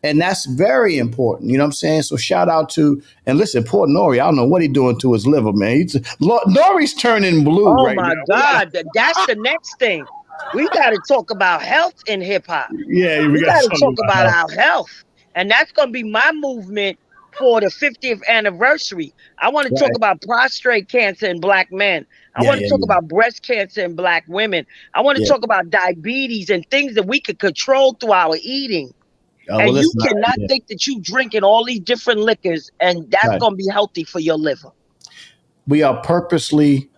And that's very important. You know what I'm saying? So shout out to, and listen, poor Nori, I don't know what he's doing to his liver, man. Nori's turning blue Oh right my now. God. That's the next thing. We got to talk about health in hip hop. Yeah, We got got to something talk about health. our health. And that's going to be my movement for the 50th anniversary. I want to talk about prostate cancer in Black men. I want to talk about breast cancer in Black women. I want to talk about diabetes and things that we could control through our eating. And you cannot think that you drinking all these different liquors and that's going to be healthy for your liver. We are purposely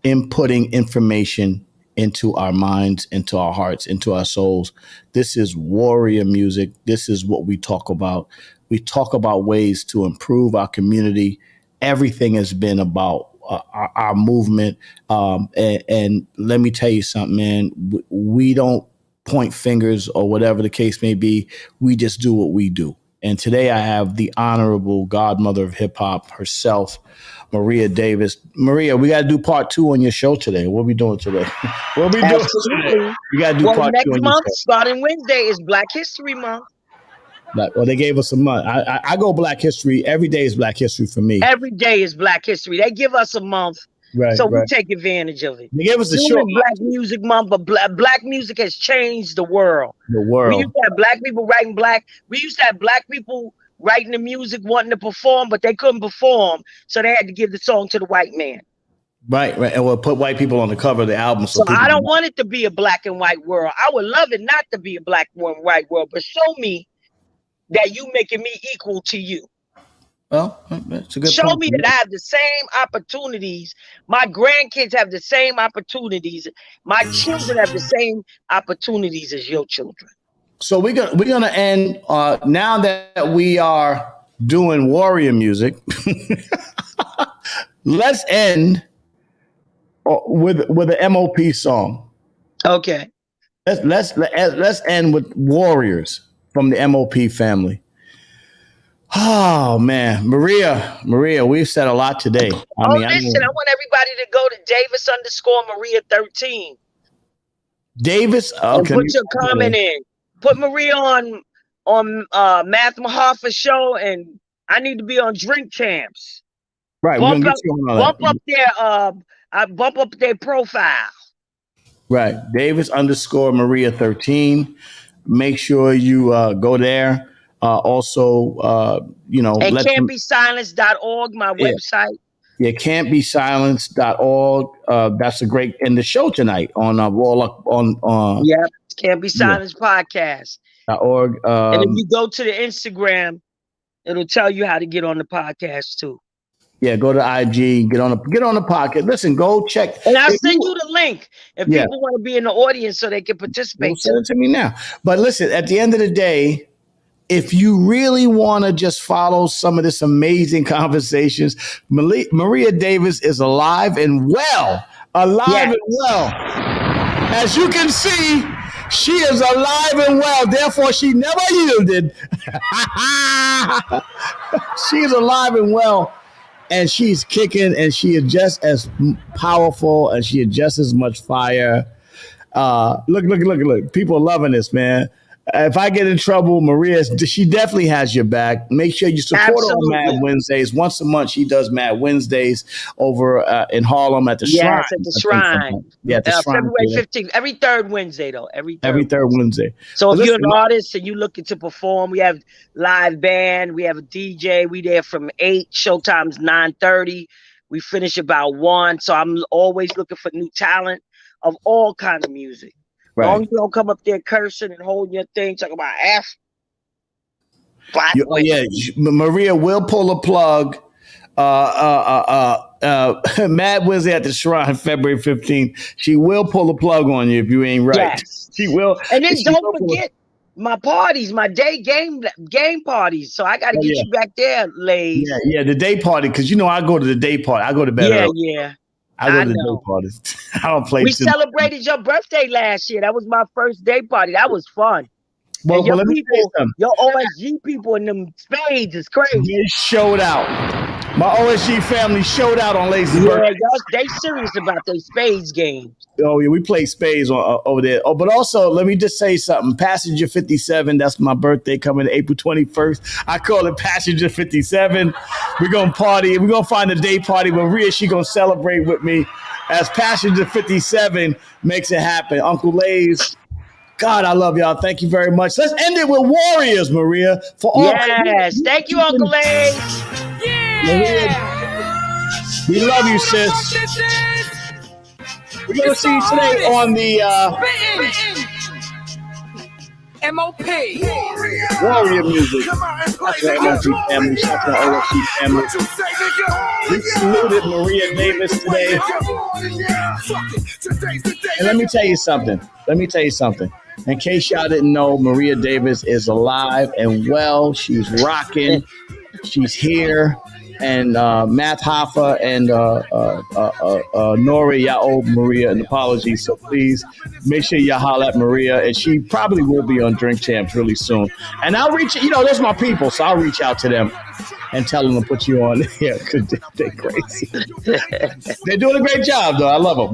inputting information into our minds, into our hearts, into our souls. This is warrior music. This is what we talk about. We talk about ways to improve our community. Everything has been about our movement. And let me tell you something, man. We don't point fingers or whatever the case may be. We just do what we do. And today I have the honorable godmother of hip hop herself, Maria Davis. Maria, we got to do part 2 on your show today. What are we doing today? What are we doing today? We got to do part 2 on your show. Next month, starting Wednesday, is Black History Month. Well, they gave us a month. I go Black History. Every day is Black History for me. Every day is Black History. They give us a month. So we take advantage of it. They gave us a short Black Music Month, but Black music has changed the world. We used to have Black people writing Black. We used to have Black people writing the music, wanting to perform, but they couldn't perform, so they had to give the song to the white man. Right, and we'll put white people on the cover of the album. So I don't want it to be a black and white world. I would love it not to be a black and white world, but show me that you making me equal to you. Well, that's a good Show point. me that I have the same opportunities. My grandkids have the same opportunities. My children have the same opportunities as your children. So we're gonna end now that we are doing warrior music. Let's end with an MOP song. Okay. Let's end with Warriors from the MOP family. Oh man, Maria, we've said a lot today. I want everybody to go to Davis_Maria13. Davis, and put your comment in. Put Maria on Math Hoffa show, and I need to be on Drink Champs. Right, bump up their profile. Right, Davis_Maria13. Make sure you go there. Also, and can'tbesilenced.org, my website. Yeah, can'tbesilenced.org. That's a great, and the show tonight on Yep, Can't Be Silenced podcast. .org. And if you go to the Instagram, it'll tell you how to get on the podcast too. Yeah, go to IG, get on the podcast. Listen, go check. And I'll send you the link if people want to be in the audience so they can participate. Send it to me now. But listen, at the end of the day, if you really want to just follow some of this amazing conversations, Maria Davis is alive and well. And well. As you can see, she is alive and well. Therefore, she never yielded. She is alive and well. And she's kicking, and she is just as powerful, and she is just as much fire. Look. People are loving this, man. If I get in trouble, Maria, she definitely has your back. Make sure you support her on Mad Wednesdays. Once a month, she does Mad Wednesdays over in Harlem at the Shrine. Yes, at the Shrine. Yeah, at the Shrine. February 15th. Every third Wednesday, though. Every third Wednesday. So if you're an artist and you're looking to perform, we have live band. We have a DJ. We there from 8. Showtime's 9:30. We finish about 1. So I'm always looking for new talent of all kind of music. Right. Long as you don't come up there cursing and holding your thing, talking about F. Maria will pull a plug. Mad Wednesday at the Shrine, February 15th. She will pull a plug on you if you ain't right. Yes. She will. And then don't forget, my parties, my day game parties. So I got to get you back there, Lays. Yeah, the day party, because I go to the day party. I go to bed early. Yeah. I go to the day parties. I don't play. We celebrated your birthday last year. That was my first day party. That was fun. Well, and your let me people, tell you something. Your OSG people in them spades is crazy. They showed out. My OSG family showed out on Lazy's birthday. They serious about their spades games. Oh, yeah, we play spades over there. Oh, but also, let me just say something. Passenger 57, that's my birthday coming April 21st. I call it Passenger 57. We're going to party. We're going to find a day party. Maria, she going to celebrate with me as Passenger 57 makes it happen. Uncle Lays, God, I love y'all. Thank you very much. Let's end it with Warriors, Maria. For all thank you, Uncle Lays. Maria, we love you, sis. We're going to see you today on the MOP Warrior music. That's right, MOP family. Shout out to OSG family. We saluted Maria Davis today. And let me tell you something. In case y'all didn't know, Maria Davis is alive and well. She's rocking. She's here. And Matt Hoffa and Nori, y'all owe Maria an apology. So please make sure y'all holler at Maria. And she probably will be on Drink Champs really soon. And I'll reach, those are my people. So I'll reach out to them and tell them to put you on here because they're crazy. They're doing a great job, though. I love them.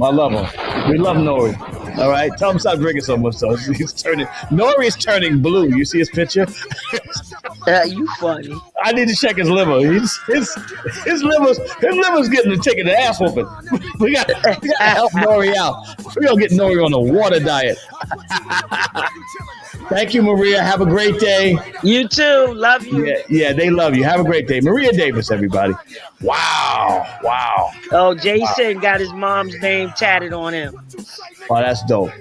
We love Nori. All right, tell him stop drinking so much. So Nori's turning blue. You see his picture? You funny. I need to check his liver. His liver's getting the ticket to ass whooping. We got to help Nori out. We're gonna get Nori on a water diet. Thank you, Maria. Have a great day. You too. Love you. Yeah, they love you. Have a great day. Maria Davis, everybody. Wow. Oh, Jason got his mom's name tatted on him. Oh, that's dope.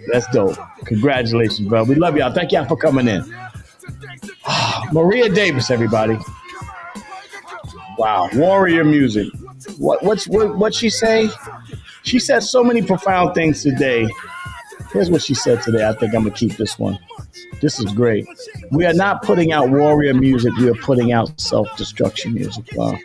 Congratulations, bro. We love y'all. Thank y'all for coming in. Maria Davis, everybody. Wow. Warrior music. What she say? She said so many profound things today. Here's what she said today. I think I'm going to keep this one. This is great. We are not putting out warrior music. We are putting out self-destruction music. Wow.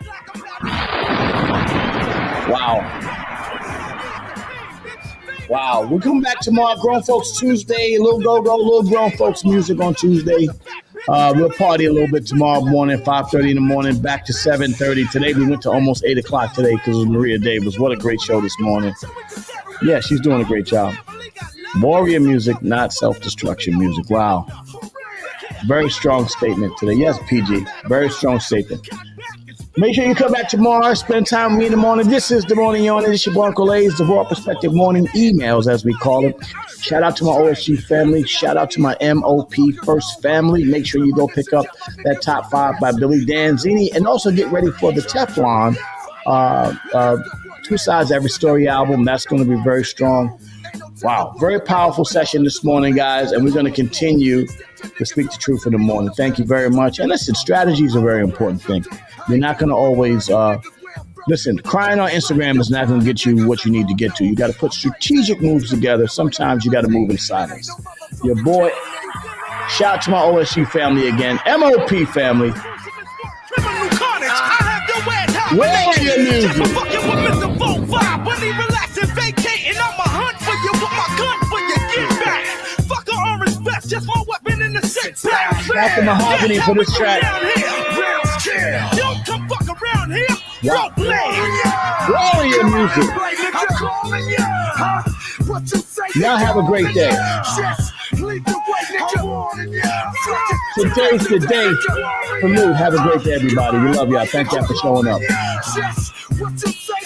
We'll come back tomorrow. Grown Folks Tuesday. A little go-go, little grown folks music on Tuesday. We'll party a little bit tomorrow morning, 5:30 in the morning, back to 7:30. Today we went to almost 8 o'clock today because of Maria Davis. What a great show this morning. Yeah, she's doing a great job. Warrior music, not self-destruction music. Wow. Very strong statement today. Yes, PG. Very strong statement. Make sure you come back tomorrow. Spend time with me in the morning. This is the Morning Yawning. This is your boy Uncle A's, the Raw Perspective Morning Emails, as we call it. Shout out to my OSG family. Shout out to my MOP First family. Make sure you go pick up that Top 5 by Billy Danzini. And also get ready for the Teflon Two Sides Every Story album. That's going to be very strong. Wow. Very powerful session this morning, guys. And we're going to continue to speak the truth in the morning. Thank you very much. And listen, strategy is a very important thing. You're not going to always, crying on Instagram is not going to get you what you need to get to. You got to put strategic moves together. Sometimes you got to move in silence. Your boy, shout out to my OSU family again, MOP family. Warrior music. Just my weapon in the six pack. Back to Mahogany for this track. Don't come fuck around here. Wow. Don't play. Warrior music. Y'all have a great day. Today's the day for me. Have a great day, everybody. We love y'all. Thank y'all for showing up.